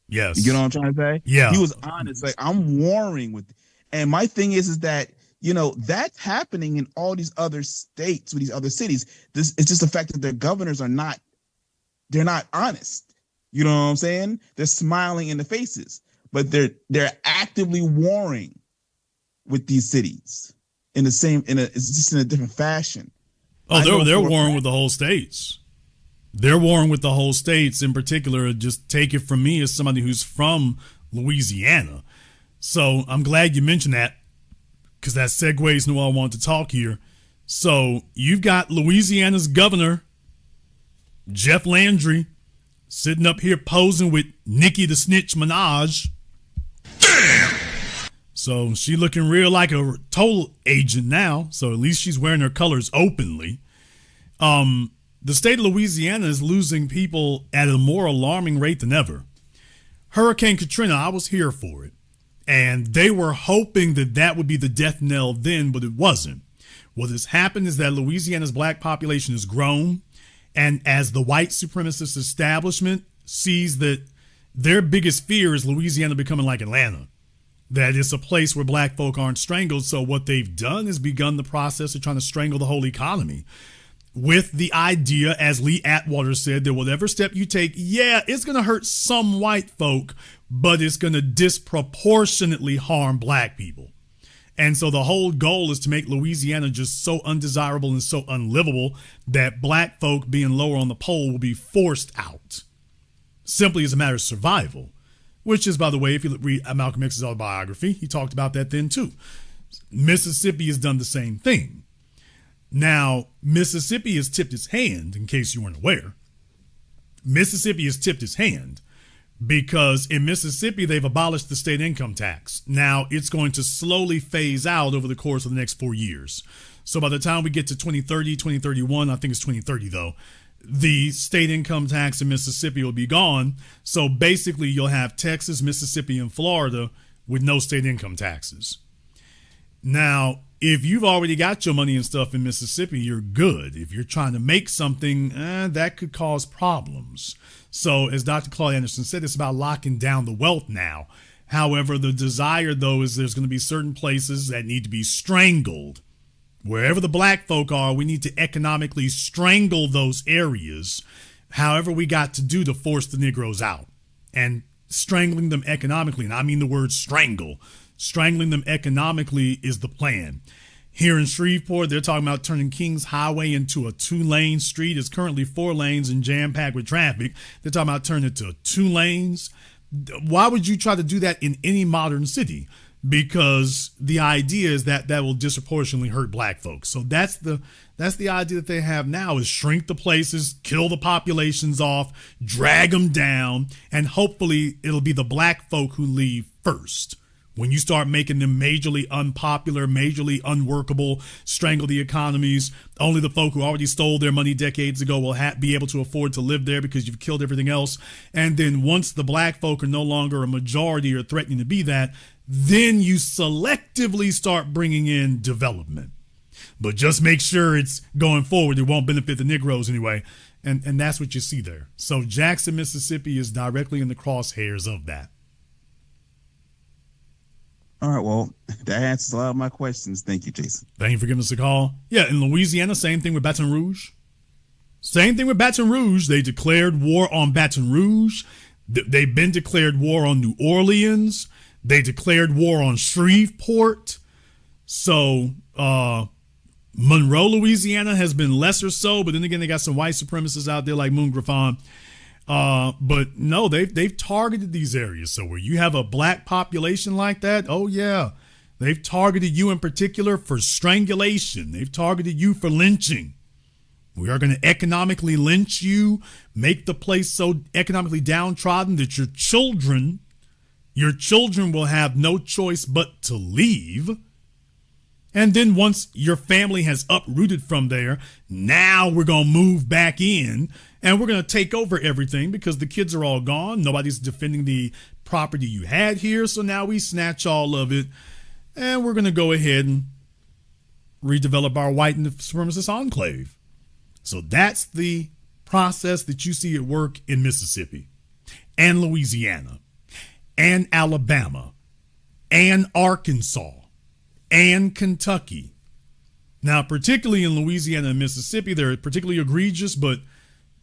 Yes. You know what I'm trying to say? Yeah. He was honest. Like, I'm warring with, and my thing is that, that's happening in all these other states with these other cities. It's just the fact that their governors they're not honest. You know what I'm saying? They're smiling in the faces, but they're actively warring with these cities it's just in a different fashion. Oh, they're warring with the whole states. They're warring with the whole states. In particular, just take it from me as somebody who's from Louisiana. So I'm glad you mentioned that, because that segues into what I want to talk here. So you've got Louisiana's governor, Jeff Landry, sitting up here posing with Nicki the Snitch Minaj. Damn! So she looking real like a total agent now. So at least she's wearing her colors openly. The state of Louisiana is losing people at a more alarming rate than ever. Hurricane Katrina, I was here for it. And they were hoping that would be the death knell then, but it wasn't. What has happened is that Louisiana's black population has grown. And as the white supremacist establishment sees that their biggest fear is Louisiana becoming like Atlanta, that it's a place where black folk aren't strangled. So what they've done is begun the process of trying to strangle the whole economy, with the idea, as Lee Atwater said, that whatever step you take, it's going to hurt some white folk, but it's going to disproportionately harm black people. And so the whole goal is to make Louisiana just so undesirable and so unlivable that black folk being lower on the pole will be forced out, simply as a matter of survival, which is, by the way, if you read Malcolm X's autobiography, he talked about that then too. Mississippi has done the same thing. Now, Mississippi has tipped its hand, in case you weren't aware. Mississippi has tipped its hand because in Mississippi, they've abolished the state income tax. Now, it's going to slowly phase out over the course of the next 4 years. So by the time we get to 2030, 2031, I think it's 2030 though, the state income tax in Mississippi will be gone. So basically, you'll have Texas, Mississippi, and Florida with no state income taxes. Now, if you've already got your money and stuff in Mississippi, you're good. If you're trying to make something, that could cause problems. So as Dr. Claude Anderson said, it's about locking down the wealth now. However, the desire, though, is there's going to be certain places that need to be strangled. Wherever the black folk are, we need to economically strangle those areas. However we got to do to force the Negroes out. And strangling them economically, and I mean the word strangle. Strangling them economically is the plan. Here in Shreveport, they're talking about turning Kings Highway into a 2-lane street. It's currently 4 lanes and jam-packed with traffic. They're talking about turning it to 2 lanes. Why would you try to do that in any modern city? Because the idea is that will disproportionately hurt black folks. So that's the idea that they have now, is shrink the places, kill the populations off, drag them down, and hopefully it'll be the black folk who leave first. When you start making them majorly unpopular, majorly unworkable, strangle the economies, only the folk who already stole their money decades ago will be able to afford to live there because you've killed everything else. And then once the black folk are no longer a majority or threatening to be that, then you selectively start bringing in development. But just make sure it's going forward. It won't benefit the Negroes anyway. And that's what you see there. So Jackson, Mississippi is directly in the crosshairs of that. All right, well, That answers a lot of my questions. Thank you, Jason. Thank you for giving us a call. Yeah, in Louisiana, same thing with Baton Rouge. Same thing with Baton Rouge. They declared war on Baton Rouge. They've been declared war on New Orleans. They declared war on Shreveport. So Monroe, Louisiana has been lesser so, but then again, they got some white supremacists out there like Moon Griffon. But no, they've targeted these areas. So where you have a black population like that, oh yeah, they've targeted you in particular for strangulation. They've targeted you for lynching. We are going to economically lynch you, make the place so economically downtrodden that your children will have no choice but to leave. And then once your family has uprooted from there, now we're going to move back in and we're going to take over everything because the kids are all gone. Nobody's defending the property you had here. So now we snatch all of it and we're going to go ahead and redevelop our white supremacist enclave. So that's the process that you see at work in Mississippi and Louisiana and Alabama and Arkansas and Kentucky. Now, particularly in Louisiana and Mississippi, they're particularly egregious, but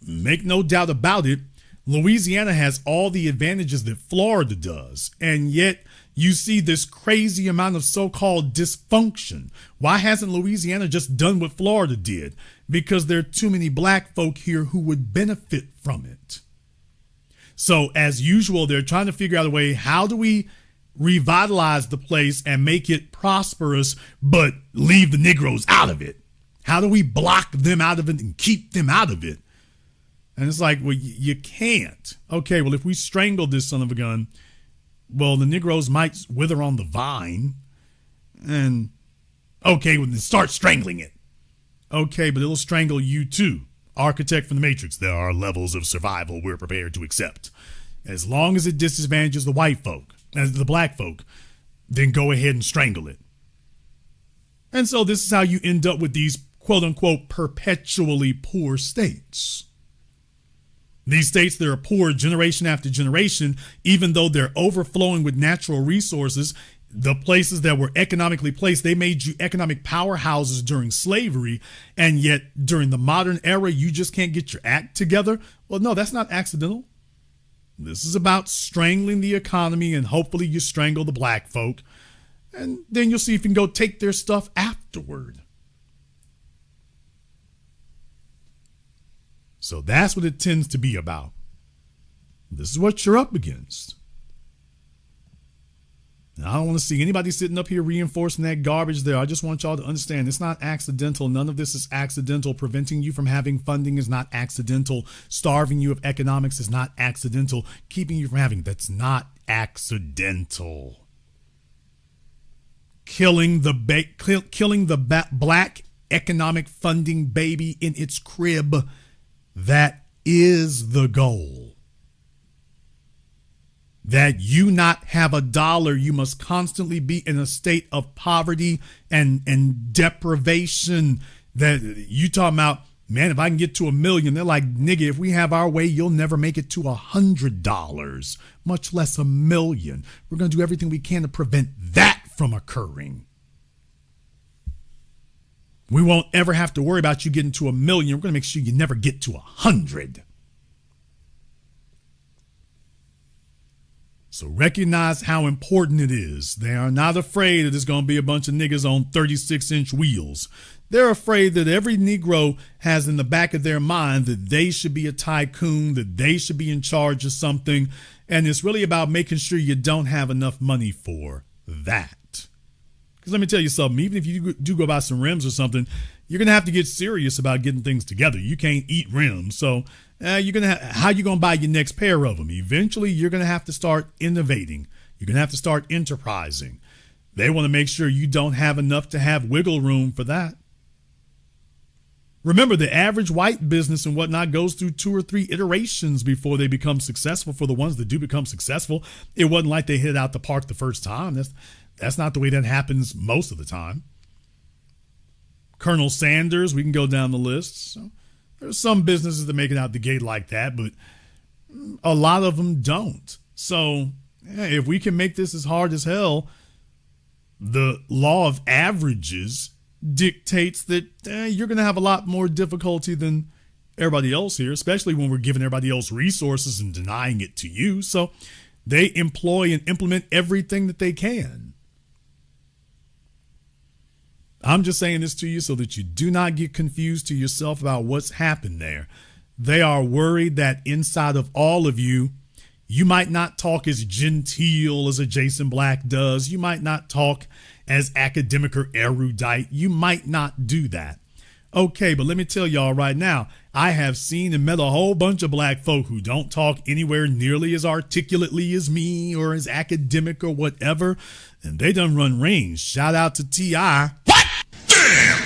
make no doubt about it, Louisiana has all the advantages that Florida does, and yet you see this crazy amount of so-called dysfunction. Why hasn't Louisiana just done what Florida did? Because there are too many black folk here who would benefit from it. So as usual, they're trying to figure out a way, how do we revitalize the place and make it prosperous, but leave the Negroes out of it? How do we block them out of it and keep them out of it? And it's like, well, you can't. Okay, well, if we strangle this son of a gun, well, the Negroes might wither on the vine. And, okay, well, then start strangling it. Okay, but it'll strangle you too. Architect from the Matrix, there are levels of survival we're prepared to accept. As long as it disadvantages the white folk, as the black folk, then go ahead and strangle it. And so this is how you end up with these quote unquote perpetually poor states. These states that are poor generation after generation, even though they're overflowing with natural resources, the places that were economically placed, they made you economic powerhouses during slavery, and yet during the modern era, you just can't get your act together. Well, no, that's not accidental. This is about strangling the economy, and hopefully you strangle the black folk, and then you'll see if you can go take their stuff afterward. So that's what it tends to be about. This is what you're up against. And I don't want to see anybody sitting up here reinforcing that garbage there. I just want y'all to understand it's not accidental. None of this is accidental. Preventing you from having funding is not accidental. Starving you of economics is not accidental. Keeping you from having, that's not accidental. Killing the black economic funding baby in its crib, that is the goal. That you not have a dollar, you must constantly be in a state of poverty and deprivation. That you talking about, man, if I can get to $1 million, they're like, nigga, if we have our way, you'll never make it to $100, much less $1 million. We're going to do everything we can to prevent that from occurring. We won't ever have to worry about you getting to $1 million. We're going to make sure you never get to 100. So recognize how important it is. They are not afraid that there's going to be a bunch of niggas on 36-inch wheels. They're afraid that every Negro has in the back of their mind that they should be a tycoon, that they should be in charge of something. And it's really about making sure you don't have enough money for that. Because let me tell you something, even if you do go buy some rims or something, you're going to have to get serious about getting things together. You can't eat rims. So you're going to how you going to buy your next pair of them? Eventually, you're going to have to start innovating. You're going to have to start enterprising. They want to make sure you don't have enough to have wiggle room for that. Remember, the average white business and whatnot goes through 2 or 3 iterations before they become successful. For the ones that do become successful, it wasn't like they hit out the park the first time. That's not the way that happens most of the time. Colonel Sanders, we can go down the list. So there's some businesses that make it out the gate like that, but a lot of them don't. So if we can make this as hard as hell, The law of averages dictates that you're going to have a lot more difficulty than everybody else here, especially when we're giving everybody else resources and denying it to you. So they employ and implement everything that they can. I'm just saying this to you so that you do not get confused to yourself about what's happened there. They are worried that inside of all of you, you might not talk as genteel as a Jason Black does. You might not talk as academic or erudite. You might not do that. Okay, but let me tell y'all right now, I have seen and met a whole bunch of black folk who don't talk anywhere nearly as articulately as me or as academic or whatever, and they done run rings. Shout out to T.I. What? Damn!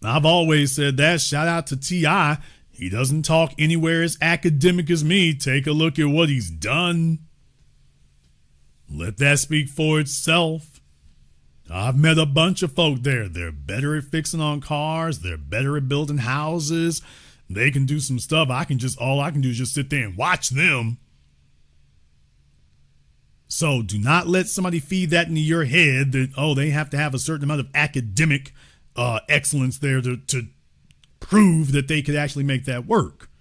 I've always said that. Shout out to T.I. He doesn't talk anywhere as academic as me. Take a look at what he's done. Let that speak for itself. I've met a bunch of folk there. They're better at fixing on cars. They're better at building houses. They can do some stuff. All I can do is just sit there and watch them. So do not let somebody feed that into your head that, they have to have a certain amount of academic excellence there to prove that they could actually make that work.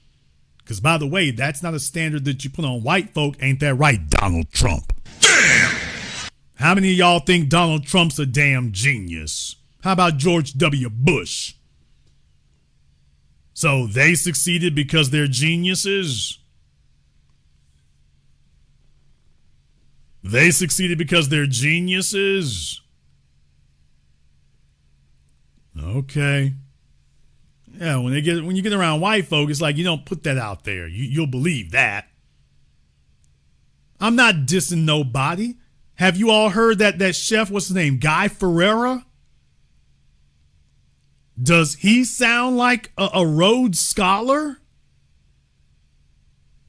Because, by the way, that's not a standard that you put on white folk. Ain't that right, Donald Trump? Damn! How many of y'all think Donald Trump's a damn genius? How about George W. Bush? So they succeeded because they're geniuses? They succeeded because they're geniuses? Okay. Yeah, when you get around white folk, it's like you don't put that out there. You'll believe that. I'm not dissing nobody. Have you all heard that chef, what's his name, Guy Ferrera? Does he sound like a Rhodes Scholar?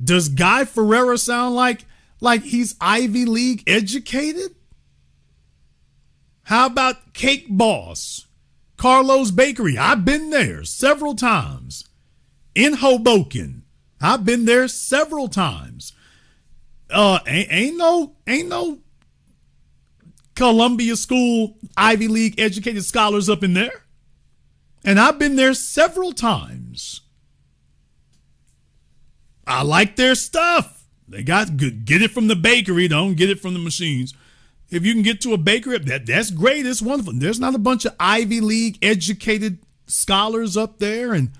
Does Guy Ferrera sound like he's Ivy League educated? How about Cake Boss? Carlos Bakery. I've been there several times. In Hoboken. I've been there several times. Ain't no Columbia School Ivy League educated scholars up in there. And I've been there several times. I like their stuff. They got good. Get it from the bakery. Don't get it from the machines. If you can get to a bakery, that's great. It's wonderful. There's not a bunch of Ivy League educated scholars up there and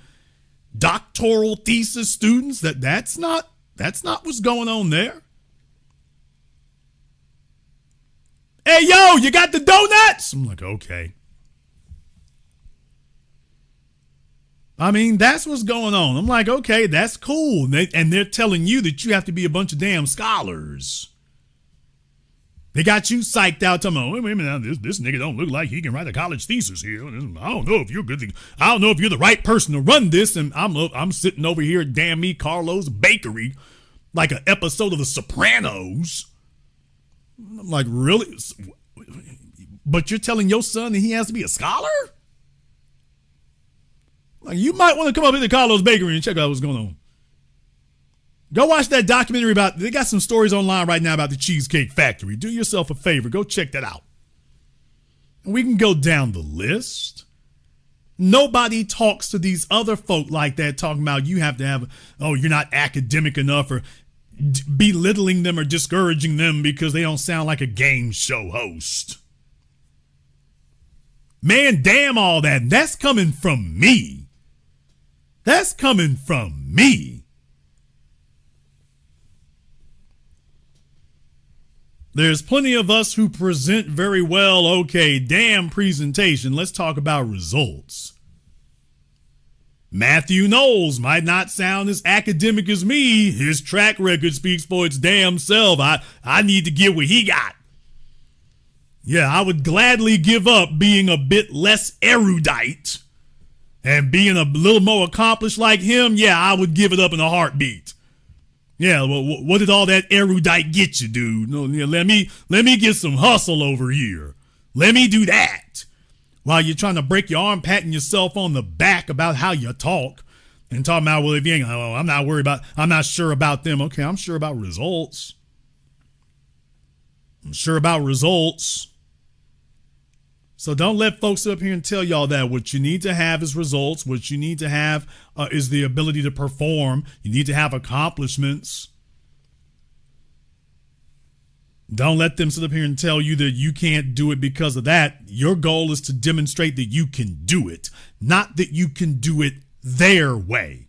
doctoral thesis students. That's not what's going on there. Hey, yo, you got the donuts? I'm like, okay. I mean, that's what's going on. I'm like, okay, that's cool. And they're telling you that you have to be a bunch of damn scholars. They got you psyched out talking about, wait a minute, this nigga don't look like he can write a college thesis here. I don't know if you're good. I don't know if you're the right person to run this. And I'm sitting over here at damn me, Carlos Bakery, like an episode of The Sopranos. I'm like, really? But you're telling your son that he has to be a scholar? Like, you might want to come up into Carlos Bakery and check out what's going on. Go watch that documentary they got some stories online right now about the Cheesecake Factory. Do yourself a favor. Go check that out. And we can go down the list. Nobody talks to these other folk like that, talking about you have to have, you're not academic enough, or belittling them or discouraging them because they don't sound like a game show host. Man, damn all that. And that's coming from me. That's coming from me. There's plenty of us who present very well. Okay, damn presentation. Let's talk about results. Matthew Knowles might not sound as academic as me. His track record speaks for its damn self. I need to get what he got. Yeah, I would gladly give up being a bit less erudite and being a little more accomplished like him. Yeah, I would give it up in a heartbeat. Yeah, well, what did all that erudite get you, dude? No, yeah, let me get some hustle over here. Let me do that. While you're trying to break your arm, patting yourself on the back about how you talk and talking about, well, if you ain't, I'm not sure about them. Okay, I'm sure about results. I'm sure about results. So don't let folks up here and tell y'all that. What you need to have is results. What you need to have is the ability to perform. You need to have accomplishments. Don't let them sit up here and tell you that you can't do it because of that. Your goal is to demonstrate that you can do it, not that you can do it their way.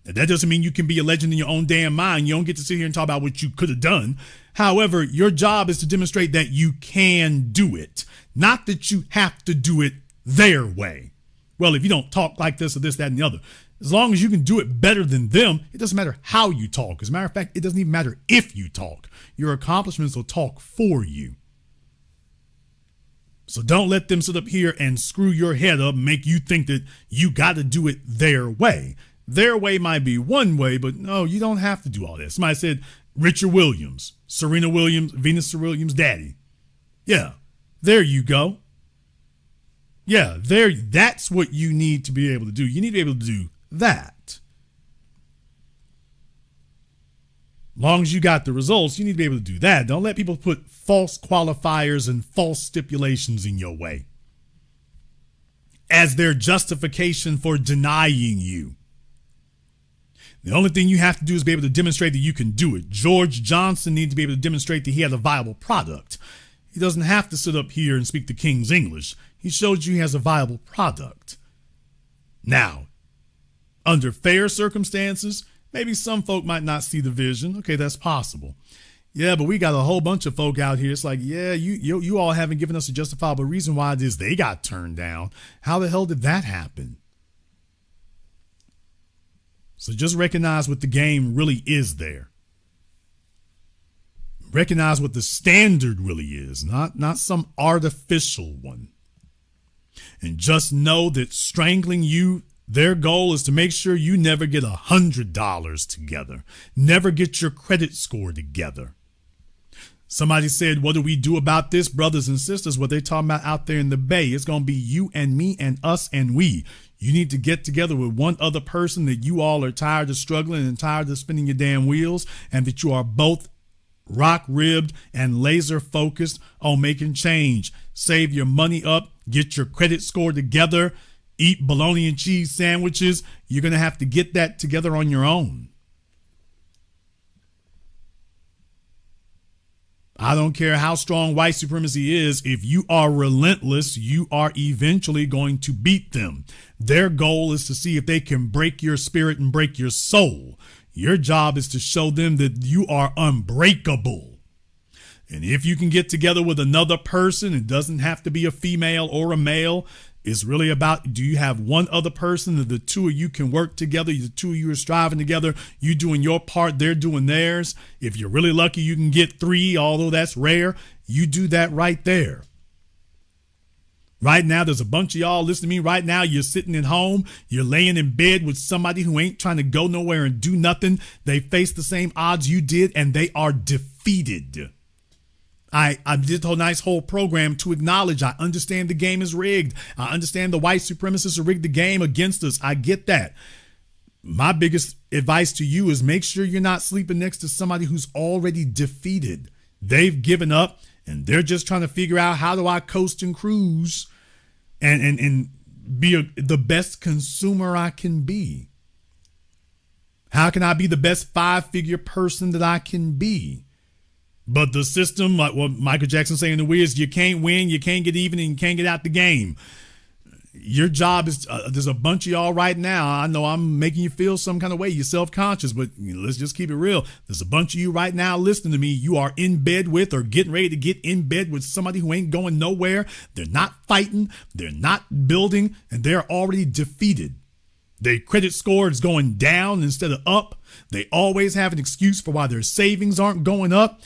Now, that doesn't mean you can be a legend in your own damn mind. You don't get to sit here and talk about what you could have done. However, your job is to demonstrate that you can do it, not that you have to do it their way. Well, if you don't talk like this or this, that, and the other, as long as you can do it better than them, it doesn't matter how you talk. As a matter of fact, it doesn't even matter if you talk. Your accomplishments will talk for you. So don't let them sit up here and screw your head up and make you think that you got to do it their way. Their way might be one way, but no, you don't have to do all this. Somebody said Richard Williams, Serena Williams, Venus Williams' daddy. Yeah, there you go. Yeah, that's what you need to be able to do. You need to be able to do that. As long as you got the results, you need to be able to do that. Don't let people put false qualifiers and false stipulations in your way as their justification for denying you. The only thing you have to do is be able to demonstrate that you can do it. George Johnson needs to be able to demonstrate that he had a viable product. He doesn't have to sit up here and speak the King's English. He showed you he has a viable product. Now, under fair circumstances, maybe some folk might not see the vision. Okay, that's possible. Yeah, but we got a whole bunch of folk out here. It's like, yeah, you all haven't given us a justifiable reason why it is they got turned down. How the hell did that happen? So just recognize what the game really is there. Recognize what the standard really is, not some artificial one. And just know that strangling you, their goal is to make sure you never get $100 together, never get your credit score together. Somebody said, what do we do about this, brothers and sisters? What they're talking about out there in the Bay, it's going to be you and me and us and we. You need to get together with one other person that you all are tired of struggling and tired of spinning your damn wheels, and that you are both rock-ribbed and laser-focused on making change. Save your money up, get your credit score together, eat bologna and cheese sandwiches. You're going to have to get that together on your own. I don't care how strong white supremacy is. If you are relentless, you are eventually going to beat them. Their goal is to see if they can break your spirit and break your soul. Your job is to show them that you are unbreakable. And if you can get together with another person, it doesn't have to be a female or a male. It's really about, do you have one other person that the two of you can work together? The two of you are striving together. You doing your part, they're doing theirs. If you're really lucky, you can get 3, although that's rare. You do that right there. Right now, there's a bunch of y'all listening to me right now. You're sitting at home. You're laying in bed with somebody who ain't trying to go nowhere and do nothing. They face the same odds you did, and they are defeated. I did a nice whole program to acknowledge I understand the game is rigged. I understand the white supremacists have rigged the game against us. I get that. My biggest advice to you is make sure you're not sleeping next to somebody who's already defeated. They've given up, and they're just trying to figure out, how do I coast and cruise and be the best consumer I can be? How can I be the best 5-figure person that I can be? But the system, like what Michael Jackson saying in The Wiz, you can't win, you can't get even, and you can't get out the game. Your job is, there's a bunch of y'all right now. I know I'm making you feel some kind of way. You're self-conscious, but let's just keep it real. There's a bunch of you right now listening to me. You are in bed with or getting ready to get in bed with somebody who ain't going nowhere. They're not fighting. They're not building, and they're already defeated. Their credit score is going down instead of up. They always have an excuse for why their savings aren't going up.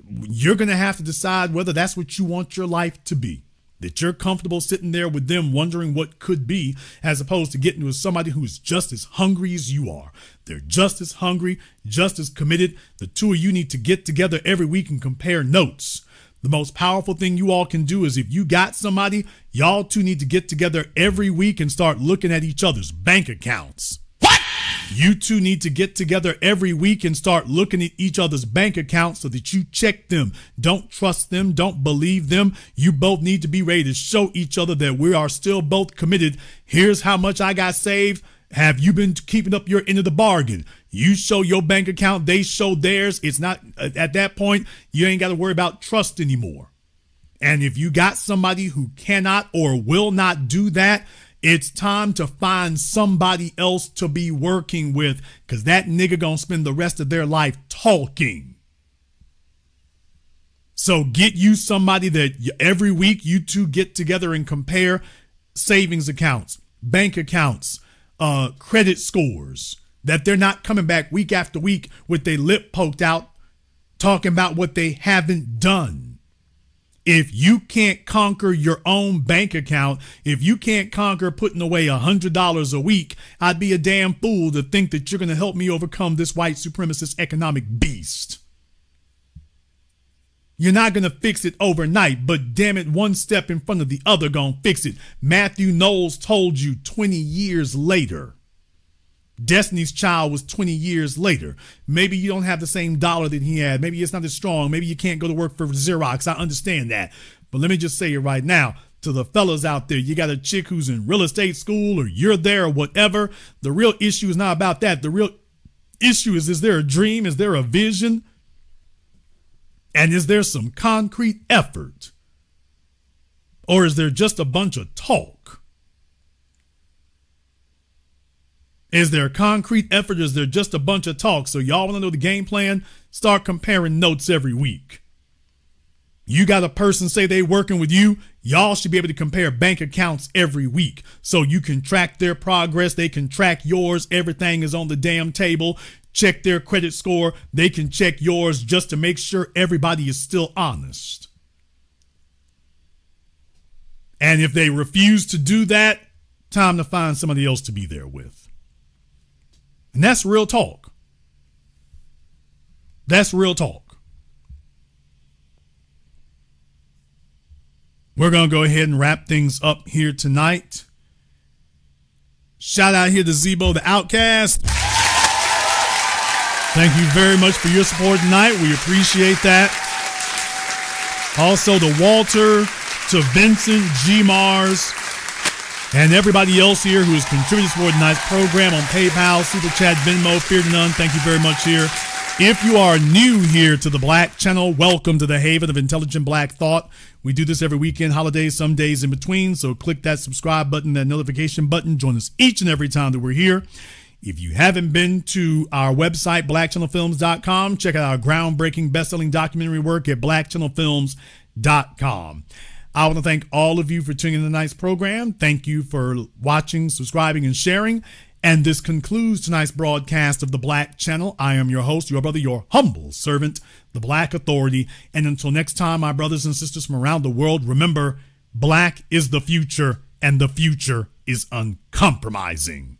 You're going to have to decide whether that's what you want your life to be. That you're comfortable sitting there with them wondering what could be, as opposed to getting with somebody who's just as hungry as you are. They're just as hungry, just as committed. The two of you need to get together every week and compare notes. The most powerful thing you all can do is, if you got somebody, y'all two need to get together every week and start looking at each other's bank accounts. What? You two need to get together every week and start looking at each other's bank accounts so that you check them. Don't trust them. Don't believe them. You both need to be ready to show each other that we are still both committed. Here's how much I got saved. Have you been keeping up your end of the bargain? You show your bank account, they show theirs. It's not, at that point, you ain't got to worry about trust anymore. And if you got somebody who cannot or will not do that, it's time to find somebody else to be working with, because that nigga gonna spend the rest of their life talking. So get you somebody that every week you two get together and compare savings accounts, bank accounts, credit scores, that they're not coming back week after week with their lip poked out talking about what they haven't done. If you can't conquer your own bank account, if you can't conquer putting away $100 a week, I'd be a damn fool to think that you're going to help me overcome this white supremacist economic beast. You're not going to fix it overnight, but damn it, one step in front of the other gonna fix it. Matthew Knowles told you 20 years later. Destiny's Child was 20 years later. Maybe you don't have the same dollar that he had. Maybe it's not as strong. Maybe you can't go to work for Xerox. I understand that. But let me just say it right now to the fellas out there. You got a chick who's in real estate school, or you're there, or whatever. The real issue is not about that. The real issue is there a dream? Is there a vision? And is there some concrete effort? Or is there just a bunch of talk? Is there concrete effort? Is there just a bunch of talk? So y'all want to know the game plan? Start comparing notes every week. You got a person say they working with you. Y'all should be able to compare bank accounts every week so you can track their progress. They can track yours. Everything is on the damn table. Check their credit score. They can check yours just to make sure everybody is still honest. And if they refuse to do that, time to find somebody else to be there with. And that's real talk. That's real talk. We're going to go ahead and wrap things up here tonight. Shout out here to Zebo the Outcast. Thank you very much for your support tonight. We appreciate that. Also to Walter, to Vincent, G. Mars, and everybody else here who has contributed to tonight's program on PayPal, Super Chat, Venmo, Fear to None. Thank you very much here. If you are new here to the Black Channel, welcome to the haven of intelligent black thought. We do this every weekend, holidays, some days in between. So click that subscribe button, that notification button. Join us each and every time that we're here. If you haven't been to our website, blackchannelfilms.com, check out our groundbreaking best-selling documentary work at blackchannelfilms.com. I want to thank all of you for tuning in to tonight's program. Thank you for watching, subscribing, and sharing. And this concludes tonight's broadcast of the Black Channel. I am your host, your brother, your humble servant, the Black Authority. And until next time, my brothers and sisters from around the world, remember, black is the future, and the future is uncompromising.